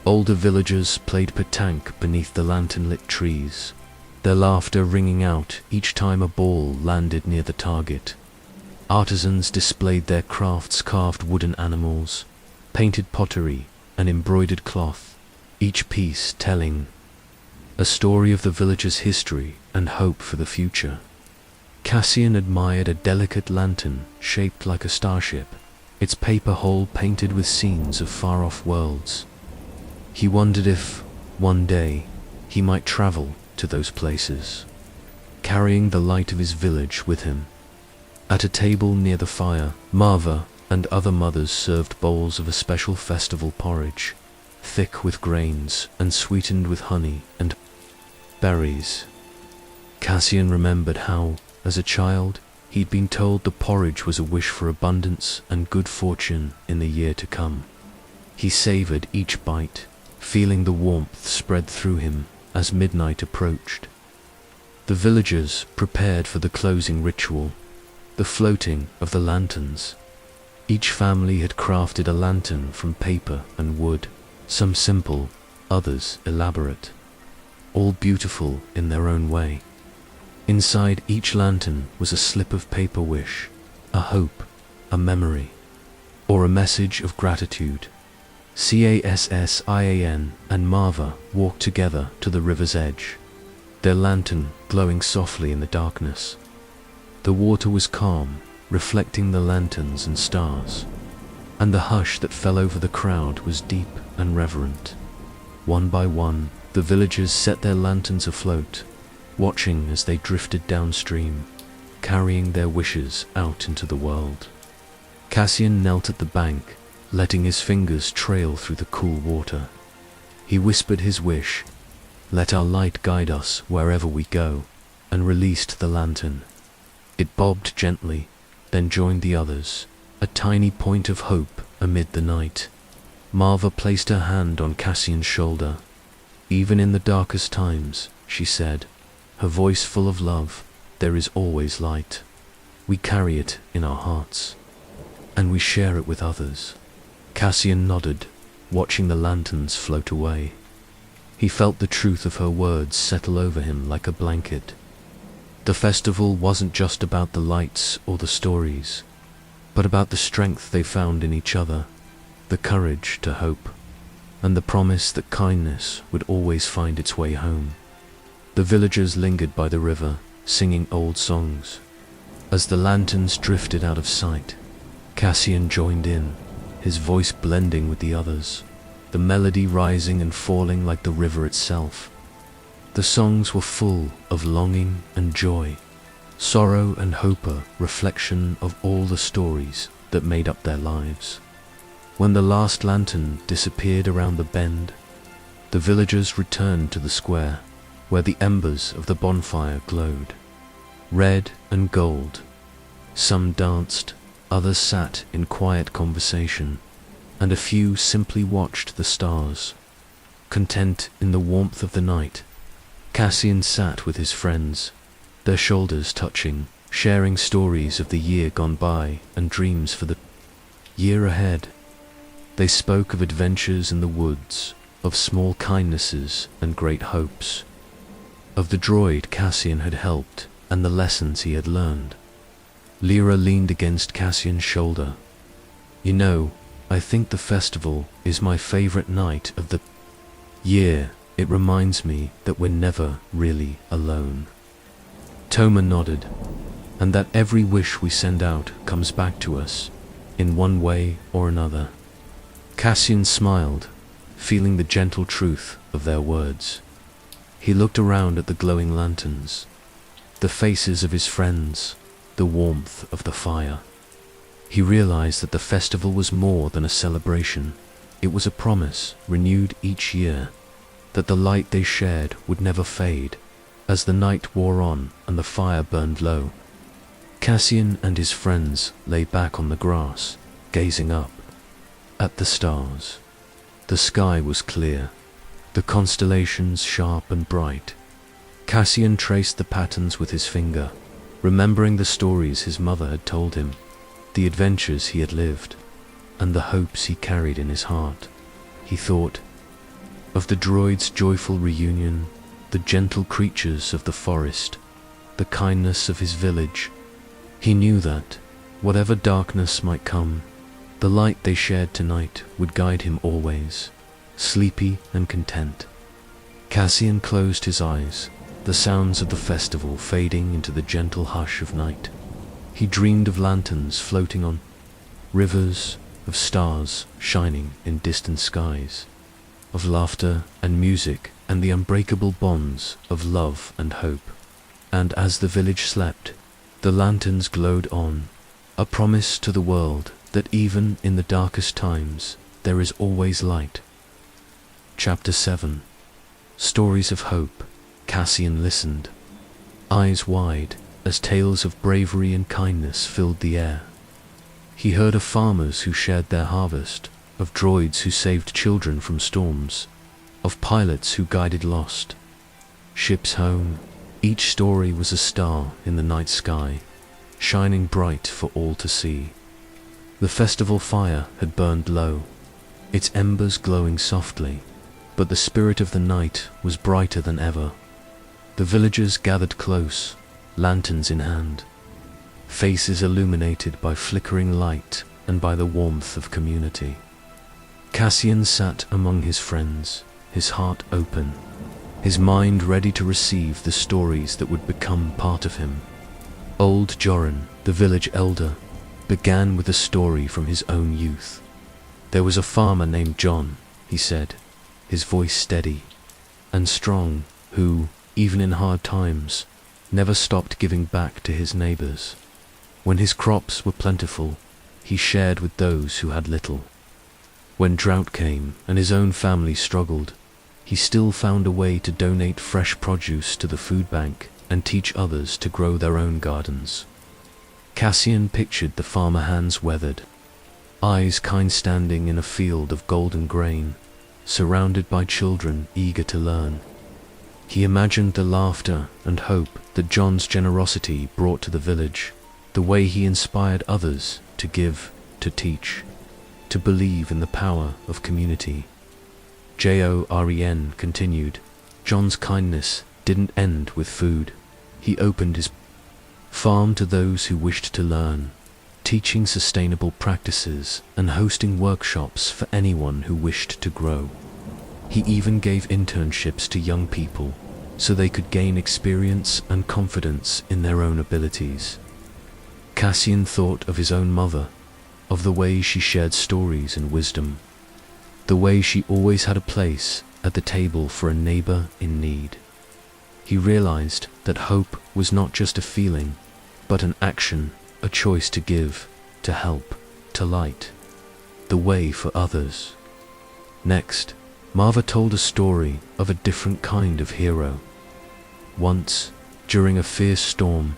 Older villagers played petanque beneath the lantern-lit trees, their laughter ringing out each time a ball landed near the target. Artisans displayed their crafts, carved wooden animals, painted pottery, and embroidered cloth, each piece telling a story of the village's history and hope for the future. Cassian admired a delicate lantern shaped like a starship, its paper hull painted with scenes of far-off worlds. He wondered if, one day, he might travel to those places, carrying the light of his village with him. At a table near the fire, Marva and other mothers served bowls of a special festival porridge, thick with grains and sweetened with honey and berries. Cassian remembered how, as a child, he'd been told the porridge was a wish for abundance and good fortune in the year to come. He savored each bite, feeling the warmth spread through him as midnight approached. The villagers prepared for the closing ritual, the floating of the lanterns. Each family had crafted a lantern from paper and wood, some simple, others elaborate, all beautiful in their own way. Inside each lantern was a slip of paper wish, a hope, a memory, or a message of gratitude. Cassian and Marva walked together to the river's edge, their lantern glowing softly in the darkness. The water was calm, reflecting the lanterns and stars, and the hush that fell over the crowd was deep and reverent. One by one, the villagers set their lanterns afloat, watching as they drifted downstream, carrying their wishes out into the world. Cassian knelt at the bank, letting his fingers trail through the cool water. He whispered his wish, "Let our light guide us wherever we go," and released the lantern. It bobbed gently, then joined the others, a tiny point of hope amid the night. Marva placed her hand on Cassian's shoulder. "Even in the darkest times," she said, her voice full of love, "there is always light. We carry it in our hearts, and we share it with others." Cassian nodded, watching the lanterns float away. He felt the truth of her words settle over him like a blanket. The festival wasn't just about the lights or the stories, but about the strength they found in each other, the courage to hope, and the promise that kindness would always find its way home. The villagers lingered by the river, singing old songs. As the lanterns drifted out of sight, Cassian joined in, his voice blending with the others, the melody rising and falling like the river itself. The songs were full of longing and joy, sorrow and hope, a reflection of all the stories that made up their lives. When the last lantern disappeared around the bend, the villagers returned to the square, where the embers of the bonfire glowed, red and gold. Some danced, others sat in quiet conversation, and a few simply watched the stars. Content in the warmth of the night, Cassian sat with his friends, their shoulders touching, sharing stories of the year gone by and dreams for the year ahead. They spoke of adventures in the woods, of small kindnesses and great hopes, of the droid Cassian had helped and the lessons he had learned. Lyra leaned against Cassian's shoulder. "You know, I think the festival is my favorite night of the year. It reminds me that we're never really alone." Toma nodded, "And that every wish we send out comes back to us, in one way or another." Cassian smiled, feeling the gentle truth of their words. He looked around at the glowing lanterns, the faces of his friends, the warmth of the fire. He realized that the festival was more than a celebration. It was a promise, renewed each year, that the light they shared would never fade. As the night wore on and the fire burned low, Cassian and his friends lay back on the grass, gazing up at the stars. The sky was clear, the constellations sharp and bright. Cassian traced the patterns with his finger, remembering the stories his mother had told him, the adventures he had lived, and the hopes he carried in his heart. He thought of the droid's joyful reunion, the gentle creatures of the forest, the kindness of his village. He knew that, whatever darkness might come, the light they shared tonight would guide him always, sleepy and content. Cassian closed his eyes, the sounds of the festival fading into the gentle hush of night. He dreamed of lanterns floating on rivers, of stars shining in distant skies. of laughter and music, and the unbreakable bonds of love and hope. And as the village slept, the lanterns glowed on, a promise to the world that even in the darkest times, there is always light. Chapter 7. Stories of Hope. Cassian listened, eyes wide, as tales of bravery and kindness filled the air. He heard of farmers who shared their harvest, of droids who saved children from storms, of pilots who guided lost ships home. Each story was a star in the night sky, shining bright for all to see. The festival fire had burned low, its embers glowing softly, but the spirit of the night was brighter than ever. The villagers gathered close, lanterns in hand, faces illuminated by flickering light and by the warmth of community. Cassian sat among his friends, his heart open, his mind ready to receive the stories that would become part of him. Old Joran, the village elder, began with a story from his own youth. There was a farmer named John, he said, his voice steady and strong, who, even in hard times, never stopped giving back to his neighbors. When his crops were plentiful, he shared with those who had little. When drought came and his own family struggled, he still found a way to donate fresh produce to the food bank and teach others to grow their own gardens. Cassian pictured the farmer hands weathered, eyes kind standing in a field of golden grain, surrounded by children eager to learn. He imagined the laughter and hope that John's generosity brought to the village, the way he inspired others to give, to teach, to believe in the power of community. Joren continued, John's kindness didn't end with food. He opened his farm to those who wished to learn, teaching sustainable practices and hosting workshops for anyone who wished to grow. He even gave internships to young people so they could gain experience and confidence in their own abilities. Cassian thought of his own mother, of the way she shared stories and wisdom, the way she always had a place at the table for a neighbor in need. He realized that hope was not just a feeling, but an action, a choice to give, to help, to light the way for others. Next, Marva told a story of a different kind of hero. Once, during a fierce storm,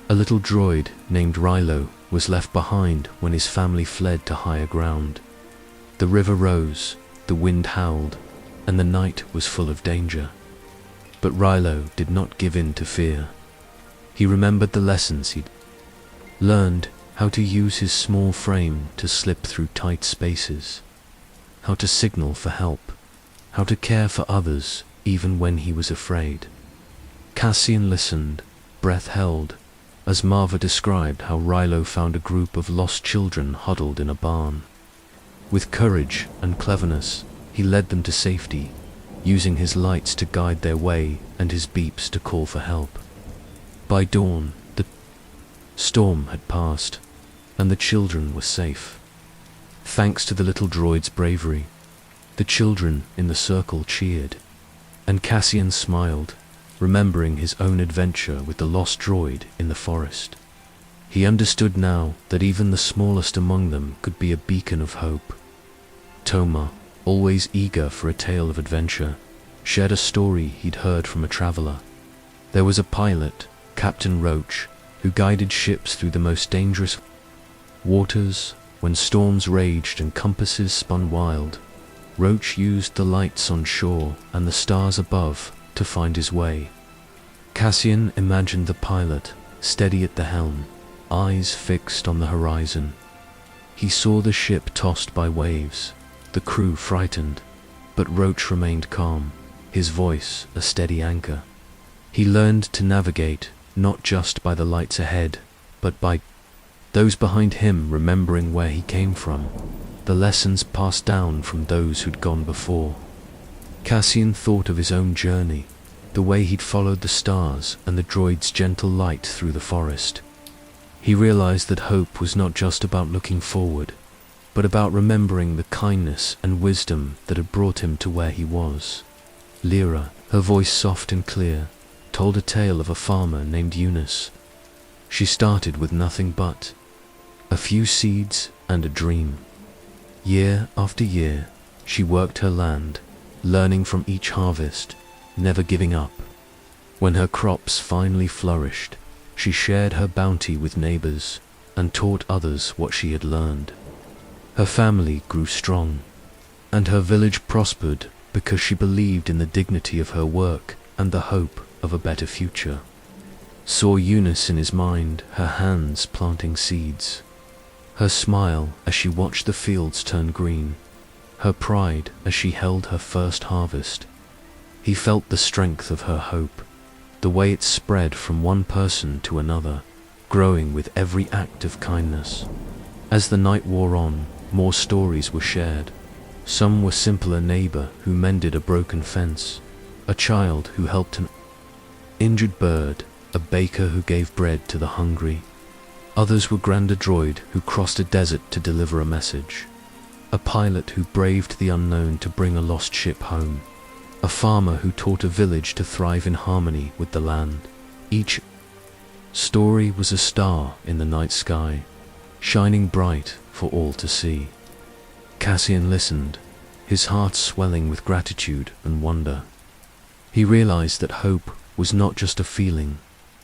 a little droid named Rilo was left behind when his family fled to higher ground. The river rose, the wind howled, and the night was full of danger. But Rilo did not give in to fear. He remembered the lessons he'd learned, how to use his small frame to slip through tight spaces, how to signal for help, how to care for others even when he was afraid. Cassian listened, breath held, as Marva described how Rilo found a group of lost children huddled in a barn. With courage and cleverness, he led them to safety, using his lights to guide their way and his beeps to call for help. By dawn, the storm had passed, and the children were safe. Thanks to the little droid's bravery, the children in the circle cheered, and Cassian smiled, remembering his own adventure with the lost droid in the forest. He understood now that even the smallest among them could be a beacon of hope. Toma, always eager for a tale of adventure, shared a story he'd heard from a traveler. There was a pilot, Captain Roach, who guided ships through the most dangerous waters. When storms raged and compasses spun wild, Roach used the lights on shore and the stars above to find his way. Cassian imagined the pilot, steady at the helm, eyes fixed on the horizon. He saw the ship tossed by waves, the crew frightened, but Roach remained calm, his voice a steady anchor. He learned to navigate not just by the lights ahead, but by those behind him, remembering where he came from, the lessons passed down from those who'd gone before. Cassian thought of his own journey, the way he'd followed the stars and the droid's gentle light through the forest. He realized that hope was not just about looking forward, but about remembering the kindness and wisdom that had brought him to where he was. Lyra, her voice soft and clear, told a tale of a farmer named Eunice. She started with nothing but a few seeds and a dream. Year after year, she worked her land, learning from each harvest, never giving up. When her crops finally flourished, she shared her bounty with neighbors and taught others what she had learned. Her family grew strong, and her village prospered because she believed in the dignity of her work and the hope of a better future. Saw Eunice in his mind, her hands planting seeds, her smile as she watched the fields turn green, her pride as she held her first harvest. He felt the strength of her hope, the way it spread from one person to another, growing with every act of kindness. As the night wore on, more stories were shared. Some were simple: a neighbor who mended a broken fence, a child who helped an injured bird, a baker who gave bread to the hungry. Others were grander: Droid who crossed a desert to deliver a message, a pilot who braved the unknown to bring a lost ship home, a farmer who taught a village to thrive in harmony with the land. Each story was a star in the night sky, shining bright for all to see. Cassian listened, his heart swelling with gratitude and wonder. He realized that hope was not just a feeling,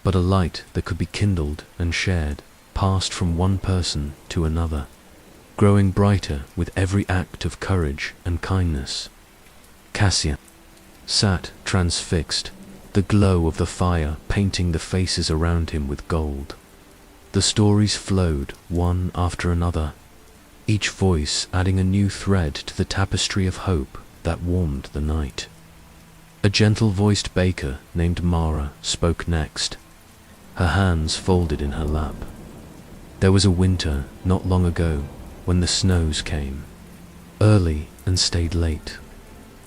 but a light that could be kindled and shared, passed from one person to another, growing brighter with every act of courage and kindness. Cassian sat transfixed, the glow of the fire painting the faces around him with gold. The stories flowed one after another, each voice adding a new thread to the tapestry of hope that warmed the night. A gentle-voiced baker named Mara spoke next, her hands folded in her lap. There was a winter not long ago when the snows came, early and stayed late.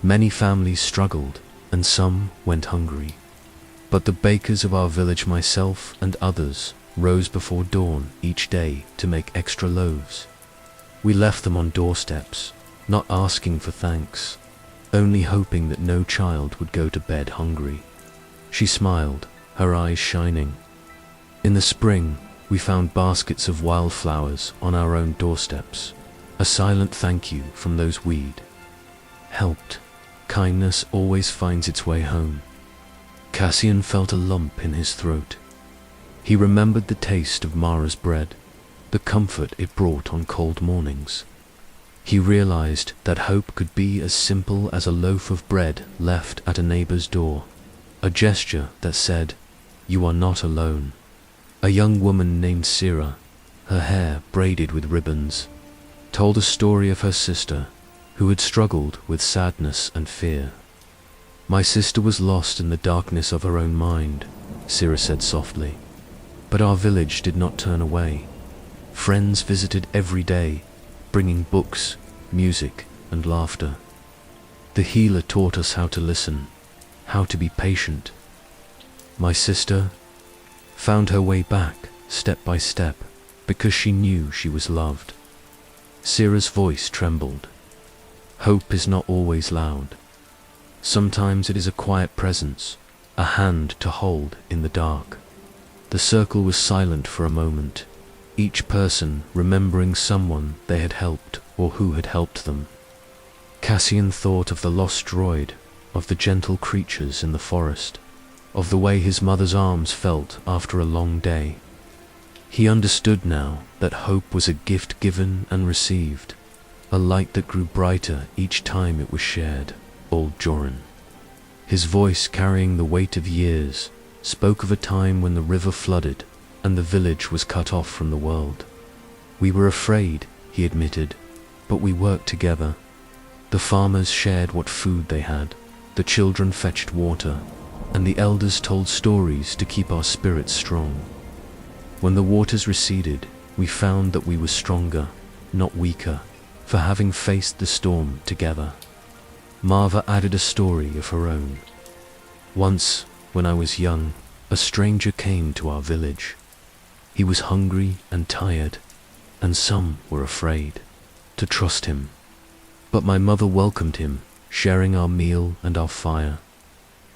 Many families struggled, and some went hungry. But the bakers of our village, myself and others, rose before dawn each day to make extra loaves. We left them on doorsteps, not asking for thanks, only hoping that no child would go to bed hungry. She smiled, her eyes shining. In the spring, we found baskets of wildflowers on our own doorsteps, a silent thank you from those we'd helped. Kindness always finds its way home. Cassian felt a lump in his throat. He remembered the taste of Mara's bread, the comfort it brought on cold mornings. He realized that hope could be as simple as a loaf of bread left at a neighbor's door, a gesture that said, "You are not alone." A young woman named Sira, her hair braided with ribbons, told a story of her sister who had struggled with sadness and fear. "My sister was lost in the darkness of her own mind," Sira said softly. "But our village did not turn away. Friends visited every day, bringing books, music, and laughter. The healer taught us how to listen, how to be patient. My sister found her way back, step by step, because she knew she was loved." Sira's voice trembled. Hope is not always loud. Sometimes it is a quiet presence, a hand to hold in the dark. The circle was silent for a moment, each person remembering someone they had helped or who had helped them. Cassian thought of the lost droid, of the gentle creatures in the forest, of the way his mother's arms felt after a long day. He understood now that hope was a gift given and received, a light that grew brighter each time it was shared. Old Joran, his voice carrying the weight of years, spoke of a time when the river flooded and the village was cut off from the world. "We were afraid," he admitted, "but we worked together. The farmers shared what food they had, the children fetched water, and the elders told stories to keep our spirits strong. When the waters receded, we found that we were stronger, not weaker, for having faced the storm together." Marva added a story of her own. "Once, when I was young, a stranger came to our village. He was hungry and tired, and some were afraid. to trust him. But my mother welcomed him, sharing our meal and our fire.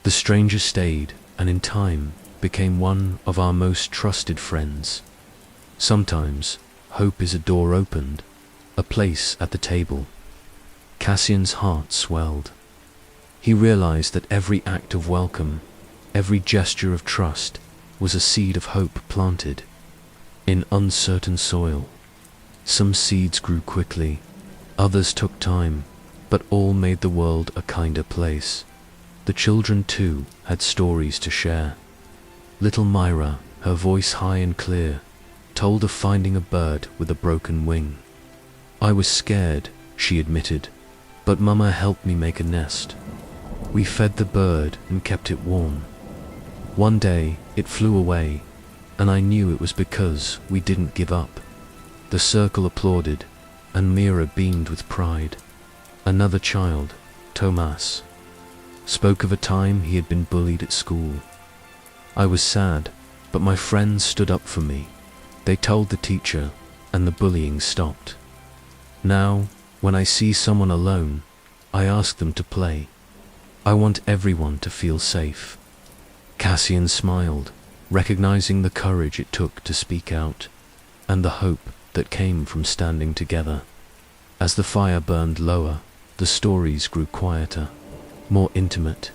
The stranger stayed, and in time became one of our most trusted friends. Sometimes hope is a door opened, a place at the table. Cassian's heart swelled. He realized that every act of welcome, every gesture of trust, was a seed of hope planted in uncertain soil. Some seeds grew quickly, others took time, but all made the world a kinder place. The children, too, had stories to share. Little Myra, her voice high and clear, told of finding a bird with a broken wing. I was scared, she admitted, but Mama helped me make a nest. We fed the bird and kept it warm. One day, it flew away, and I knew it was because we didn't give up. The circle applauded, and Myra beamed with pride. Another child, Tomas, spoke of a time he had been bullied at school. I was sad, but my friends stood up for me. They told the teacher, and the bullying stopped. Now, when I see someone alone, I ask them to play. I want everyone to feel safe. Cassian smiled, recognizing the courage it took to speak out, and the hope that came from standing together. As the fire burned lower, the stories grew quieter, more intimate.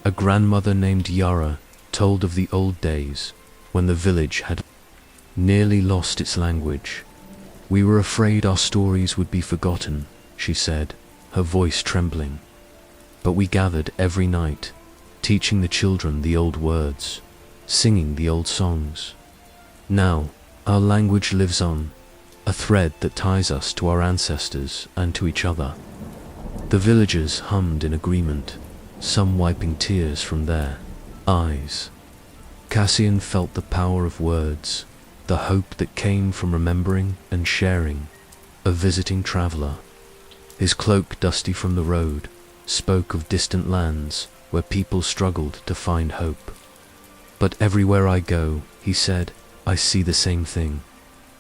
A grandmother named Yara told of the old days when the village had nearly lost its language. We were afraid our stories would be forgotten, she said, her voice trembling. But we gathered every night, teaching the children the old words, singing the old songs. Now, our language lives on, a thread that ties us to our ancestors and to each other. The villagers hummed in agreement, some wiping tears from their eyes. Cassian felt the power of words, the hope that came from remembering and sharing. A visiting traveler, his cloak dusty from the road, spoke of distant lands where people struggled to find hope. But everywhere I go, he said, I see the same thing.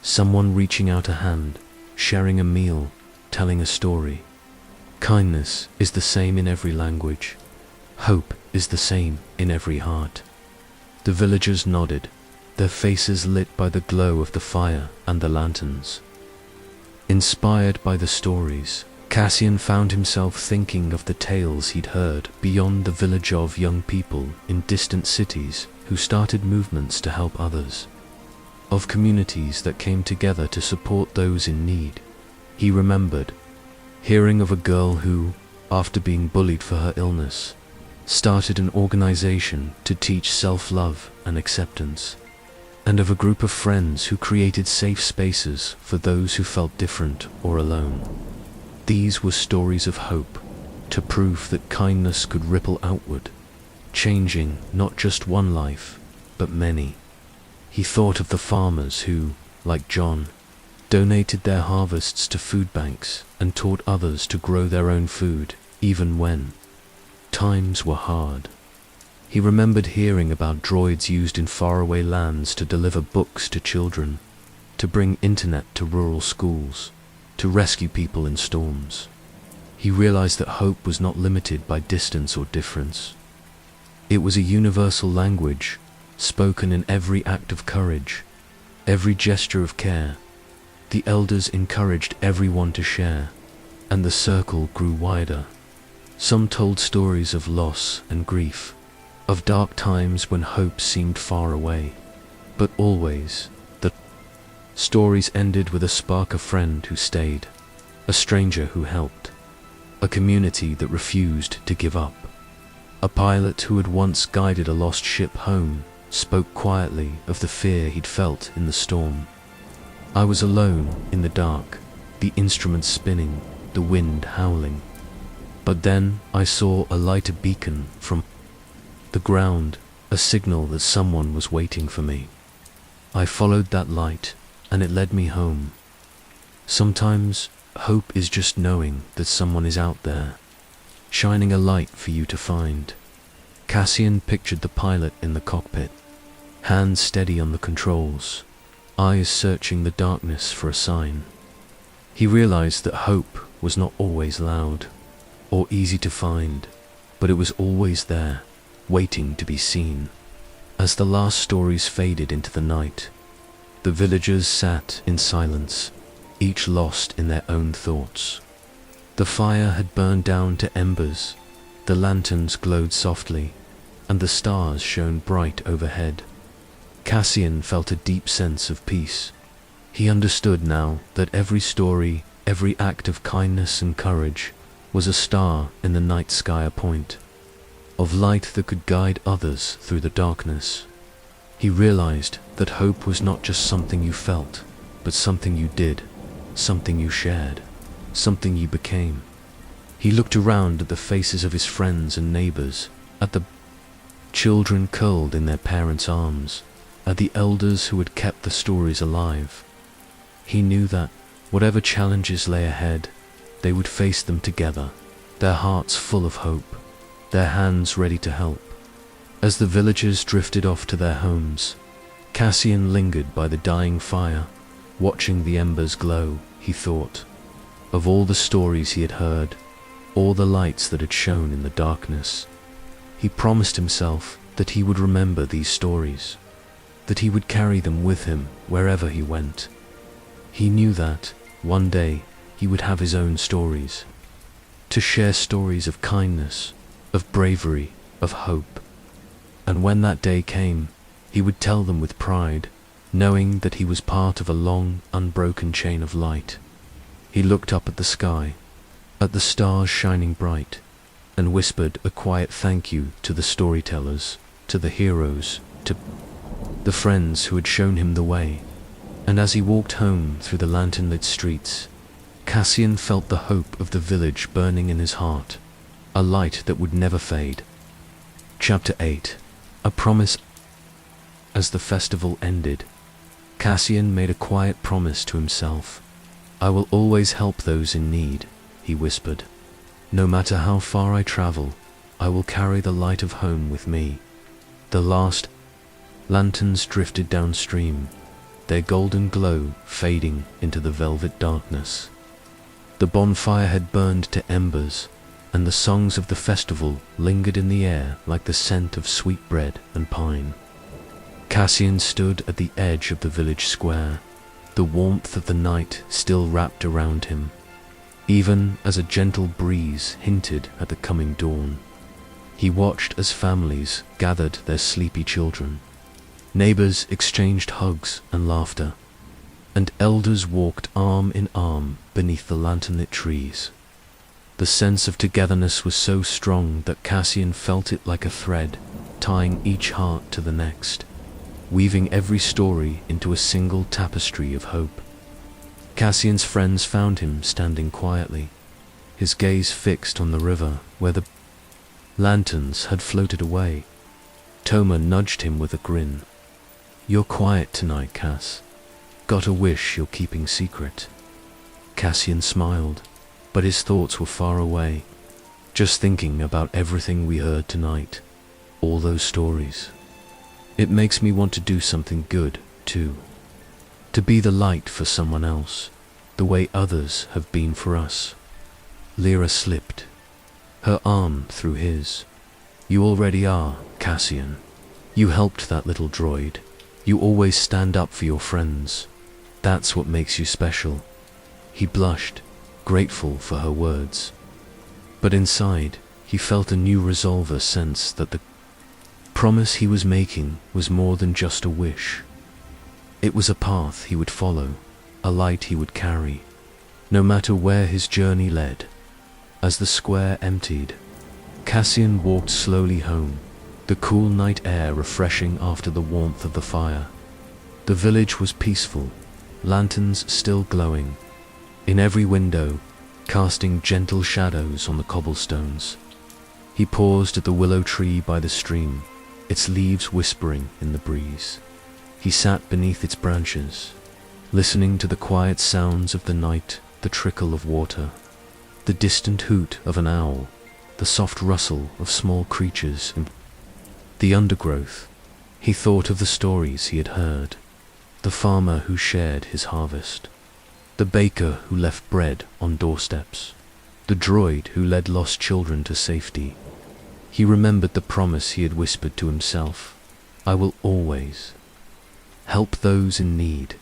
Someone reaching out a hand, sharing a meal, telling a story. Kindness is the same in every language. Hope is the same in every heart. The villagers nodded, their faces lit by the glow of the fire and the lanterns. Inspired by the stories, Cassian found himself thinking of the tales he'd heard beyond the village of young people in distant cities who started movements to help others, of communities that came together to support those in need. He remembered hearing of a girl who, after being bullied for her illness, started an organization to teach self-love and acceptance, and of a group of friends who created safe spaces for those who felt different or alone. These were stories of hope, to prove that kindness could ripple outward, changing not just one life, but many. He thought of the farmers who, like John, donated their harvests to food banks and taught others to grow their own food, even when times were hard. He remembered hearing about droids used in faraway lands to deliver books to children, to bring internet to rural schools, to rescue people in storms. He realized that hope was not limited by distance or difference. It was a universal language, spoken in every act of courage, every gesture of care. The elders encouraged everyone to share, and the circle grew wider. Some told stories of loss and grief, of dark times when hope seemed far away, but always the stories ended with a spark, a friend who stayed, a stranger who helped, a community that refused to give up. A pilot who had once guided a lost ship home spoke quietly of the fear he'd felt in the storm. I was alone in the dark, the instruments spinning, the wind howling. But then I saw a lighter beacon from the ground, a signal that someone was waiting for me. I followed that light, and it led me home. Sometimes hope is just knowing that someone is out there, shining a light for you to find. Cassian pictured the pilot in the cockpit, hands steady on the controls, eyes searching the darkness for a sign. He realized that hope was not always loud or easy to find, but it was always there, waiting to be seen. As the last stories faded into the night, the villagers sat in silence, each lost in their own thoughts. The fire had burned down to embers, the lanterns glowed softly, and the stars shone bright overhead. Cassian felt a deep sense of peace. He understood now that every story, every act of kindness and courage was a star in the night sky, a point of light that could guide others through the darkness. He realized that hope was not just something you felt, but something you did, something you shared, something you became. He looked around at the faces of his friends and neighbors, at the children curled in their parents' arms, at the elders who had kept the stories alive. He knew that, whatever challenges lay ahead, they would face them together, their hearts full of hope, their hands ready to help. As the villagers drifted off to their homes, Cassian lingered by the dying fire, watching the embers glow. He thought of all the stories he had heard, all the lights that had shone in the darkness. He promised himself that he would remember these stories, that he would carry them with him wherever he went. He knew that, one day, he would have his own stories, to share stories of kindness, of bravery, of hope. And when that day came, he would tell them with pride, knowing that he was part of a long, unbroken chain of light. He looked up at the sky, at the stars shining bright, and whispered a quiet thank you to the storytellers, to the heroes, to the friends who had shown him the way. And as he walked home through the lantern-lit streets, Cassian felt the hope of the village burning in his heart, a light that would never fade. Chapter 8. A Promise. As the festival ended, Cassian made a quiet promise to himself. "I will always help those in need," he whispered. "No matter how far I travel, I will carry the light of home with me." The last lanterns drifted downstream, their golden glow fading into the velvet darkness. The bonfire had burned to embers, and the songs of the festival lingered in the air like the scent of sweet bread and pine. Cassian stood at the edge of the village square, the warmth of the night still wrapped around him, even as a gentle breeze hinted at the coming dawn. He watched as families gathered their sleepy children, neighbors exchanged hugs and laughter, and elders walked arm in arm beneath the lantern-lit trees. The sense of togetherness was so strong that Cassian felt it like a thread, tying each heart to the next, weaving every story into a single tapestry of hope. Cassian's friends found him standing quietly, his gaze fixed on the river where the lanterns had floated away. Toma nudged him with a grin. "You're quiet tonight, Cass. Got a wish you're keeping secret?" Cassian smiled, but his thoughts were far away, just thinking about everything we heard tonight, all those stories. It makes me want to do something good, too. To be the light for someone else, the way others have been for us. Lyra slipped her arm through his. "You already are, Cassian. You helped that little droid. You always stand up for your friends. That's what makes you special." He blushed, grateful for her words. But inside, he felt a new resolve, a sense that the promise he was making was more than just a wish. It was a path he would follow, a light he would carry, no matter where his journey led. As the square emptied, Cassian walked slowly home, the cool night air refreshing after the warmth of the fire. The village was peaceful, lanterns still glowing, in every window, casting gentle shadows on the cobblestones. He paused at the willow tree by the stream, its leaves whispering in the breeze. He sat beneath its branches, listening to the quiet sounds of the night, the trickle of water, the distant hoot of an owl, the soft rustle of small creatures in the undergrowth. He thought of the stories he had heard, the farmer who shared his harvest, the baker who left bread on doorsteps, the droid who led lost children to safety. He remembered the promise he had whispered to himself: I will always help those in need.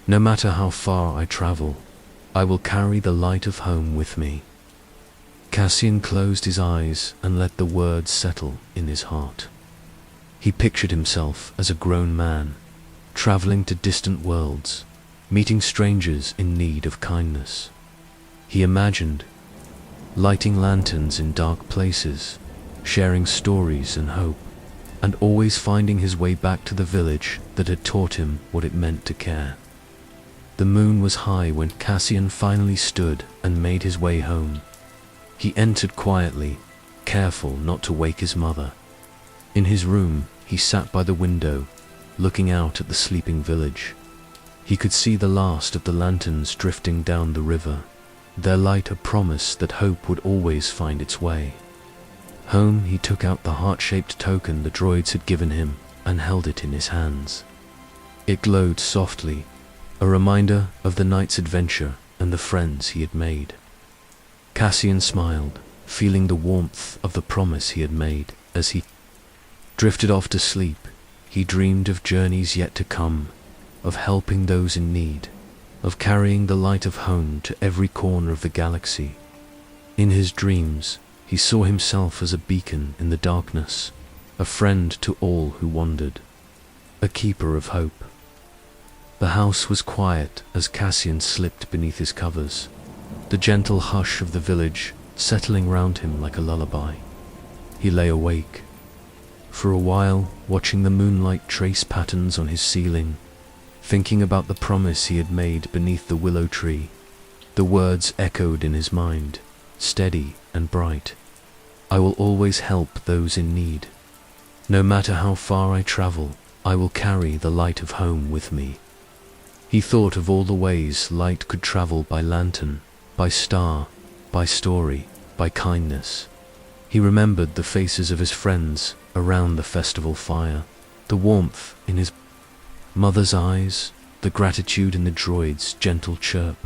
No matter how far I travel, I will carry the light of home with me. Cassian closed his eyes and let the words settle in his heart. He pictured himself as a grown man, traveling to distant worlds, meeting strangers in need of kindness. He imagined lighting lanterns in dark places, sharing stories and hope, and always finding his way back to the village that had taught him what it meant to care. The moon was high when Cassian finally stood and made his way home. He entered quietly, careful not to wake his mother. In his room, he sat by the window, looking out at the sleeping village. He could see the last of the lanterns drifting down the river, their light a promise that hope would always find its way. Home, he took out the heart-shaped token the droids had given him and held it in his hands. It glowed softly, a reminder of the night's adventure and the friends he had made. Cassian smiled, feeling the warmth of the promise he had made. As he drifted off to sleep, he dreamed of journeys yet to come, of helping those in need, of carrying the light of home to every corner of the galaxy. In his dreams, he saw himself as a beacon in the darkness, a friend to all who wandered, a keeper of hope. The house was quiet as Cassian slipped beneath his covers, the gentle hush of the village settling round him like a lullaby. He lay awake, for a while, watching the moonlight trace patterns on his ceiling, thinking about the promise he had made beneath the willow tree. The words echoed in his mind, steady and bright. I will always help those in need. No matter how far I travel, I will carry the light of home with me. He thought of all the ways light could travel by lantern, by star, by story, by kindness. He remembered the faces of his friends around the festival fire, the warmth in his mother's eyes, the gratitude in the droid's gentle chirp.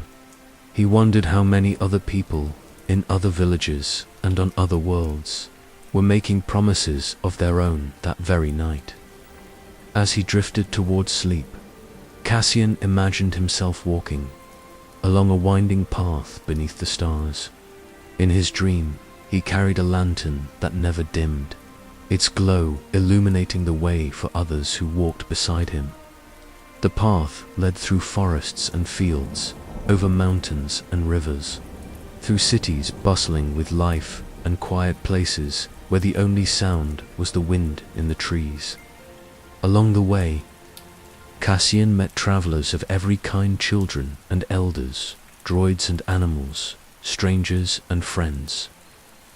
He wondered how many other people, in other villages and on other worlds, were making promises of their own that very night. As he drifted towards sleep, Cassian imagined himself walking along a winding path beneath the stars. In his dream, he carried a lantern that never dimmed, its glow illuminating the way for others who walked beside him. The path led through forests and fields, over mountains and rivers, through cities bustling with life and quiet places where the only sound was the wind in the trees. Along the way, Cassian met travelers of every kind, children and elders, droids and animals, strangers and friends.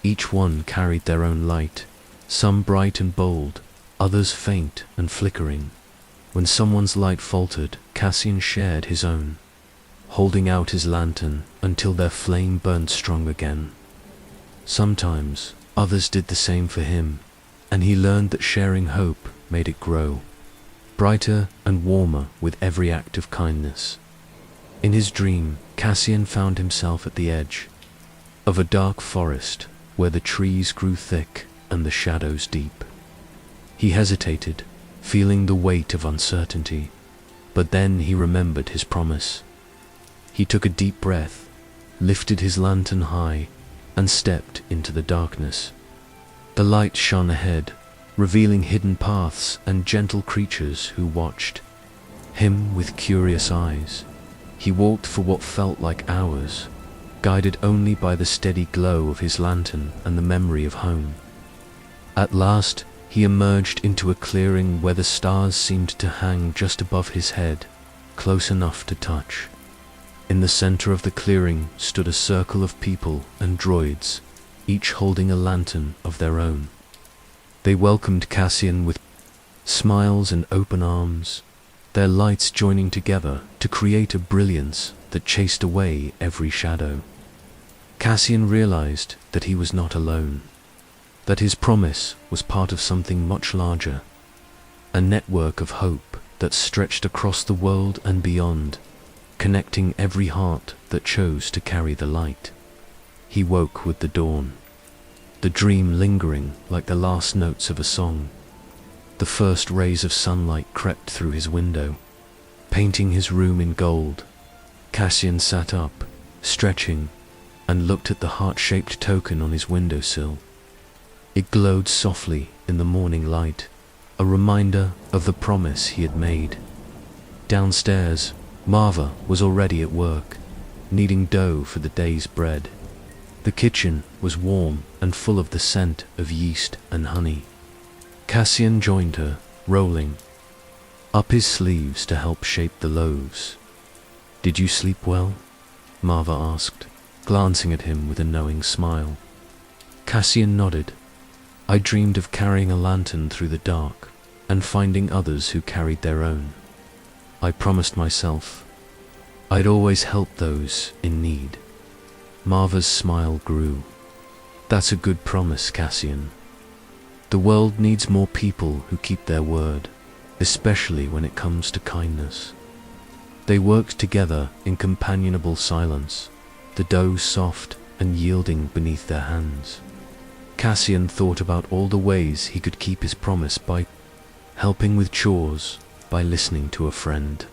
Each one carried their own light, some bright and bold, others faint and flickering. When someone's light faltered, Cassian shared his own, holding out his lantern until their flame burned strong again. Sometimes others did the same for him, and he learned that sharing hope made it grow, brighter and warmer with every act of kindness. In his dream, Cassian found himself at the edge of a dark forest where the trees grew thick and the shadows deep. He hesitated, feeling the weight of uncertainty, but then he remembered his promise. He took a deep breath, lifted his lantern high, and stepped into the darkness. The light shone ahead, revealing hidden paths and gentle creatures who watched him with curious eyes. He walked for what felt like hours, guided only by the steady glow of his lantern and the memory of home. At last, he emerged into a clearing where the stars seemed to hang just above his head, close enough to touch. In the center of the clearing stood a circle of people and droids, each holding a lantern of their own. They welcomed Cassian with smiles and open arms, their lights joining together to create a brilliance that chased away every shadow. Cassian realized that he was not alone, that his promise was part of something much larger, a network of hope that stretched across the world and beyond. connecting every heart that chose to carry the light. He woke with the dawn, the dream lingering like the last notes of a song. The first rays of sunlight crept through his window, painting his room in gold. Cassian sat up, stretching, and looked at the heart-shaped token on his windowsill. It glowed softly in the morning light, a reminder of the promise he had made. Downstairs, Marva was already at work, kneading dough for the day's bread. The kitchen was warm and full of the scent of yeast and honey. Cassian joined her, rolling up his sleeves to help shape the loaves. "Did you sleep well?" Marva asked, glancing at him with a knowing smile. Cassian nodded. "I dreamed of carrying a lantern through the dark and finding others who carried their own. I promised myself I'd always help those in need." Marva's smile grew. "That's a good promise, Cassian. The world needs more people who keep their word, especially when it comes to kindness." They worked together in companionable silence, the dough soft and yielding beneath their hands. Cassian thought about all the ways he could keep his promise, by helping with chores, by listening to a friend,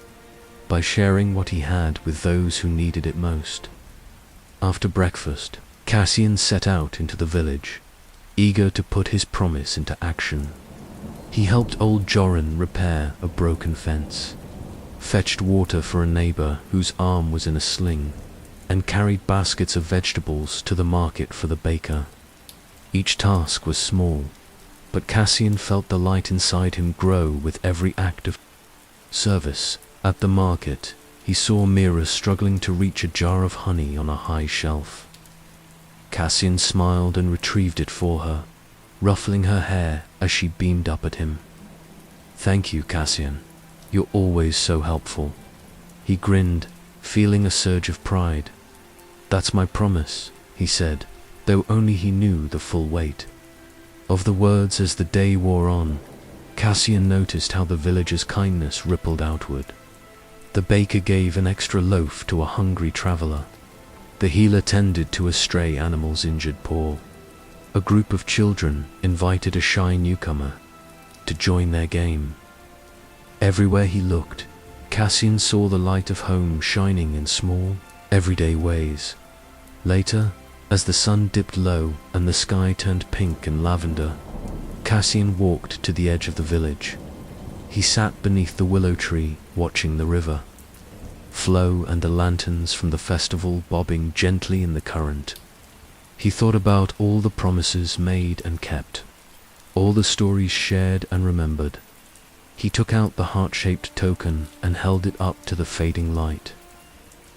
by sharing what he had with those who needed it most. After breakfast, Cassian set out into the village, eager to put his promise into action. He helped old Joran repair a broken fence, fetched water for a neighbor whose arm was in a sling, and carried baskets of vegetables to the market for the baker. Each task was small, but Cassian felt the light inside him grow with every act of service. At the market, he saw Mira struggling to reach a jar of honey on a high shelf. Cassian smiled and retrieved it for her, ruffling her hair as she beamed up at him. "Thank you, Cassian. You're always so helpful." He grinned, feeling a surge of pride. "That's my promise," he said, though only he knew the full weight of the words. As the day wore on, Cassian noticed how the villagers' kindness rippled outward. The baker gave an extra loaf to a hungry traveler. The healer tended to a stray animal's injured paw. A group of children invited a shy newcomer to join their game. Everywhere he looked, Cassian saw the light of home shining in small, everyday ways. Later, as the sun dipped low and the sky turned pink and lavender, Cassian walked to the edge of the village. He sat beneath the willow tree, watching the river flow and the lanterns from the festival bobbing gently in the current. He thought about all the promises made and kept, all the stories shared and remembered. He took out the heart-shaped token and held it up to the fading light.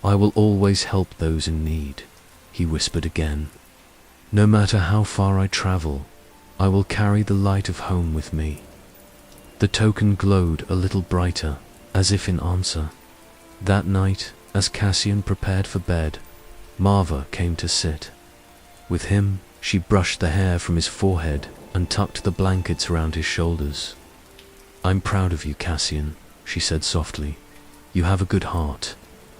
"I will always help those in need," he whispered again. "No matter how far I travel, I will carry the light of home with me." The token glowed a little brighter, as if in answer. That night, as Cassian prepared for bed, Marva came to sit. With him, she brushed the hair from his forehead and tucked the blankets around his shoulders. "I'm proud of you, Cassian," she said softly. "You have a good heart.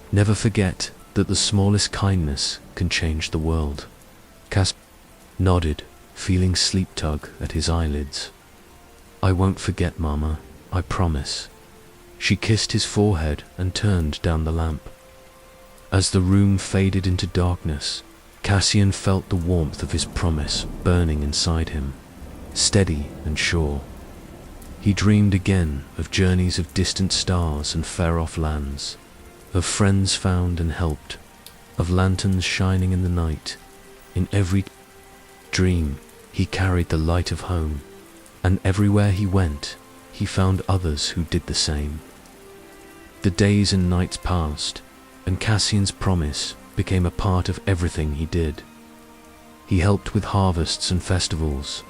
Never forget that the smallest kindness can change the world." Cass nodded, feeling sleep tug at his eyelids. "I won't forget, Mama, I promise." She kissed his forehead and turned down the lamp. As the room faded into darkness, Cassian felt the warmth of his promise burning inside him, steady and sure. He dreamed again of journeys of distant stars and far-off lands, of friends found and helped, of lanterns shining in the night. In every dream, he carried the light of home, and everywhere he went, he found others who did the same. The days and nights passed, and Cassian's promise became a part of everything he did. He helped with harvests and festivals,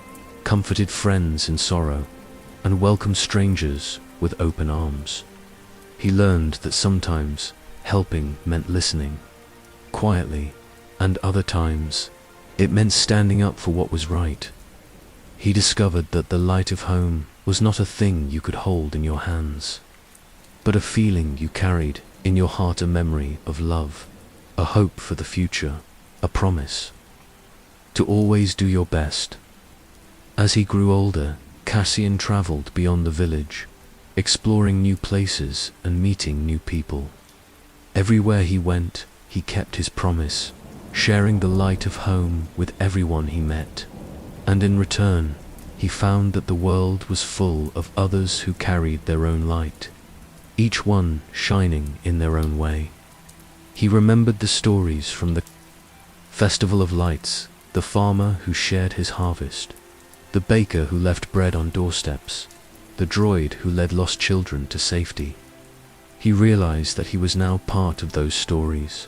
comforted friends in sorrow, and welcomed strangers with open arms. He learned that sometimes helping meant listening, quietly, and other times it meant standing up for what was right. He discovered that the light of home was not a thing you could hold in your hands, but a feeling you carried in your heart a memory of love, a hope for the future, a promise to always do your best. As he grew older, Cassian traveled beyond the village, exploring new places and meeting new people. Everywhere he went, he kept his promise, sharing the light of home with everyone he met. And in return, he found that the world was full of others who carried their own light, each one shining in their own way. He remembered the stories from the Festival of Lights, the farmer who shared his harvest, the baker who left bread on doorsteps, the droid who led lost children to safety. He realized that he was now part of those stories,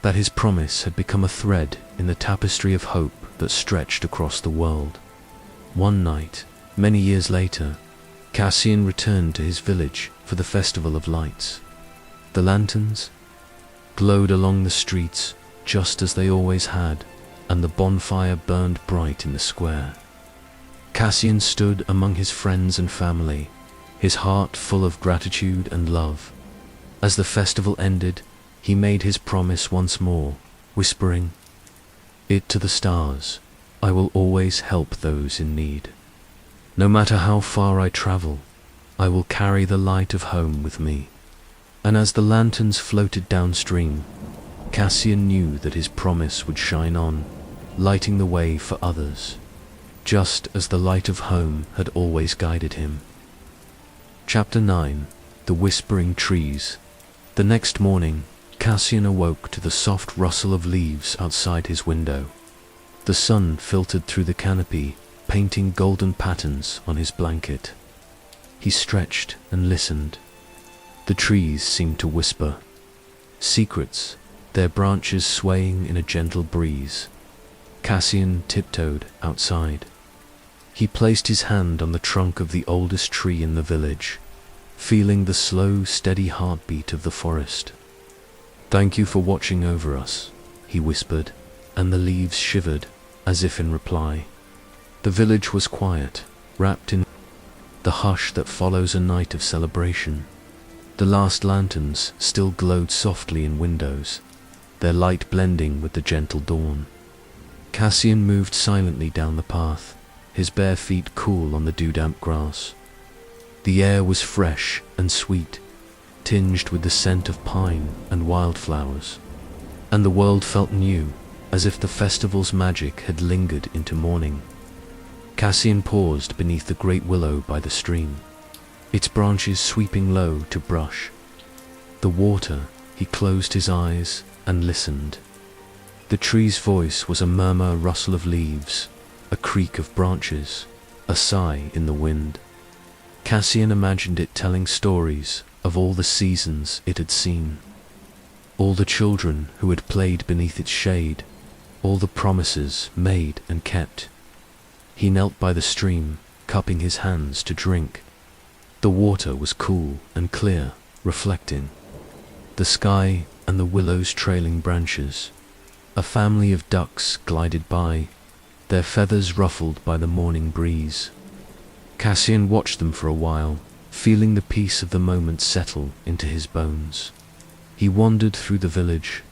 that his promise had become a thread in the tapestry of hope that stretched across the world. One night, many years later, Cassian returned to his village for the Festival of Lights. The lanterns glowed along the streets just as they always had, and the bonfire burned bright in the square. Cassian stood among his friends and family, his heart full of gratitude and love. As the festival ended, he made his promise once more, whispering it to the stars, "I will always help those in need. No matter how far I travel, I will carry the light of home with me." And as the lanterns floated downstream, Cassian knew that his promise would shine on, lighting the way for others, just as the light of home had always guided him. Chapter 9. The Whispering Trees. The next morning, Cassian awoke to the soft rustle of leaves outside his window. The sun filtered through the canopy, painting golden patterns on his blanket. He stretched and listened. The trees seemed to whisper secrets, their branches swaying in a gentle breeze. Cassian tiptoed outside. He placed his hand on the trunk of the oldest tree in the village, feeling the slow, steady heartbeat of the forest. "Thank you for watching over us," he whispered, and the leaves shivered as if in reply. The village was quiet, wrapped in the hush that follows a night of celebration. The last lanterns still glowed softly in windows, their light blending with the gentle dawn. Cassian moved silently down the path, his bare feet cool on the dew-damp grass. The air was fresh and sweet, tinged with the scent of pine and wildflowers, and the world felt new, as if the festival's magic had lingered into morning. Cassian paused beneath the great willow by the stream, its branches sweeping low to brush the water. He closed his eyes and listened. The tree's voice was a murmur rustle of leaves, a creak of branches, a sigh in the wind. Cassian imagined it telling stories of all the seasons it had seen, all the children who had played beneath its shade, all the promises made and kept. He knelt by the stream, cupping his hands to drink. The water was cool and clear, reflecting the sky and the willow's trailing branches. A family of ducks glided by, their feathers ruffled by the morning breeze. Cassian watched them for a while, feeling the peace of the moment settle into his bones. He wandered through the village,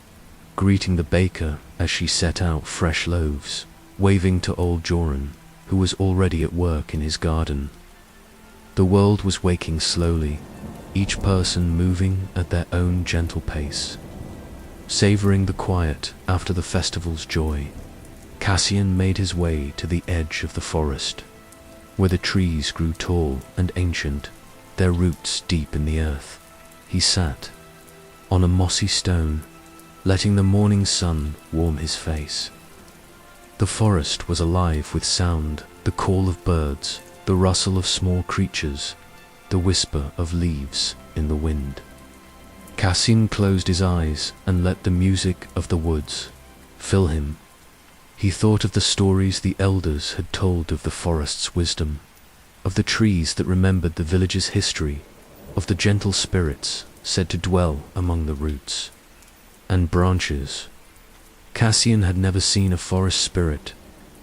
greeting the baker as she set out fresh loaves, waving to old Joran, who was already at work in his garden. The world was waking slowly, each person moving at their own gentle pace. Savoring the quiet after the festival's joy, Cassian made his way to the edge of the forest, where the trees grew tall and ancient, their roots deep in the earth. He sat on a mossy stone, letting the morning sun warm his face. The forest was alive with sound, the call of birds, the rustle of small creatures, the whisper of leaves in the wind. Cassian closed his eyes and let the music of the woods fill him. He thought of the stories the elders had told of the forest's wisdom, of the trees that remembered the village's history, of the gentle spirits said to dwell among the roots and branches. Cassian had never seen a forest spirit,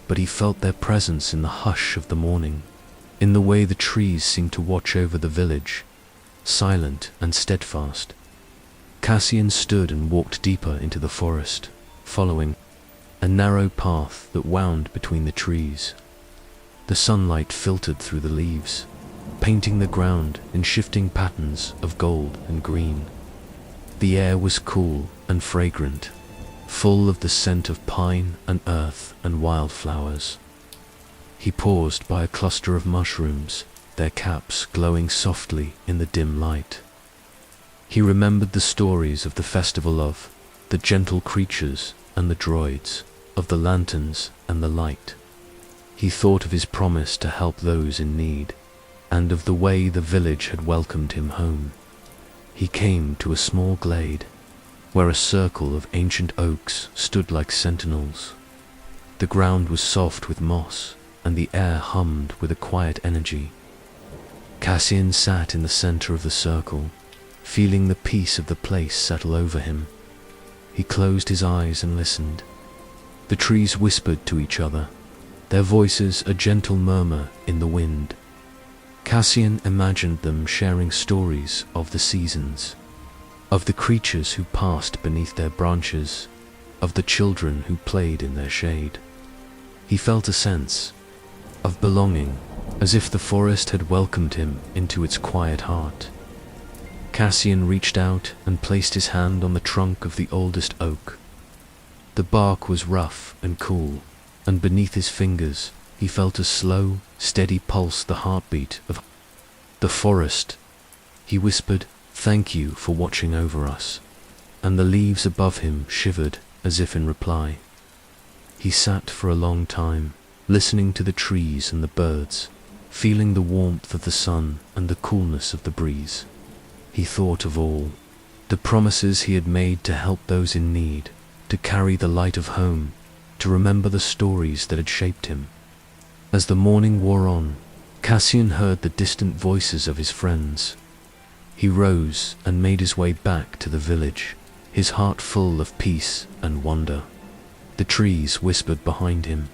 but he felt their presence in the hush of the morning, in the way the trees seemed to watch over the village, silent and steadfast. Cassian stood and walked deeper into the forest, following a narrow path that wound between the trees. The sunlight filtered through the leaves, painting the ground in shifting patterns of gold and green. The air was cool and fragrant, full of the scent of pine and earth and wildflowers. He paused by a cluster of mushrooms, their caps glowing softly in the dim light. He remembered the stories of the festival, of the gentle creatures and the droids, of the lanterns and the light. He thought of his promise to help those in need, and of the way the village had welcomed him home. He came to a small glade, where a circle of ancient oaks stood like sentinels. The ground was soft with moss, and the air hummed with a quiet energy. Cassian sat in the center of the circle, feeling the peace of the place settle over him. He closed his eyes and listened. The trees whispered to each other, their voices a gentle murmur in the wind. Cassian imagined them sharing stories of the seasons, of the creatures who passed beneath their branches, of the children who played in their shade. He felt a sense of belonging, as if the forest had welcomed him into its quiet heart. Cassian reached out and placed his hand on the trunk of the oldest oak. The bark was rough and cool, and beneath his fingers he felt a slow, steady pulse, the heartbeat of the forest. He whispered, "Thank you for watching over us," and the leaves above him shivered as if in reply. He sat for a long time, listening to the trees and the birds, feeling the warmth of the sun and the coolness of the breeze. He thought of all the promises he had made to help those in need, to carry the light of home, to remember the stories that had shaped him. As the morning wore on, Cassian heard the distant voices of his friends. He rose and made his way back to the village, his heart full of peace and wonder. The trees whispered behind him,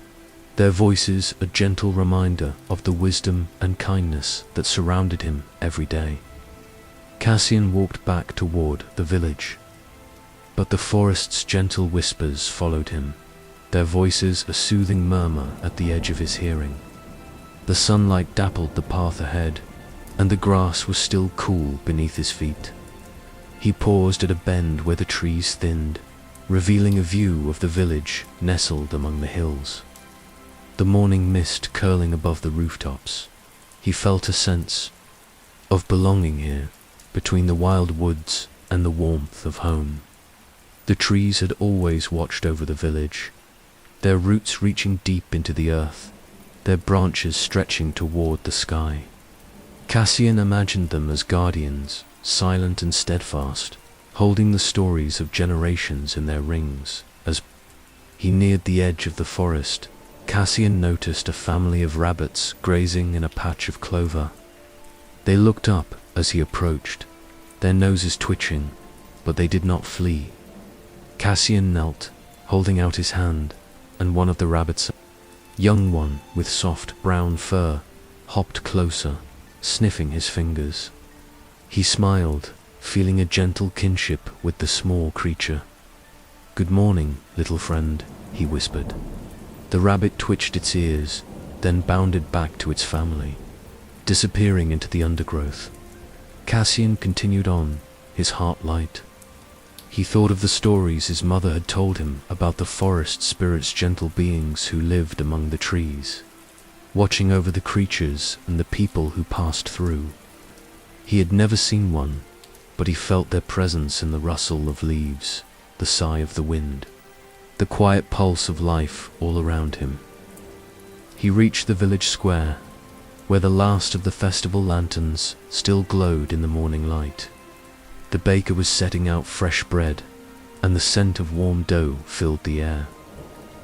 their voices a gentle reminder of the wisdom and kindness that surrounded him every day. Cassian walked back toward the village, but the forest's gentle whispers followed him, their voices a soothing murmur at the edge of his hearing. The sunlight dappled the path ahead, and the grass was still cool beneath his feet. He paused at a bend where the trees thinned, revealing a view of the village nestled among the hills. The morning mist curling above the rooftops. He felt a sense of belonging here, between the wild woods and the warmth of home. The trees had always watched over the village, their roots reaching deep into the earth, their branches stretching toward the sky. Cassian imagined them as guardians, silent and steadfast, holding the stories of generations in their rings. As he neared the edge of the forest, Cassian noticed a family of rabbits grazing in a patch of clover. They looked up as he approached, their noses twitching, but they did not flee. Cassian knelt, holding out his hand, and one of the rabbits, a young one with soft brown fur, hopped closer, sniffing his fingers. He smiled, feeling a gentle kinship with the small creature. "Good morning, little friend," he whispered. The rabbit twitched its ears, then bounded back to its family, disappearing into the undergrowth. Cassian continued on, his heart light. He thought of the stories his mother had told him about the forest spirits, gentle beings who lived among the trees, watching over the creatures and the people who passed through. He had never seen one, but he felt their presence in the rustle of leaves, the sigh of the wind, the quiet pulse of life all around him. He reached the village square, where the last of the festival lanterns still glowed in the morning light. The baker was setting out fresh bread, and the scent of warm dough filled the air.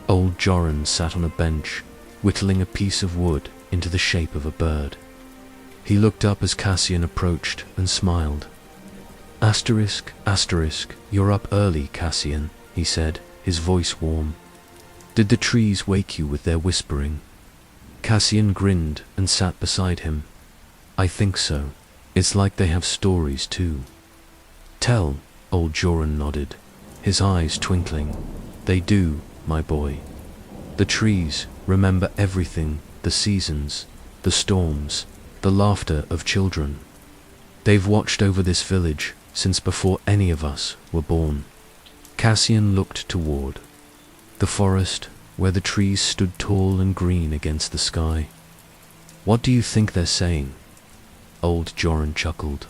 Old Joran sat on a bench, whittling a piece of wood into the shape of a bird. He looked up as Cassian approached and smiled. Asterisk, you're up early, Cassian," he said, his voice warm. "Did the trees wake you with their whispering?" Cassian grinned and sat beside him. "I think so. It's like they have stories too." "Tell," Old Joran nodded, his eyes twinkling. They do, my boy. The trees remember everything, the seasons, the storms, the laughter of children. They've watched over this village since before any of us were born. Cassian looked toward the forest where the trees stood tall and green against the sky. What do you think they're saying? Old Joran chuckled.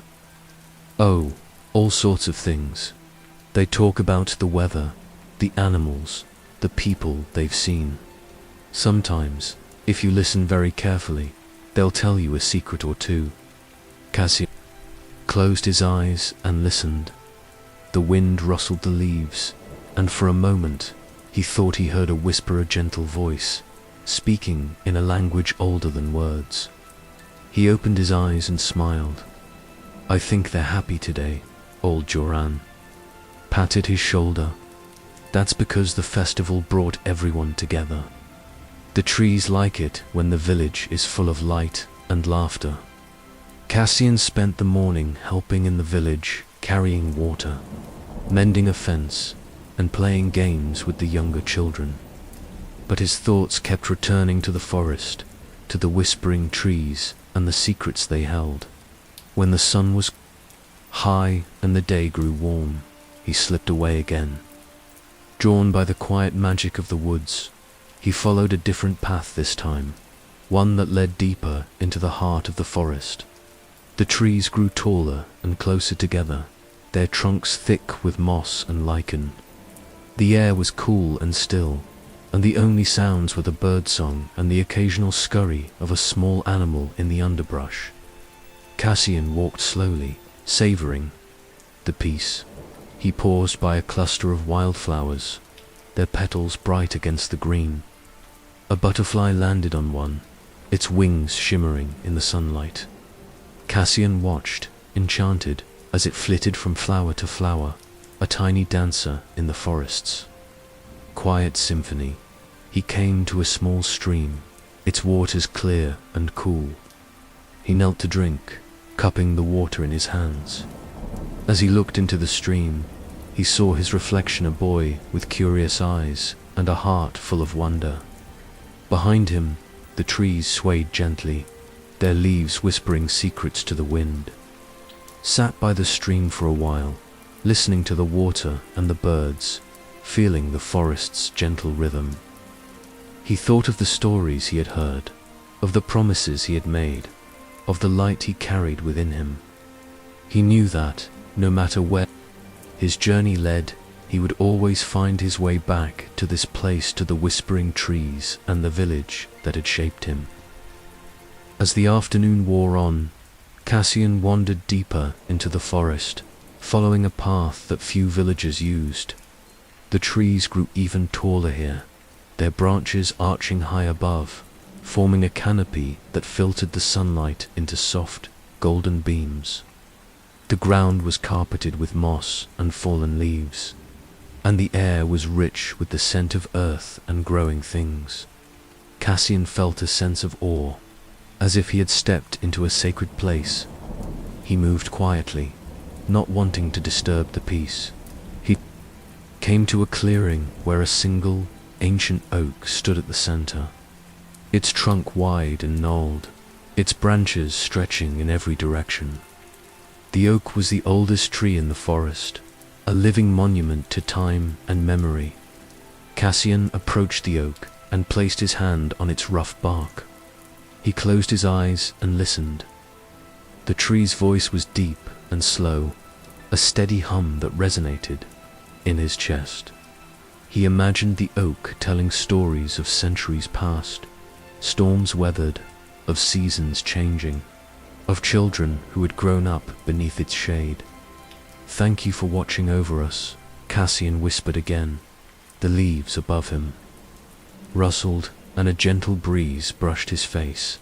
Oh, all sorts of things. They talk about the weather, the animals, the people they've seen. Sometimes, if you listen very carefully, they'll tell you a secret or two. Cassian closed his eyes and listened. The wind rustled the leaves, and for a moment he thought he heard a gentle voice, speaking in a language older than words. He opened his eyes and smiled. I think they're happy today, old Joran patted his shoulder. That's because the festival brought everyone together. The trees like it when the village is full of light and laughter. Cassian spent the morning helping in the village, carrying water, mending a fence, and playing games with the younger children. But his thoughts kept returning to the forest, to the whispering trees and the secrets they held. When the sun was high and the day grew warm, he slipped away again. Drawn by the quiet magic of the woods, he followed a different path this time, one that led deeper into the heart of the forest. The trees grew taller and closer together, their trunks thick with moss and lichen. The air was cool and still, and the only sounds were the birdsong and the occasional scurry of a small animal in the underbrush. Cassian walked slowly, savoring the peace. He paused by a cluster of wildflowers, their petals bright against the green. A butterfly landed on one, its wings shimmering in the sunlight. Cassian watched, enchanted, as it flitted from flower to flower, a tiny dancer in the forests. Quiet symphony. He came to a small stream, its waters clear and cool. He knelt to drink, cupping the water in his hands. As he looked into the stream, he saw his reflection, a boy with curious eyes and a heart full of wonder. Behind him, the trees swayed gently, their leaves whispering secrets to the wind. Sat by the stream for a while, listening to the water and the birds, feeling the forest's gentle rhythm. He thought of the stories he had heard, of the promises he had made, of the light he carried within him. He knew that, no matter where his journey led, he would always find his way back to this place, to the whispering trees and the village that had shaped him. As the afternoon wore on, Cassian wandered deeper into the forest, following a path that few villagers used. The trees grew even taller here, their branches arching high above, forming a canopy that filtered the sunlight into soft, golden beams. The ground was carpeted with moss and fallen leaves, and the air was rich with the scent of earth and growing things. Cassian felt a sense of awe, as if he had stepped into a sacred place. He moved quietly, not wanting to disturb the peace. He came to a clearing where a single, ancient oak stood at the center, its trunk wide and gnarled, its branches stretching in every direction. The oak was the oldest tree in the forest, a living monument to time and memory. Cassian approached the oak and placed his hand on its rough bark. He closed his eyes and listened. The tree's voice was deep and slow, a steady hum that resonated in his chest. He imagined the oak telling stories of centuries past, storms weathered, of seasons changing, of children who had grown up beneath its shade. "Thank you for watching over us," Cassian whispered again. The leaves above him rustled, and a gentle breeze brushed his face,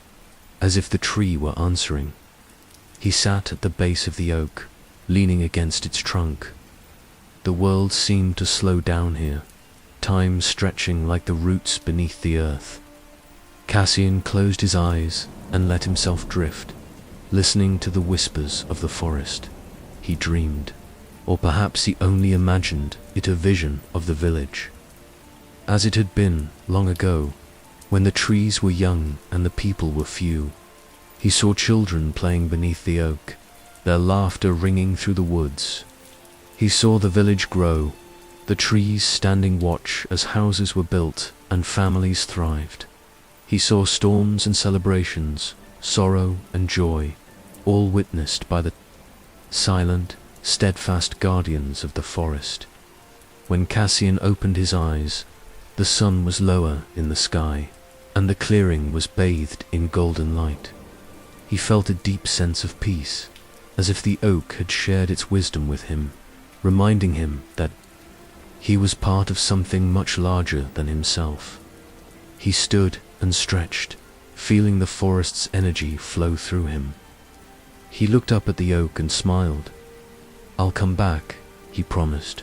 as if the tree were answering. He sat at the base of the oak, leaning against its trunk. The world seemed to slow down here, time stretching like the roots beneath the earth. Cassian closed his eyes and let himself drift, listening to the whispers of the forest. He dreamed. or perhaps he only imagined it a vision of the village, as it had been long ago, when the trees were young and the people were few. He saw children playing beneath the oak, their laughter ringing through the woods. He saw the village grow, the trees standing watch as houses were built and families thrived. He saw storms and celebrations, sorrow and joy, all witnessed by the silent, steadfast guardians of the forest. When Cassian opened his eyes, the sun was lower in the sky, and the clearing was bathed in golden light. He felt a deep sense of peace, as if the oak had shared its wisdom with him, reminding him that he was part of something much larger than himself. He stood and stretched, feeling the forest's energy flow through him. He looked up at the oak and smiled. "I'll come back," he promised.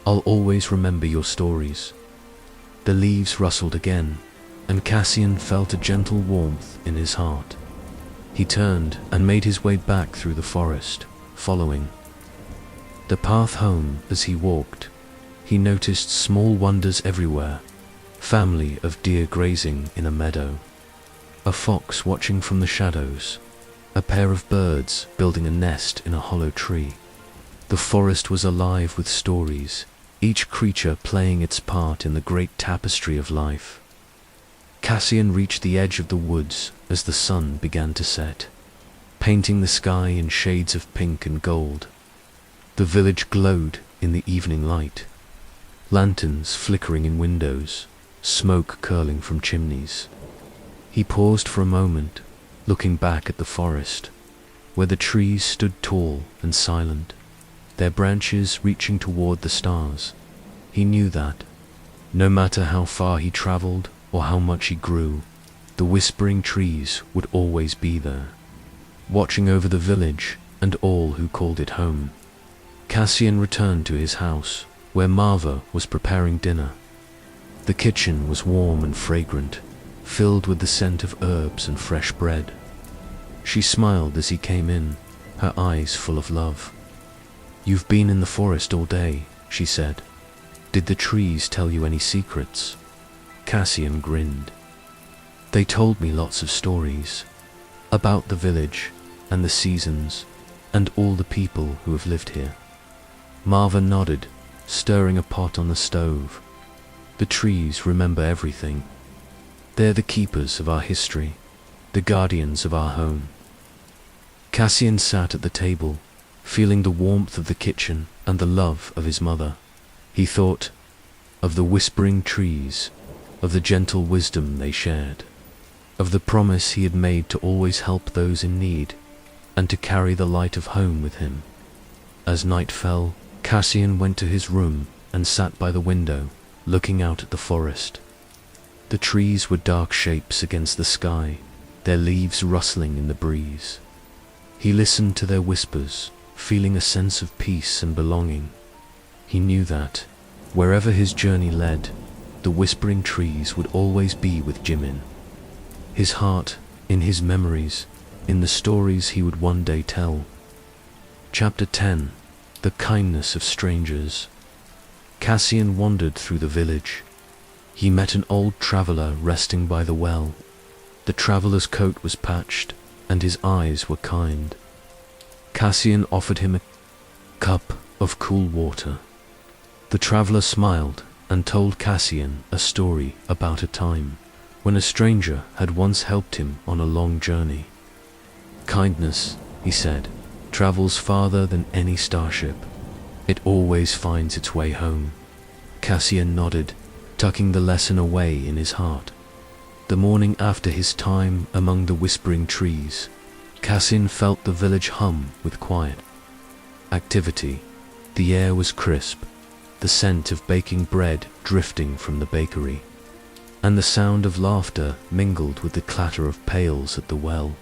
"I'll always remember your stories." The leaves rustled again, and Cassian felt a gentle warmth in his heart. He turned and made his way back through the forest, following the path home. As he walked, he noticed small wonders everywhere: family of deer grazing in a meadow, a fox watching from the shadows, a pair of birds building a nest in a hollow tree. The forest was alive with stories, each creature playing its part in the great tapestry of life. Cassian reached the edge of the woods as the sun began to set, painting the sky in shades of pink and gold. The village glowed in the evening light, lanterns flickering in windows, smoke curling from chimneys. He paused for a moment, looking back at the forest, where the trees stood tall and silent, their branches reaching toward the stars. He knew that, no matter how far he traveled or how much he grew, the whispering trees would always be there, watching over the village and all who called it home. Cassian returned to his house, where Marva was preparing dinner. The kitchen was warm and fragrant, filled with the scent of herbs and fresh bread. She smiled as he came in, her eyes full of love. "You've been in the forest all day," she said. "Did the trees tell you any secrets?" Cassian grinned. "They told me lots of stories, about the village and the seasons and all the people who have lived here." Marva nodded, stirring a pot on the stove. "The trees remember everything. They're the keepers of our history, the guardians of our home." Cassian sat at the table, feeling the warmth of the kitchen and the love of his mother. He thought of the whispering trees, of the gentle wisdom they shared, of the promise he had made to always help those in need and to carry the light of home with him. As night fell, Cassian went to his room and sat by the window, looking out at the forest. The trees were dark shapes against the sky, their leaves rustling in the breeze. He listened to their whispers, feeling a sense of peace and belonging. He knew that, wherever his journey led, the whispering trees would always be with Jimin. His heart, in his memories, in the stories he would one day tell. Chapter 10: The Kindness of Strangers. Cassian wandered through the village. He met an old traveler resting by the well. The traveler's coat was patched, and his eyes were kind. Cassian offered him a cup of cool water. The traveler smiled and told Cassian a story about a time when a stranger had once helped him on a long journey. "Kindness," he said, "travels farther than any starship. It always finds its way home." Cassian nodded, tucking the lesson away in his heart. The morning after his time among the whispering trees, Cassian felt the village hum with quiet activity. The air was crisp, the scent of baking bread drifting from the bakery, and the sound of laughter mingled with the clatter of pails at the well.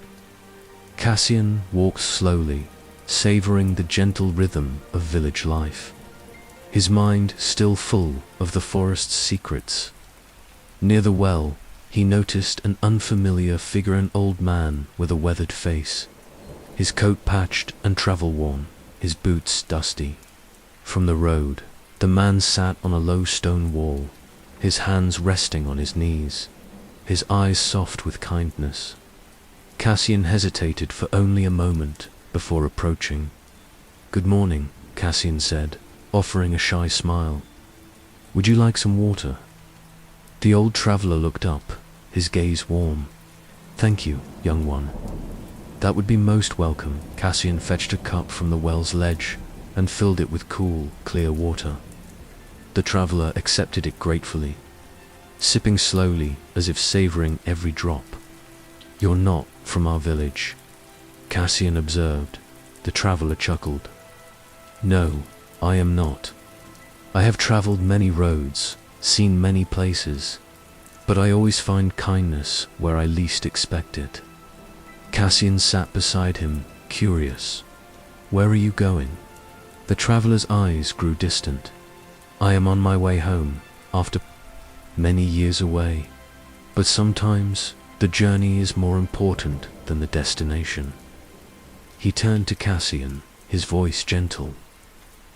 Cassian walked slowly, savoring the gentle rhythm of village life, his mind still full of the forest's secrets. Near the well, he noticed an unfamiliar figure, an old man with a weathered face, his coat patched and travel-worn, his boots dusty. From the road, the man sat on a low stone wall, his hands resting on his knees, his eyes soft with kindness. Cassian hesitated for only a moment before approaching. "Good morning," Cassian said, offering a shy smile. "Would you like some water?" The old traveler looked up, his gaze warm. "Thank you, young one. That would be most welcome." Cassian fetched a cup from the well's ledge and filled it with cool, clear water. The traveler accepted it gratefully, sipping slowly as if savoring every drop. "You're not from our village," Cassian observed. The traveler chuckled. "No, I am not. I have traveled many roads, seen many places, but I always find kindness where I least expect it." Cassian sat beside him, curious. "Where are you going?" The traveler's eyes grew distant. "I am on my way home, after many years away. But sometimes the journey is more important than the destination." He turned to Cassian, his voice gentle.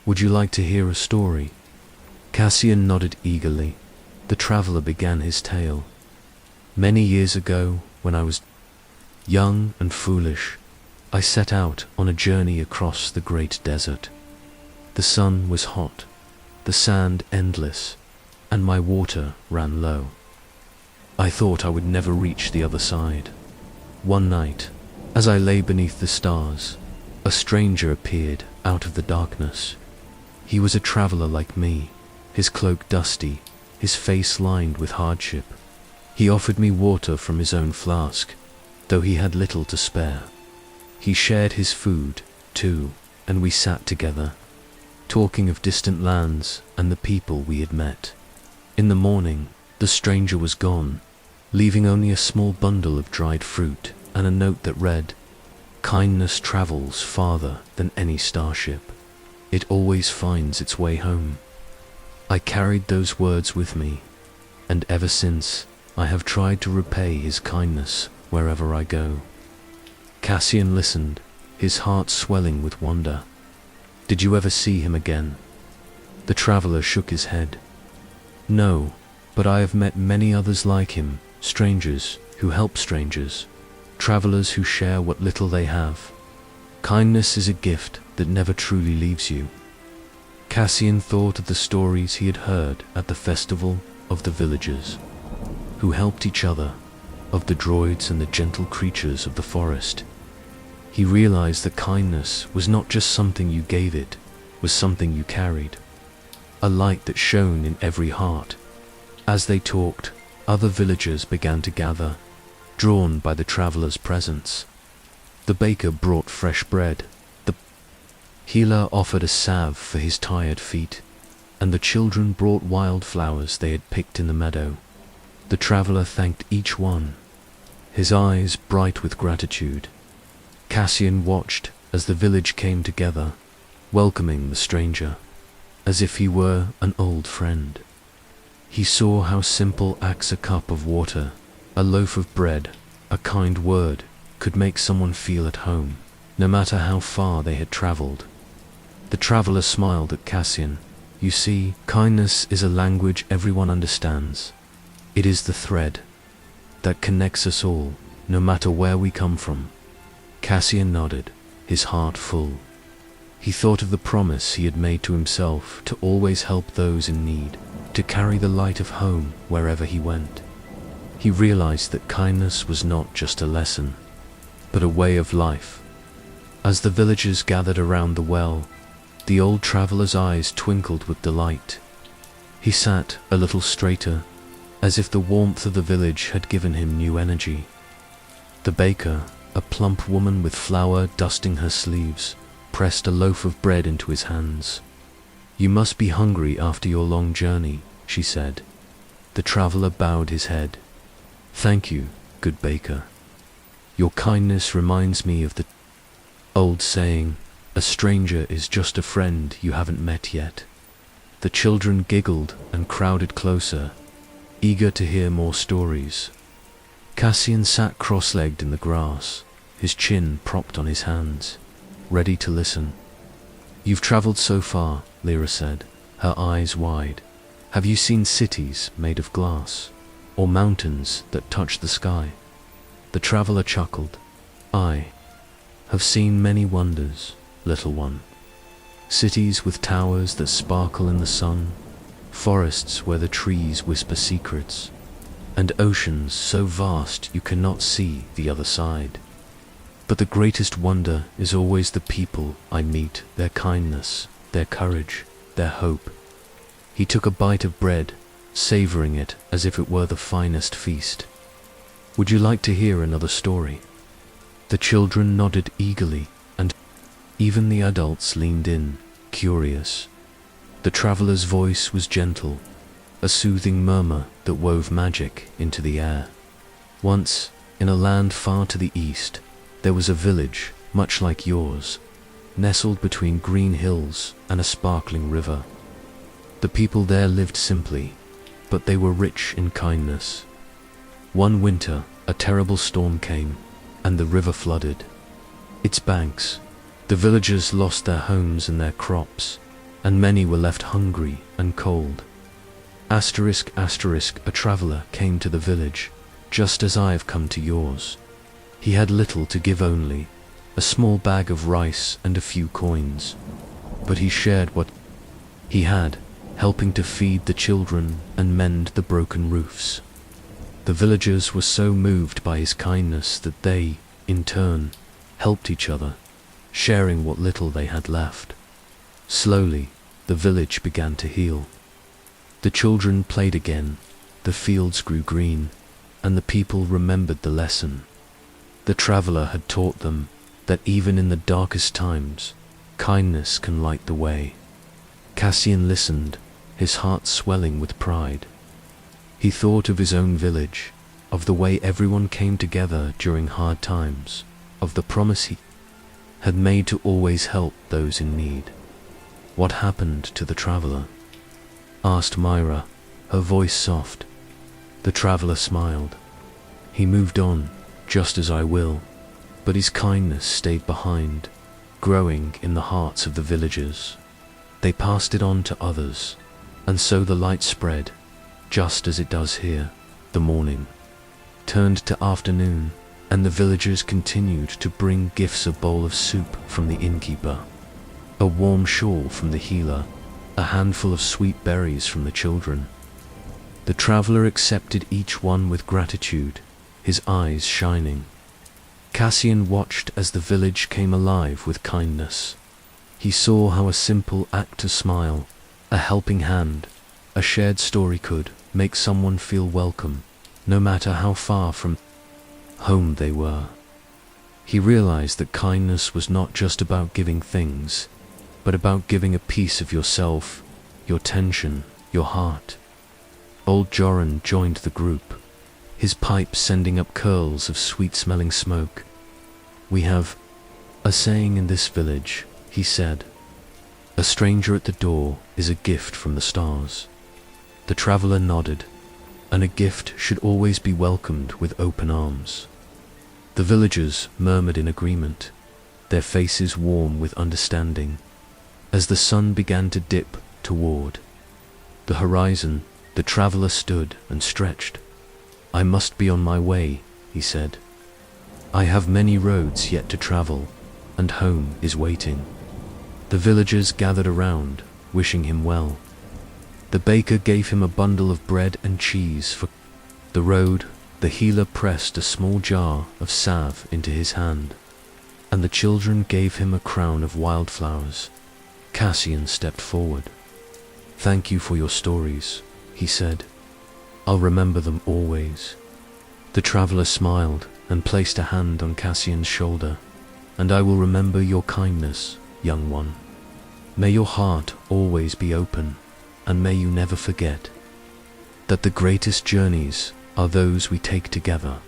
"Would you like to hear a story?" Cassian nodded eagerly. The traveler began his tale. "Many years ago, when I was young and foolish, I set out on a journey across the great desert. The sun was hot, the sand endless, and my water ran low. I thought I would never reach the other side. One night, as I lay beneath the stars, a stranger appeared out of the darkness. He was a traveler like me, his cloak dusty, his face lined with hardship. He offered me water from his own flask, though he had little to spare. He shared his food, too, and we sat together, talking of distant lands and the people we had met. In the morning, the stranger was gone, leaving only a small bundle of dried fruit and a note that read, 'Kindness travels farther than any starship. It always finds its way home.' I carried those words with me, and ever since I have tried to repay his kindness wherever I go." Cassian listened, his heart swelling with wonder. "Did you ever see him again?" The traveler shook his head. "No, but I have met many others like him, strangers who help strangers, travelers who share what little they have. Kindness is a gift that never truly leaves you." Cassian thought of the stories he had heard at the festival of the villagers, who helped each other, of the droids and the gentle creatures of the forest. He realized that kindness was not just something you gave, it was something you carried, a light that shone in every heart. As they talked, other villagers began to gather, drawn by the traveler's presence. The baker brought fresh bread, the healer offered a salve for his tired feet, and the children brought wildflowers they had picked in the meadow. The traveler thanked each one, his eyes bright with gratitude. Cassian watched as the village came together, welcoming the stranger, as if he were an old friend. He saw how simple acts, a cup of water, a loaf of bread, a kind word, could make someone feel at home, no matter how far they had traveled. The traveler smiled at Cassian. "You see, kindness is a language everyone understands. It is the thread that connects us all, no matter where we come from." Cassian nodded, his heart full. He thought of the promise he had made to himself to always help those in need, to carry the light of home wherever he went. He realized that kindness was not just a lesson, but a way of life. As the villagers gathered around the well, the old traveler's eyes twinkled with delight. He sat a little straighter, as if the warmth of the village had given him new energy. The baker, a plump woman with flour dusting her sleeves, pressed a loaf of bread into his hands. "You must be hungry after your long journey," she said. The traveler bowed his head. "Thank you, good baker. Your kindness reminds me of the old saying, 'A stranger is just a friend you haven't met yet.'" The children giggled and crowded closer, eager to hear more stories. Cassian sat cross-legged in the grass, his chin propped on his hands, ready to listen. You've traveled so far, Lyra said, her eyes wide. Have you seen cities made of glass, or mountains that touch the sky? The traveler chuckled. I have seen many wonders, little one. Cities with towers that sparkle in the sun, forests where the trees whisper secrets, and oceans so vast you cannot see the other side. But the greatest wonder is always the people I meet, their kindness, their courage, their hope. He took a bite of bread, savoring it as if it were the finest feast. Would you like to hear another story? The children nodded eagerly, and even the adults leaned in, curious. The traveler's voice was gentle, a soothing murmur that wove magic into the air. Once, in a land far to the east, there was a village, much like yours, nestled between green hills and a sparkling river. The people there lived simply, but they were rich in kindness. One winter, a terrible storm came, and the river flooded its banks. The villagers lost their homes and their crops, and many were left hungry and cold. Asterisk, asterisk, a traveler came to the village, just as I have come to yours. He had little to give only, a small bag of rice and a few coins. But he shared what he had, helping to feed the children and mend the broken roofs. The villagers were so moved by his kindness that they, in turn, helped each other, sharing what little they had left. Slowly, the village began to heal. The children played again, the fields grew green, and the people remembered the lesson. The traveler had taught them that even in the darkest times, kindness can light the way. Cassian listened, his heart swelling with pride. He thought of his own village, of the way everyone came together during hard times, of the promise he had made to always help those in need. What happened to the traveler? Asked Myra, her voice soft. The traveler smiled. He moved on, just as I will, but his kindness stayed behind, growing in the hearts of the villagers. They passed it on to others, and so the light spread, just as it does here. The morning turned to afternoon, and the villagers continued to bring gifts: a bowl of soup from the innkeeper, a warm shawl from the healer, a handful of sweet berries from the children. The traveler accepted each one with gratitude, his eyes shining. Cassian watched as the village came alive with kindness. He saw how a simple act, a smile, a helping hand, a shared story could make someone feel welcome, no matter how far from home they were. He realized that kindness was not just about giving things, but about giving a piece of yourself, your tension, your heart. Old Joran joined the group, his pipe sending up curls of sweet-smelling smoke. We have a saying in this village, he said. A stranger at the door is a gift from the stars. The traveler nodded, and a gift should always be welcomed with open arms. The villagers murmured in agreement, their faces warm with understanding. As the sun began to dip toward the horizon, the traveler stood and stretched. I must be on my way, he said. I have many roads yet to travel, and home is waiting. The villagers gathered around, wishing him well. The baker gave him a bundle of bread and cheese for the road. The healer pressed a small jar of salve into his hand, and the children gave him a crown of wildflowers. Cassian stepped forward. Thank you for your stories, he said. I'll remember them always. The traveler smiled and placed a hand on Cassian's shoulder. And I will remember your kindness, young one. May your heart always be open, and may you never forget that the greatest journeys are those we take together.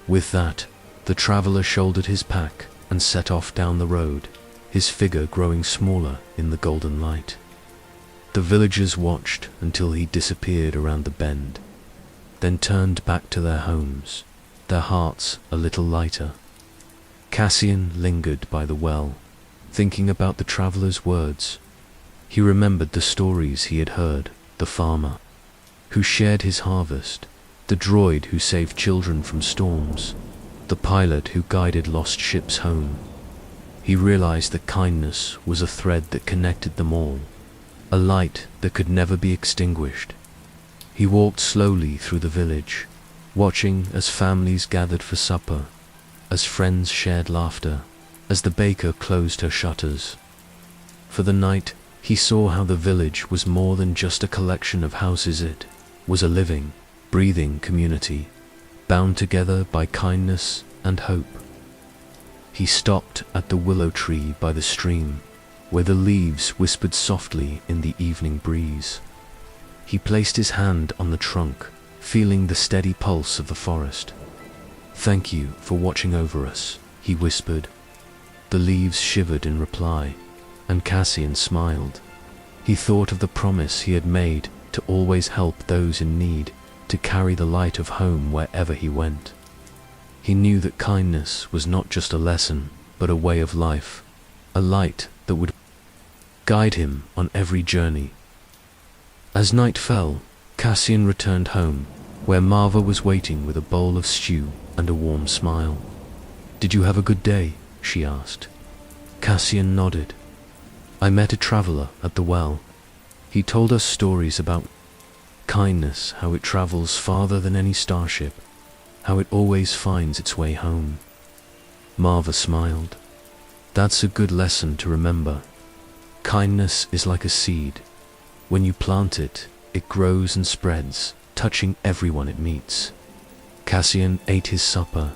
With that, the traveler shouldered his pack and set off down the road, his figure growing smaller in the golden light. The villagers watched until he disappeared around the bend, then turned back to their homes, their hearts a little lighter. Cassian lingered by the well, thinking about the traveler's words. He remembered the stories he had heard, the farmer who shared his harvest, the droid who saved children from storms, the pilot who guided lost ships home. He realized that kindness was a thread that connected them all, a light that could never be extinguished. He walked slowly through the village, watching as families gathered for supper, as friends shared laughter, as the baker closed her shutters. For the night, he saw how the village was more than just a collection of houses. It was a living, breathing community, bound together by kindness and hope. He stopped at the willow tree by the stream, where the leaves whispered softly in the evening breeze. He placed his hand on the trunk, feeling the steady pulse of the forest. "Thank you for watching over us," he whispered. The leaves shivered in reply, and Cassian smiled. He thought of the promise he had made to always help those in need, to carry the light of home wherever he went. He knew that kindness was not just a lesson, but a way of life, a light that would guide him on every journey. As night fell, Cassian returned home, where Marva was waiting with a bowl of stew and a warm smile. "Did you have a good day?" she asked. Cassian nodded. "I met a traveler at the well. He told us stories about kindness, how it travels farther than any starship, how it always finds its way home." Marva smiled. "That's a good lesson to remember. Kindness is like a seed. When you plant it, it grows and spreads, touching everyone it meets." Cassian ate his supper,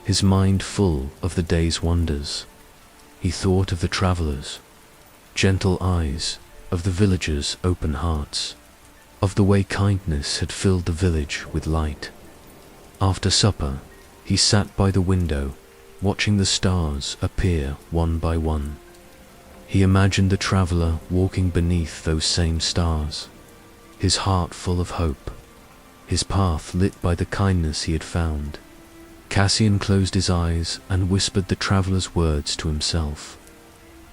his mind full of the day's wonders. He thought of the travelers, gentle eyes, of the villagers' open hearts, of the way kindness had filled the village with light. After supper, he sat by the window, watching the stars appear one by one. He imagined the traveler walking beneath those same stars, his heart full of hope, his path lit by the kindness he had found. Cassian closed his eyes and whispered the traveler's words to himself.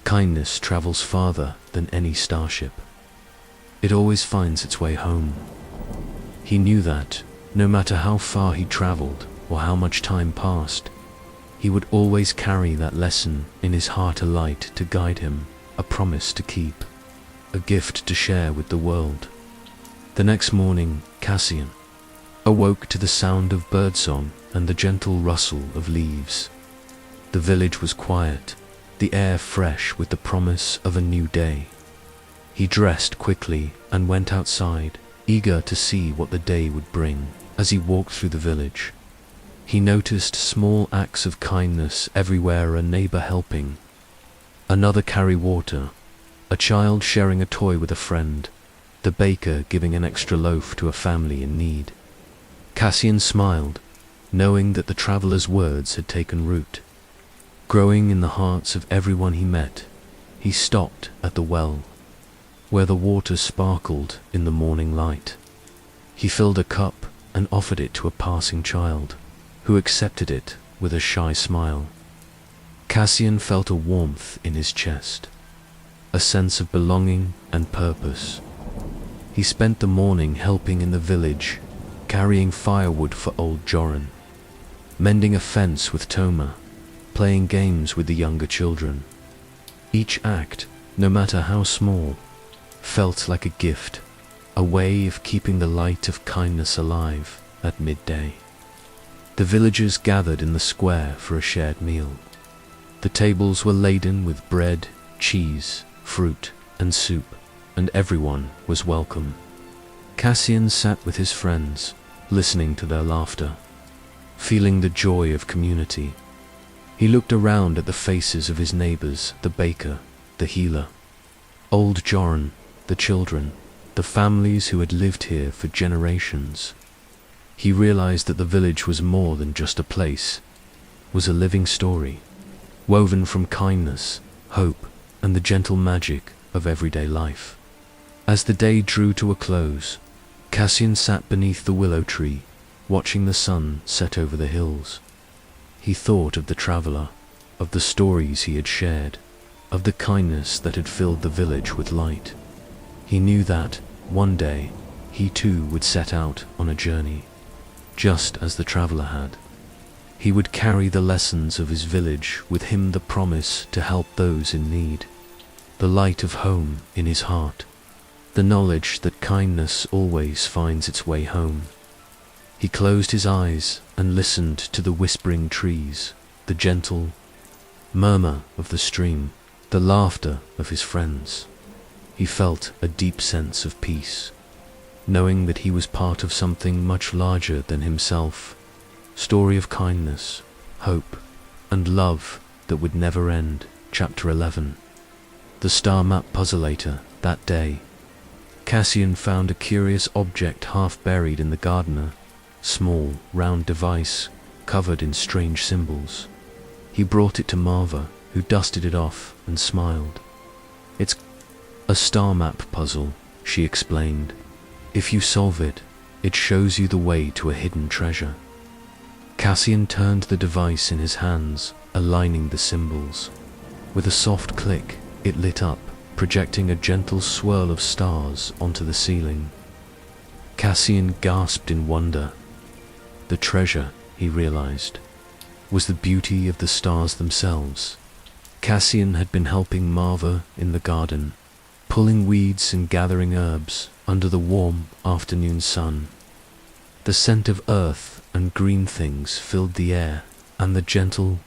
Kindness travels farther than any starship. It always finds its way home. He knew that, no matter how far he traveled or how much time passed, he would always carry that lesson in his heart, a light to guide him, a promise to keep, a gift to share with the world. The next morning, Cassian awoke to the sound of birdsong and the gentle rustle of leaves. The village was quiet, the air fresh with the promise of a new day. He dressed quickly and went outside, eager to see what the day would bring. As he walked through the village, he noticed small acts of kindness everywhere: a neighbor helping another carry water, a child sharing a toy with a friend, the baker giving an extra loaf to a family in need. Cassian smiled, knowing that the traveler's words had taken root, growing in the hearts of everyone he met. He stopped at the well, where the water sparkled in the morning light. He filled a cup and offered it to a passing child, who accepted it with a shy smile. Cassian felt a warmth in his chest, a sense of belonging and purpose. He spent the morning helping in the village, carrying firewood for old Joran, mending a fence with Toma, playing games with the younger children. Each act, no matter how small, felt like a gift, a way of keeping the light of kindness alive at midday. The villagers gathered in the square for a shared meal. The tables were laden with bread, cheese, fruit, and soup, and everyone was welcome. Cassian sat with his friends, listening to their laughter, feeling the joy of community. He looked around at the faces of his neighbors, the baker, the healer, old Joran, the children, the families who had lived here for generations. He realized that the village was more than just a place, was a living story, woven from kindness, hope, and the gentle magic of everyday life. As the day drew to a close, Cassian sat beneath the willow tree, watching the sun set over the hills. He thought of the traveler, of the stories he had shared, of the kindness that had filled the village with light. He knew that, one day, he too would set out on a journey, just as the traveler had. He would carry the lessons of his village with him, the promise to help those in need, the light of home in his heart, the knowledge that kindness always finds its way home. He closed his eyes and listened to the whispering trees, the gentle murmur of the stream, the laughter of his friends. He felt a deep sense of peace, knowing that he was part of something much larger than himself, story of kindness, hope, and love that would never end. Chapter 11. The Star Map Puzzlator. That day, Cassian found a curious object half buried in the gardener, small, round device covered in strange symbols. He brought it to Marva, who dusted it off and smiled. "It's a star map puzzle," she explained. "If you solve it, it shows you the way to a hidden treasure." Cassian turned the device in his hands, aligning the symbols. With a soft click, it lit up, projecting a gentle swirl of stars onto the ceiling. Cassian gasped in wonder. The treasure, he realized, was the beauty of the stars themselves. Cassian had been helping Marva in the garden, pulling weeds and gathering herbs under the warm afternoon sun. The scent of earth and green things filled the air, and the gentle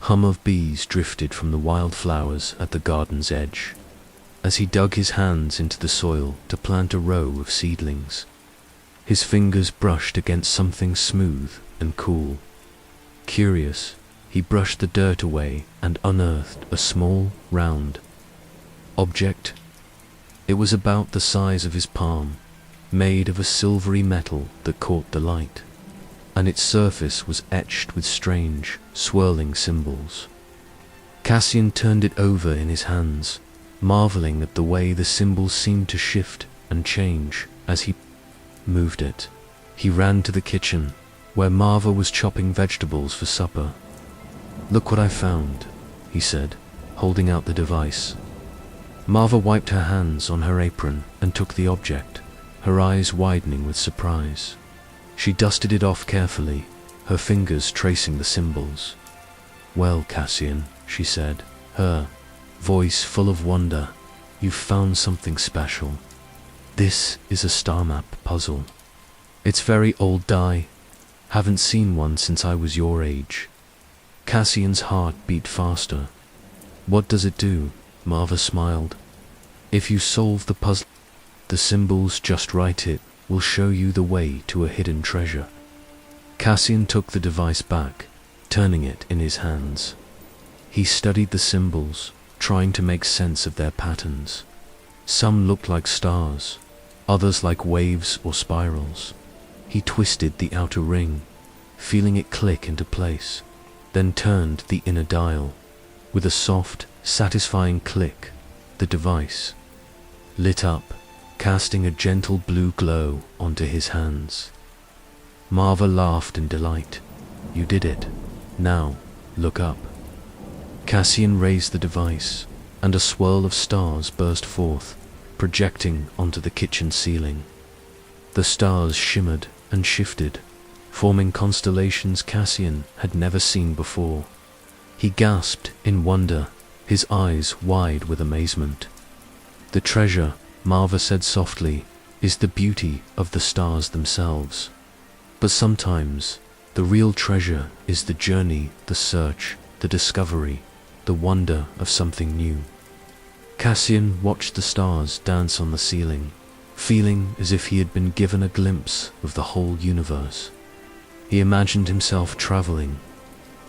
hum of bees drifted from the wild flowers at the garden's edge. As he dug his hands into the soil to plant a row of seedlings, his fingers brushed against something smooth and cool. Curious, he brushed the dirt away and unearthed a small, round object. It was about the size of his palm, made of a silvery metal that caught the light, and its surface was etched with strange, swirling symbols. Cassian turned it over in his hands, marveling at the way the symbols seemed to shift and change as he moved it. He ran to the kitchen, where Marva was chopping vegetables for supper. "Look what I found," he said, holding out the device. Marva wiped her hands on her apron and took the object, her eyes widening with surprise. She dusted it off carefully, her fingers tracing the symbols. "Well, Cassian," she said, her voice full of wonder, "you've found something special. This is a star map puzzle. It's very old die. Haven't seen one since I was your age." Cassian's heart beat faster. "What does it do?" Marva smiled. "If you solve the puzzle, the symbols just right, it will show you the way to a hidden treasure." Cassian took the device back, turning it in his hands. He studied the symbols, trying to make sense of their patterns. Some looked like stars, others like waves or spirals. He twisted the outer ring, feeling it click into place, then turned the inner dial. With a soft, satisfying click, the device lit up, casting a gentle blue glow onto his hands. Marva laughed in delight. "You did it. Now, look up." Cassian raised the device, and a swirl of stars burst forth, projecting onto the kitchen ceiling. The stars shimmered and shifted, forming constellations Cassian had never seen before. He gasped in wonder, his eyes wide with amazement. "The treasure," Marva said softly, "is the beauty of the stars themselves. But sometimes, the real treasure is the journey, the search, the discovery, the wonder of something new." Cassian watched the stars dance on the ceiling, feeling as if he had been given a glimpse of the whole universe. He imagined himself traveling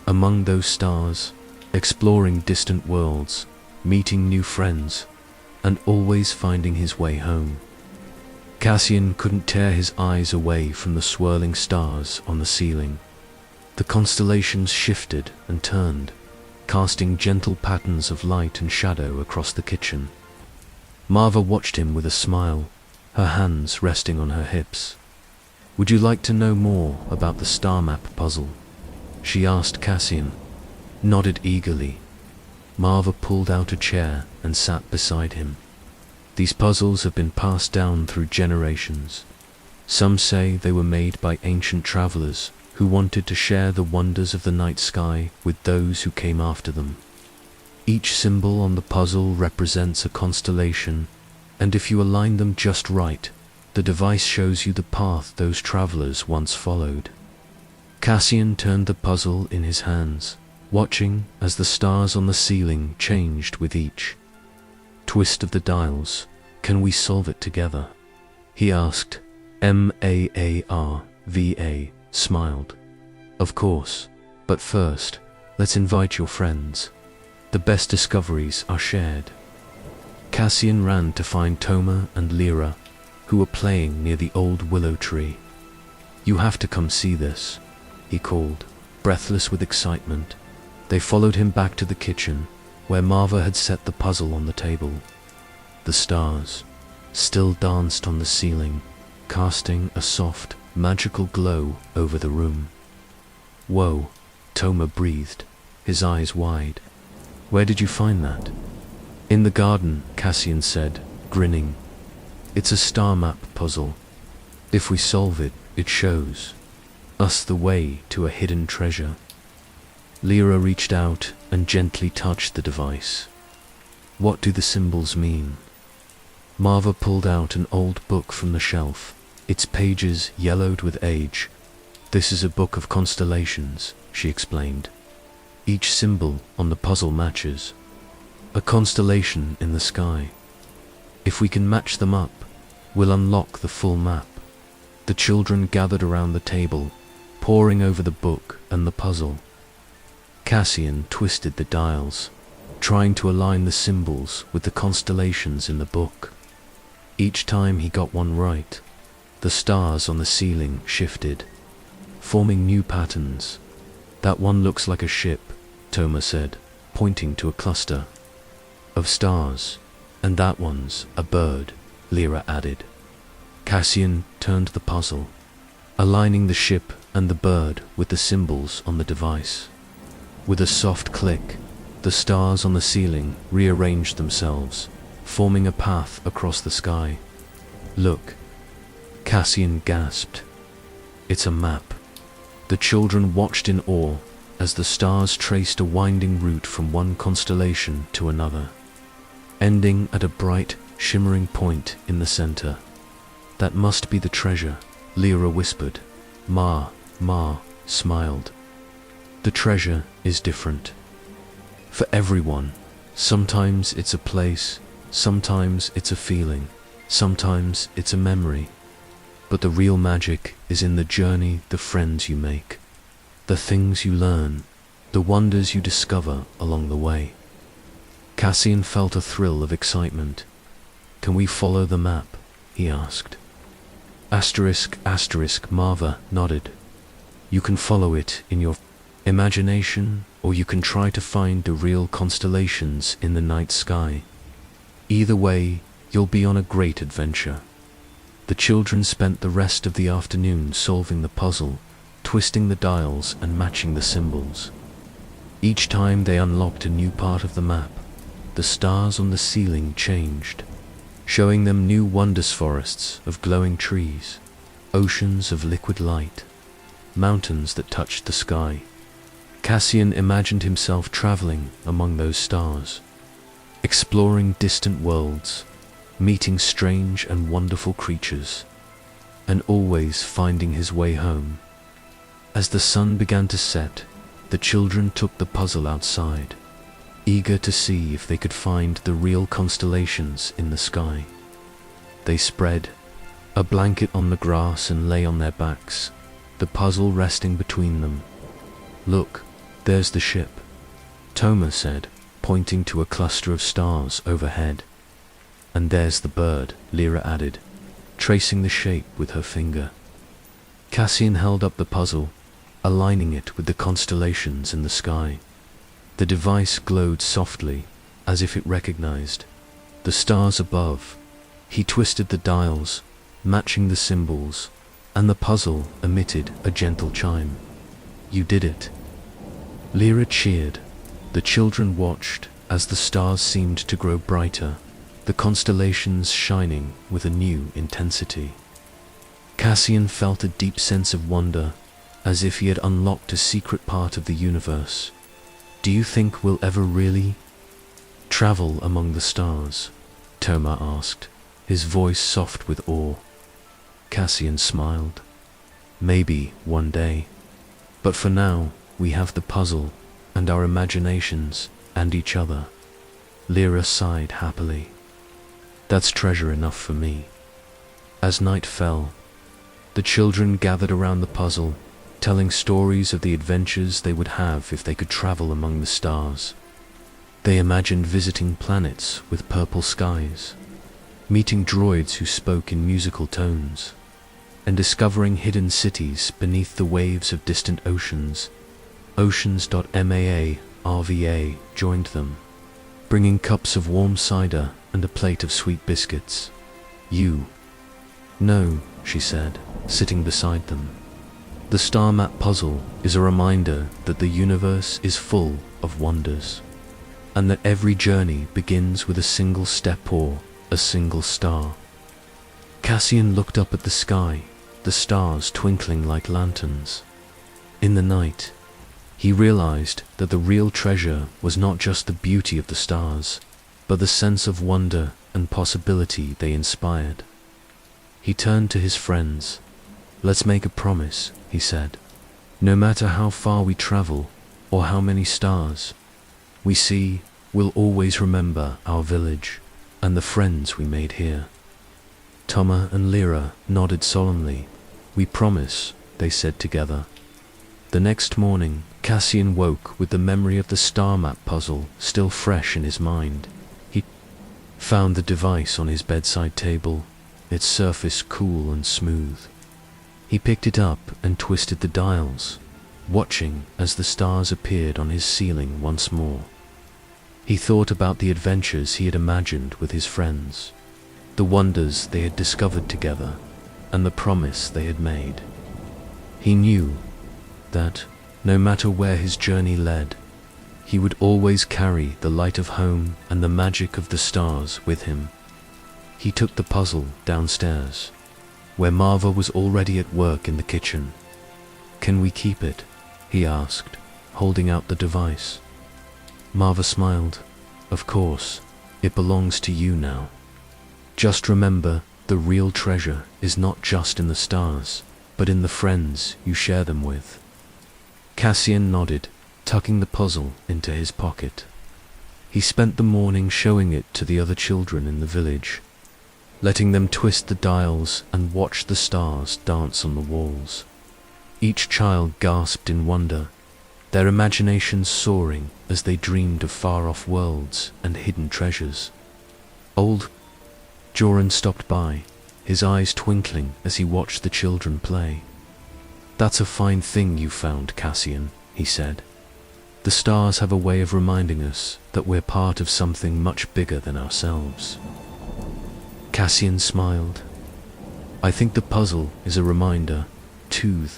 among those stars, exploring distant worlds, meeting new friends, and always finding his way home. Cassian couldn't tear his eyes away from the swirling stars on the ceiling. The constellations shifted and turned, casting gentle patterns of light and shadow across the kitchen. Marva watched him with a smile, her hands resting on her hips. "Would you like to know more about the star map puzzle?" she asked. Cassian nodded eagerly. Marva pulled out a chair and sat beside him. These puzzles have been passed down through generations. Some say they were made by ancient travelers who wanted to share the wonders of the night sky with those who came after them. Each symbol on the puzzle represents a constellation, and if you align them just right, the device shows you the path those travelers once followed. Cassian turned the puzzle in his hands, watching as the stars on the ceiling changed with each twist of the dials. "Can we solve it together?" he asked. Maarva smiled. "Of course, but first, let's invite your friends. The best discoveries are shared." Cassian ran to find Toma and Lyra, who were playing near the old willow tree. "You have to come see this," he called, breathless with excitement. They followed him back to the kitchen, where Marva had set the puzzle on the table. The stars still danced on the ceiling, casting a soft, magical glow over the room. "Whoa," Toma breathed, his eyes wide. "Where did you find that?" "In the garden," Cassian said, grinning. "It's a star map puzzle. If we solve it, it shows us the way to a hidden treasure." Lyra reached out and gently touched the device. "What do the symbols mean?" Marva pulled out an old book from the shelf, its pages yellowed with age. "This is a book of constellations," she explained. "Each symbol on the puzzle matches a constellation in the sky. If we can match them up, we'll unlock the full map." The children gathered around the table, poring over the book and the puzzle. Cassian twisted the dials, trying to align the symbols with the constellations in the book. Each time he got one right, the stars on the ceiling shifted, forming new patterns. "That one looks like a ship," Toma said, pointing to a cluster of stars. "And that one's a bird," Lyra added. Cassian turned the puzzle, aligning the ship and the bird with the symbols on the device. With a soft click, the stars on the ceiling rearranged themselves, forming a path across the sky. "Look," Cassian gasped. "It's a map." The children watched in awe as the stars traced a winding route from one constellation to another, ending at a bright, shimmering point in the center. "That must be the treasure," Lyra whispered. Ma smiled. "The treasure is different for everyone. Sometimes it's a place, sometimes it's a feeling, sometimes it's a memory. But the real magic is in the journey, the friends you make, the things you learn, the wonders you discover along the way." Cassian felt a thrill of excitement. "Can we follow the map?" he asked. Marva nodded. "You can follow it in your imagination, or you can try to find the real constellations in the night sky. Either way, you'll be on a great adventure." The children spent the rest of the afternoon solving the puzzle, twisting the dials and matching the symbols. Each time they unlocked a new part of the map, the stars on the ceiling changed, showing them new wondrous forests of glowing trees, oceans of liquid light, mountains that touched the sky. Cassian imagined himself traveling among those stars, exploring distant worlds, meeting strange and wonderful creatures, and always finding his way home. As the sun began to set, the children took the puzzle outside, eager to see if they could find the real constellations in the sky. They spread a blanket on the grass and lay on their backs, the puzzle resting between them. "Look, there's the ship," Toma said, pointing to a cluster of stars overhead. "And there's the bird," Lyra added, tracing the shape with her finger. Cassian held up the puzzle, aligning it with the constellations in the sky. The device glowed softly, as if it recognized the stars above. He twisted the dials, matching the symbols, and the puzzle emitted a gentle chime. "You did it!" Lyra cheered. The children watched as the stars seemed to grow brighter, the constellations shining with a new intensity. Cassian felt a deep sense of wonder, as if he had unlocked a secret part of the universe. "Do you think we'll ever really travel among the stars?" Toma asked, his voice soft with awe. Cassian smiled. "Maybe one day. But for now, we have the puzzle, and our imaginations, and each other." Lyra sighed happily. "That's treasure enough for me." As night fell, the children gathered around the puzzle, telling stories of the adventures they would have if they could travel among the stars. They imagined visiting planets with purple skies, meeting droids who spoke in musical tones, and discovering hidden cities beneath the waves of distant oceans. Oceans.maa.rva joined them, bringing cups of warm cider and a plate of sweet biscuits. "You know," she said, sitting beside them. "The star map puzzle is a reminder that the universe is full of wonders, and that every journey begins with a single step or a single star." Cassian looked up at the sky, the stars twinkling like lanterns. In the night, he realized that the real treasure was not just the beauty of the stars, but the sense of wonder and possibility they inspired. He turned to his friends. "Let's make a promise," he said. "No matter how far we travel, or how many stars we see, we'll always remember our village and the friends we made here." Toma and Lyra nodded solemnly. "We promise," they said together. The next morning, Cassian woke with the memory of the star map puzzle still fresh in his mind. He found the device on his bedside table, its surface cool and smooth. He picked it up and twisted the dials, watching as the stars appeared on his ceiling once more. He thought about the adventures he had imagined with his friends, the wonders they had discovered together, and the promise they had made. He knew that, no matter where his journey led, he would always carry the light of home and the magic of the stars with him. He took the puzzle downstairs, where Marva was already at work in the kitchen. "Can we keep it?" he asked, holding out the device. Marva smiled. "Of course, it belongs to you now. Just remember, the real treasure is not just in the stars, but in the friends you share them with." Cassian nodded, tucking the puzzle into his pocket. He spent the morning showing it to the other children in the village, letting them twist the dials and watch the stars dance on the walls. Each child gasped in wonder, their imaginations soaring as they dreamed of far-off worlds and hidden treasures. Old Joran stopped by, his eyes twinkling as he watched the children play. "That's a fine thing you found, Cassian," he said. "The stars have a way of reminding us that we're part of something much bigger than ourselves." Cassian smiled. "I think the puzzle is a reminder, too,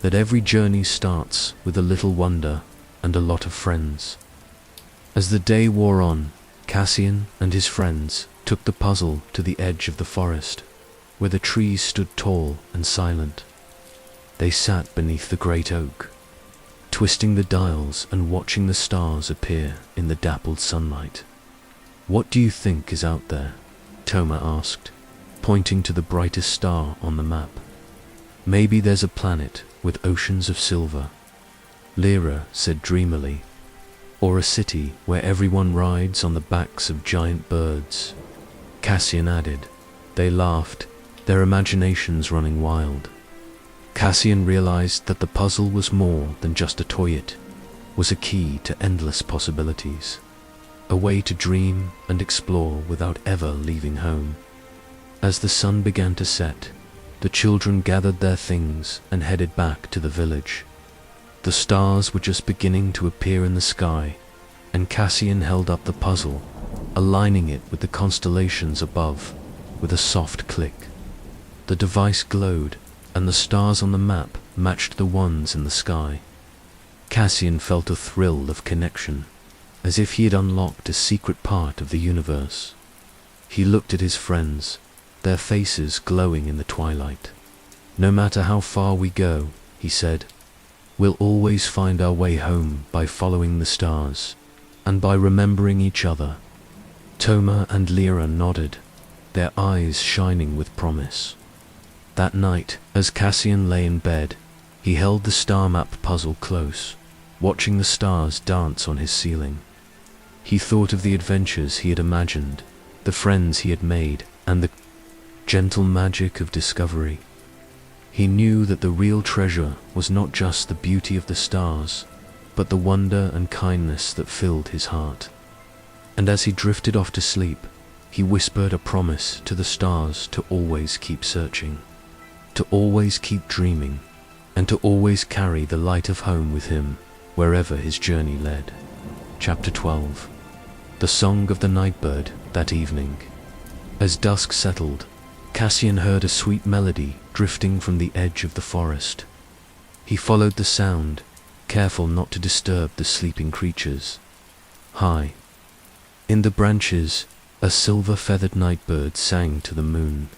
that every journey starts with a little wonder and a lot of friends." As the day wore on, Cassian and his friends took the puzzle to the edge of the forest, where the trees stood tall and silent. They sat beneath the great oak, twisting the dials and watching the stars appear in the dappled sunlight. "What do you think is out there?" Toma asked, pointing to the brightest star on the map. "Maybe there's a planet with oceans of silver," Lyra said dreamily. "Or a city where everyone rides on the backs of giant birds," Cassian added. They laughed, their imaginations running wild. Cassian realized that the puzzle was more than just a toy. It was a key to endless possibilities, a way to dream and explore without ever leaving home. As the sun began to set, the children gathered their things and headed back to the village. The stars were just beginning to appear in the sky, and Cassian held up the puzzle, aligning it with the constellations above with a soft click. The device glowed, and the stars on the map matched the ones in the sky. Cassian felt a thrill of connection, as if he had unlocked a secret part of the universe. He looked at his friends, their faces glowing in the twilight. "No matter how far we go," he said, "we'll always find our way home by following the stars, and by remembering each other." Toma and Lyra nodded, their eyes shining with promise. That night, as Cassian lay in bed, he held the star map puzzle close, watching the stars dance on his ceiling. He thought of the adventures he had imagined, the friends he had made, and the gentle magic of discovery. He knew that the real treasure was not just the beauty of the stars, but the wonder and kindness that filled his heart. And as he drifted off to sleep, he whispered a promise to the stars to always keep searching, to always keep dreaming, and to always carry the light of home with him wherever his journey led. Chapter 12. The Song of the Nightbird. That evening, as dusk settled, Cassian heard a sweet melody drifting from the edge of the forest. He followed the sound, careful not to disturb the sleeping creatures. High in the branches, a silver-feathered nightbird sang to the moon.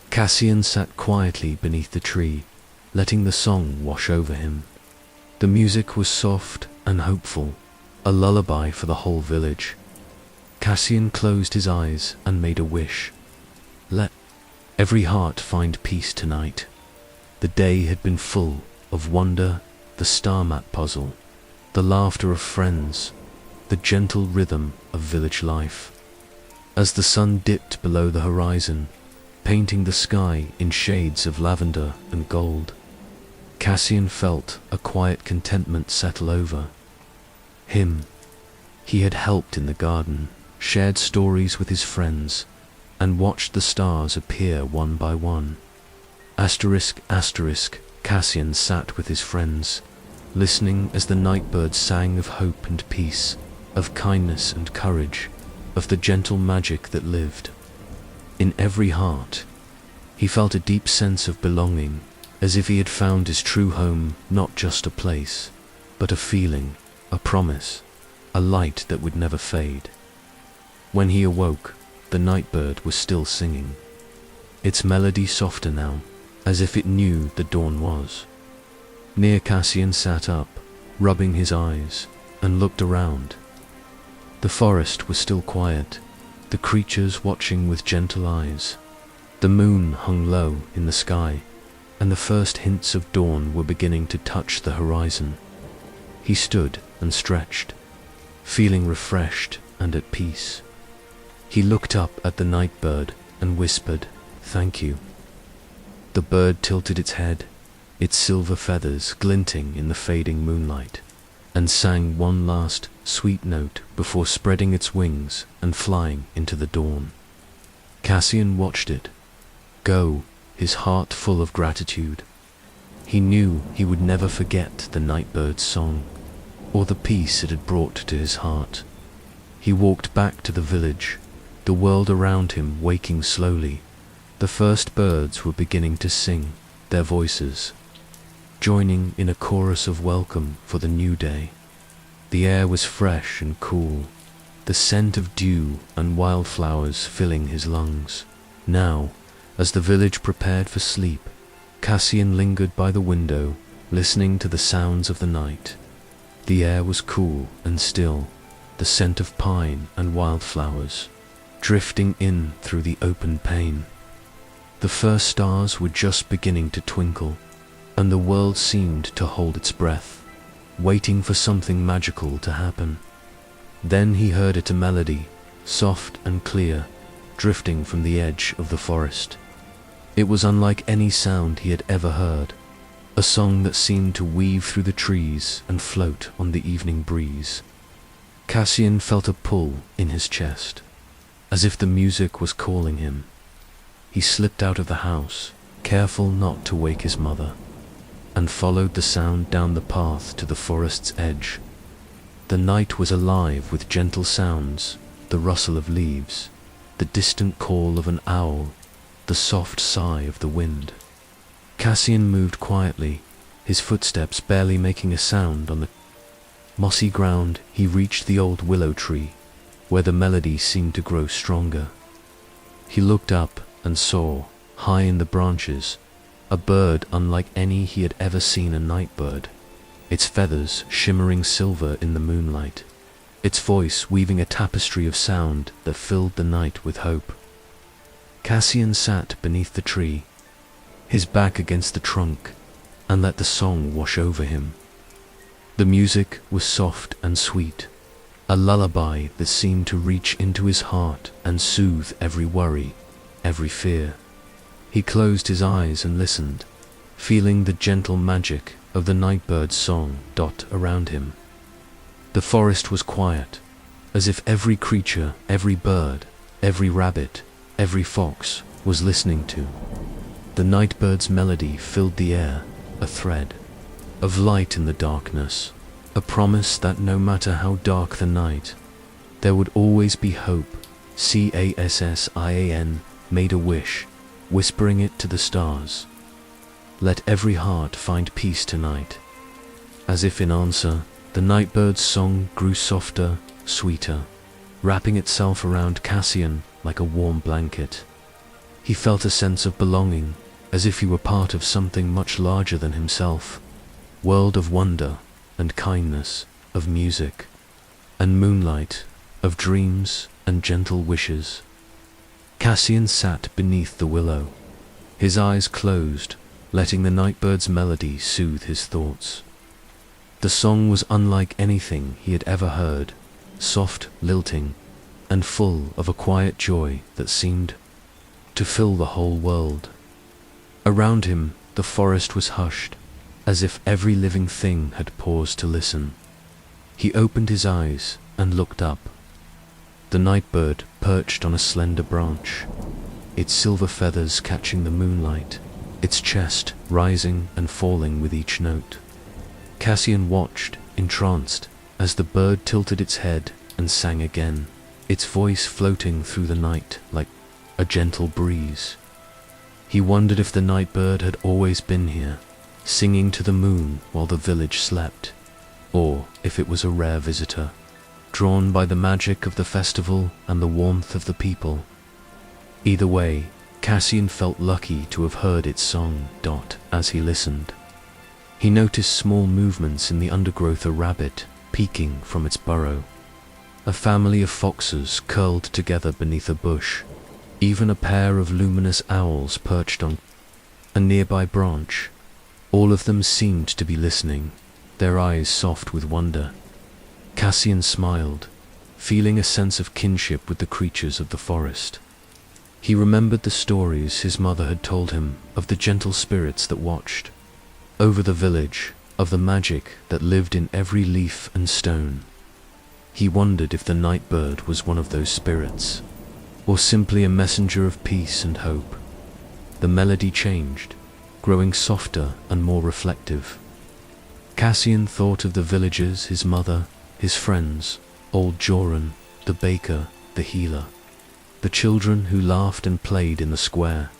Cassian sat quietly beneath the tree, letting the song wash over him. The music was soft and hopeful, a lullaby for the whole village. Cassian closed his eyes and made a wish. Let every heart find peace tonight. The day had been full of wonder, the star map puzzle, the laughter of friends, the gentle rhythm of village life. As the sun dipped below the horizon, painting the sky in shades of lavender and gold, Cassian felt a quiet contentment settle over him. He had helped in the garden, shared stories with his friends, and watched the stars appear one by one. Asterisk, asterisk, Cassian sat with his friends, listening as the nightbird sang of hope and peace, of kindness and courage, of the gentle magic that lived in every heart. He felt a deep sense of belonging, as if he had found his true home, not just a place, but a feeling, a promise, a light that would never fade. When he awoke, the nightbird was still singing, its melody softer now, as if it knew the dawn was. Near Cassian sat up, rubbing his eyes, and looked around. The forest was still quiet, the creatures watching with gentle eyes. The moon hung low in the sky, and the first hints of dawn were beginning to touch the horizon. He stood and stretched, feeling refreshed and at peace. He looked up at the nightbird and whispered, "Thank you." The bird tilted its head, its silver feathers glinting in the fading moonlight, and sang one last sweet note before spreading its wings and flying into the dawn. Cassian watched it go, his heart full of gratitude. He knew he would never forget the nightbird's song, or the peace it had brought to his heart. He walked back to the village, the world around him waking slowly. The first birds were beginning to sing, their voices joining in a chorus of welcome for the new day. The air was fresh and cool, the scent of dew and wildflowers filling his lungs. Now, as the village prepared for sleep, Cassian lingered by the window, listening to the sounds of the night. The air was cool and still, the scent of pine and wildflowers drifting in through the open pane. The first stars were just beginning to twinkle, and the world seemed to hold its breath, waiting for something magical to happen. Then he heard it, a melody, soft and clear, drifting from the edge of the forest. It was unlike any sound he had ever heard, a song that seemed to weave through the trees and float on the evening breeze. Cassian felt a pull in his chest, as if the music was calling him. He slipped out of the house, careful not to wake his mother, and followed the sound down the path to the forest's edge. The night was alive with gentle sounds, the rustle of leaves, the distant call of an owl, the soft sigh of the wind. Cassian moved quietly, his footsteps barely making a sound on the mossy ground, he reached the old willow tree, where the melody seemed to grow stronger. He looked up and saw, high in the branches, a bird unlike any he had ever seen, a nightbird, its feathers shimmering silver in the moonlight, its voice weaving a tapestry of sound that filled the night with hope. Cassian sat beneath the tree, his back against the trunk, and let the song wash over him. The music was soft and sweet, a lullaby that seemed to reach into his heart and soothe every worry, every fear. He closed his eyes and listened, feeling the gentle magic of the nightbird's song dot around him. The forest was quiet, as if every creature, every bird, every rabbit, every fox was listening to. The nightbird's melody filled the air, a thread of light in the darkness, a promise that no matter how dark the night, there would always be hope. Cassian made a wish, whispering it to the stars. Let every heart find peace tonight. As if in answer, the nightbird's song grew softer, sweeter, wrapping itself around Cassian like a warm blanket. He felt a sense of belonging, as if he were part of something much larger than himself, world of wonder and kindness, of music and moonlight, of dreams and gentle wishes. Cassian sat beneath the willow, his eyes closed, letting the nightbird's melody soothe his thoughts. The song was unlike anything he had ever heard, soft, lilting, and full of a quiet joy that seemed to fill the whole world. Around him, the forest was hushed, as if every living thing had paused to listen. He opened his eyes and looked up. The nightbird perched on a slender branch, its silver feathers catching the moonlight, its chest rising and falling with each note. Cassian watched, entranced, as the bird tilted its head and sang again, its voice floating through the night like a gentle breeze. He wondered if the nightbird had always been here, singing to the moon while the village slept, or if it was a rare visitor, drawn by the magic of the festival and the warmth of the people. Either way, Cassian felt lucky to have heard its song dot as he listened. He noticed small movements in the undergrowth, a rabbit peeking from its burrow, a family of foxes curled together beneath a bush, even a pair of luminous owls perched on a nearby branch. All of them seemed to be listening, their eyes soft with wonder. Cassian smiled, feeling a sense of kinship with the creatures of the forest. He remembered the stories his mother had told him of the gentle spirits that watched over the village, of the magic that lived in every leaf and stone. He wondered if the nightbird was one of those spirits, or simply a messenger of peace and hope. The melody changed, growing softer and more reflective. Cassian thought of the villagers, his mother, his friends, old Joran, the baker, the healer, the children who laughed and played in the square.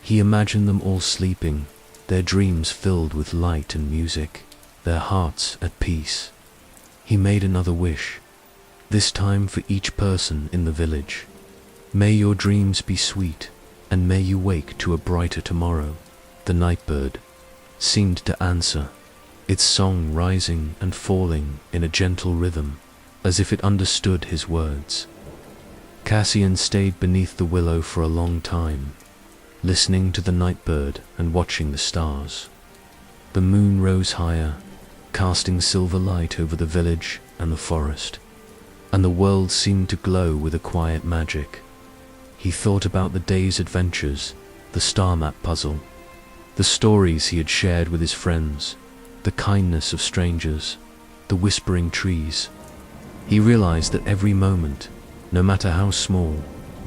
He imagined them all sleeping, their dreams filled with light and music, their hearts at peace. He made another wish, this time for each person in the village. May your dreams be sweet, and may you wake to a brighter tomorrow. The nightbird seemed to answer, its song rising and falling in a gentle rhythm, as if it understood his words. Cassian stayed beneath the willow for a long time, listening to the nightbird and watching the stars. The moon rose higher, casting silver light over the village and the forest, and the world seemed to glow with a quiet magic. He thought about the day's adventures, the star map puzzle, the stories he had shared with his friends, the kindness of strangers, the whispering trees. He realized that every moment, no matter how small,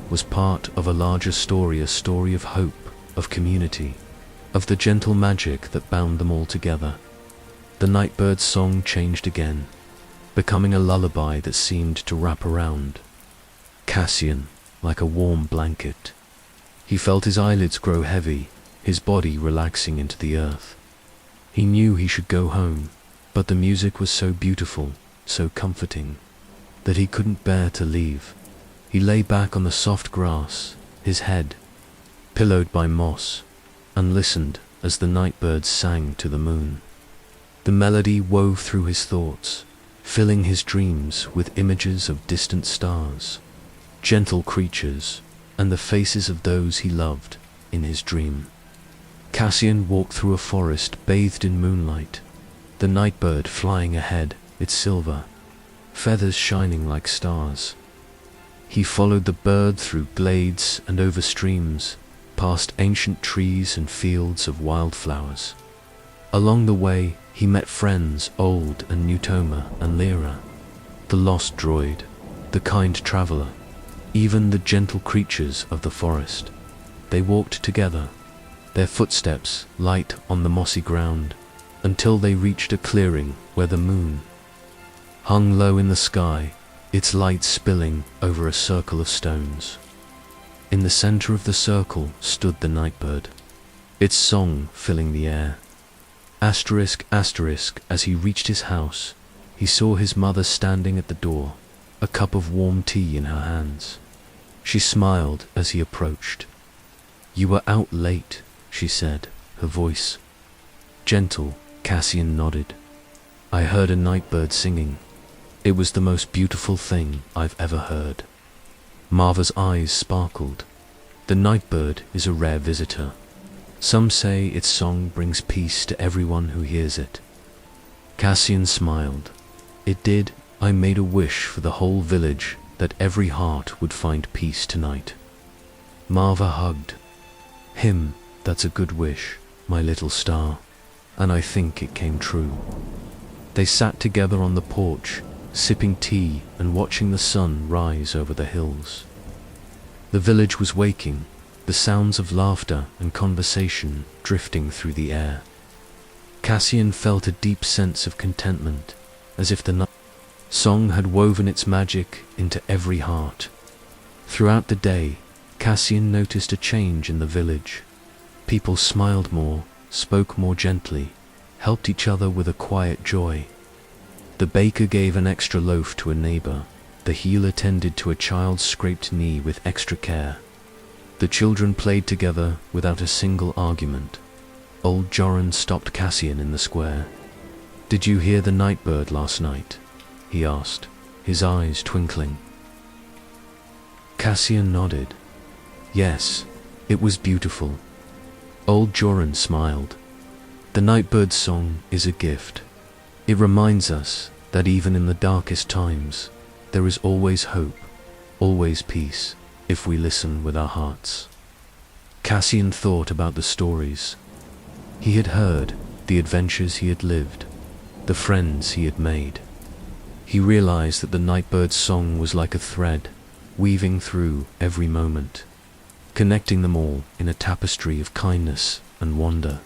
was part of a larger story, a story of hope, of community, of the gentle magic that bound them all together. The nightbird's song changed again, becoming a lullaby that seemed to wrap around Cassian like a warm blanket. He felt his eyelids grow heavy, his body relaxing into the earth. He knew he should go home, but the music was so beautiful, so comforting, that he couldn't bear to leave. He lay back on the soft grass, his head pillowed by moss, and listened as the nightbirds sang to the moon. The melody wove through his thoughts, filling his dreams with images of distant stars, gentle creatures, and the faces of those he loved in his dream. Cassian walked through a forest bathed in moonlight, the nightbird flying ahead, its silver feathers shining like stars. He followed the bird through glades and over streams, past ancient trees and fields of wildflowers. Along the way, he met friends old and Newtoma and Lyra, the lost droid, the kind traveler, even the gentle creatures of the forest. They walked together, their footsteps light on the mossy ground, until they reached a clearing where the moon hung low in the sky, its light spilling over a circle of stones. In the center of the circle stood the nightbird, its song filling the air. Asterisk, asterisk, as he reached his house, he saw his mother standing at the door, a cup of warm tea in her hands. She smiled as he approached. "You were out late," she said, her voice gentle. Cassian nodded. "I heard a nightbird singing. It was the most beautiful thing I've ever heard." Marva's eyes sparkled. The nightbird is a rare visitor. Some say its song brings peace to everyone who hears it. Cassian smiled. "It did. I made a wish for the whole village that every heart would find peace tonight." Marva hugged him. "That's a good wish, my little star, and I think it came true." They sat together on the porch, sipping tea and watching the sun rise over the hills. The village was waking, the sounds of laughter and conversation drifting through the air. Cassian felt a deep sense of contentment, as if the night song had woven its magic into every heart. Throughout the day, Cassian noticed a change in the village. People smiled more, spoke more gently, helped each other with a quiet joy. The baker gave an extra loaf to a neighbor. The healer tended to a child's scraped knee with extra care. The children played together without a single argument. Old Joran stopped Cassian in the square. "Did you hear the nightbird last night?" he asked, his eyes twinkling. Cassian nodded. "Yes, it was beautiful." Old Joran smiled. "The nightbird's song is a gift. It reminds us that even in the darkest times, there is always hope, always peace, if we listen with our hearts." Cassian thought about the stories he had heard, the adventures he had lived, the friends he had made. He realized that the nightbird's song was like a thread, weaving through every moment, connecting them all in a tapestry of kindness and wonder.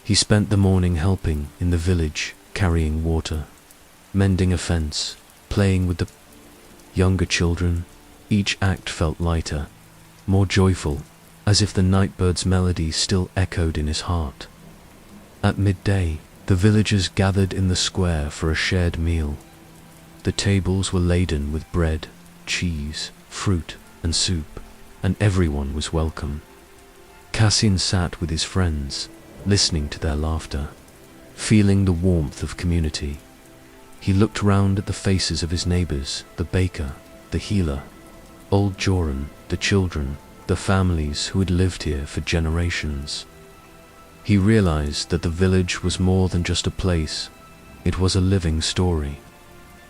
He spent the morning helping in the village, carrying water, mending a fence, playing with the younger children. Each act felt lighter, more joyful, as if the nightbird's melody still echoed in his heart. At midday, the villagers gathered in the square for a shared meal. The tables were laden with bread, cheese, fruit, and soup, and everyone was welcome. Cassian sat with his friends, listening to their laughter, feeling the warmth of community. He looked round at the faces of his neighbors, the baker, the healer, old Joran, the children, the families who had lived here for generations. He realized that the village was more than just a place. It was a living story,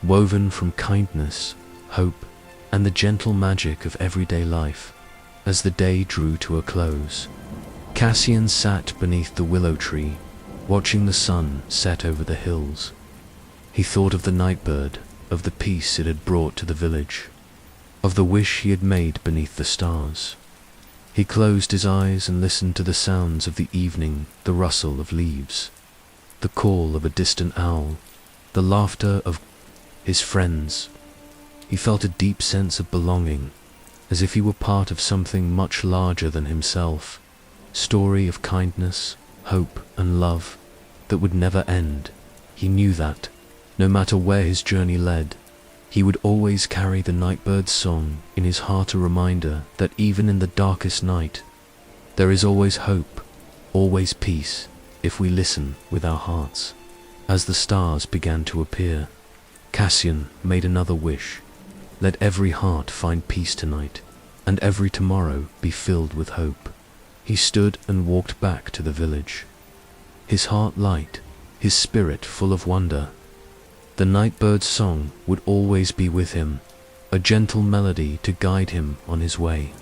woven from kindness, hope, and the gentle magic of everyday life. As the day drew to a close, Cassian sat beneath the willow tree, watching the sun set over the hills. He thought of the nightbird, of the peace it had brought to the village, of the wish he had made beneath the stars. He closed his eyes and listened to the sounds of the evening, the rustle of leaves, the call of a distant owl, the laughter of his friends. He felt a deep sense of belonging, as if he were part of something much larger than himself, story of kindness, hope, and love that would never end. He knew that, No matter where his journey led, he would always carry the Nightbird's song in his heart, a reminder that even in the darkest night, there is always hope, always peace, if we listen with our hearts. As the stars began to appear, Cassian made another wish. Let every heart find peace tonight, and every tomorrow be filled with hope. He stood and walked back to the village, his heart light, his spirit full of wonder. The Nightbird's song would always be with him, a gentle melody to guide him on his way.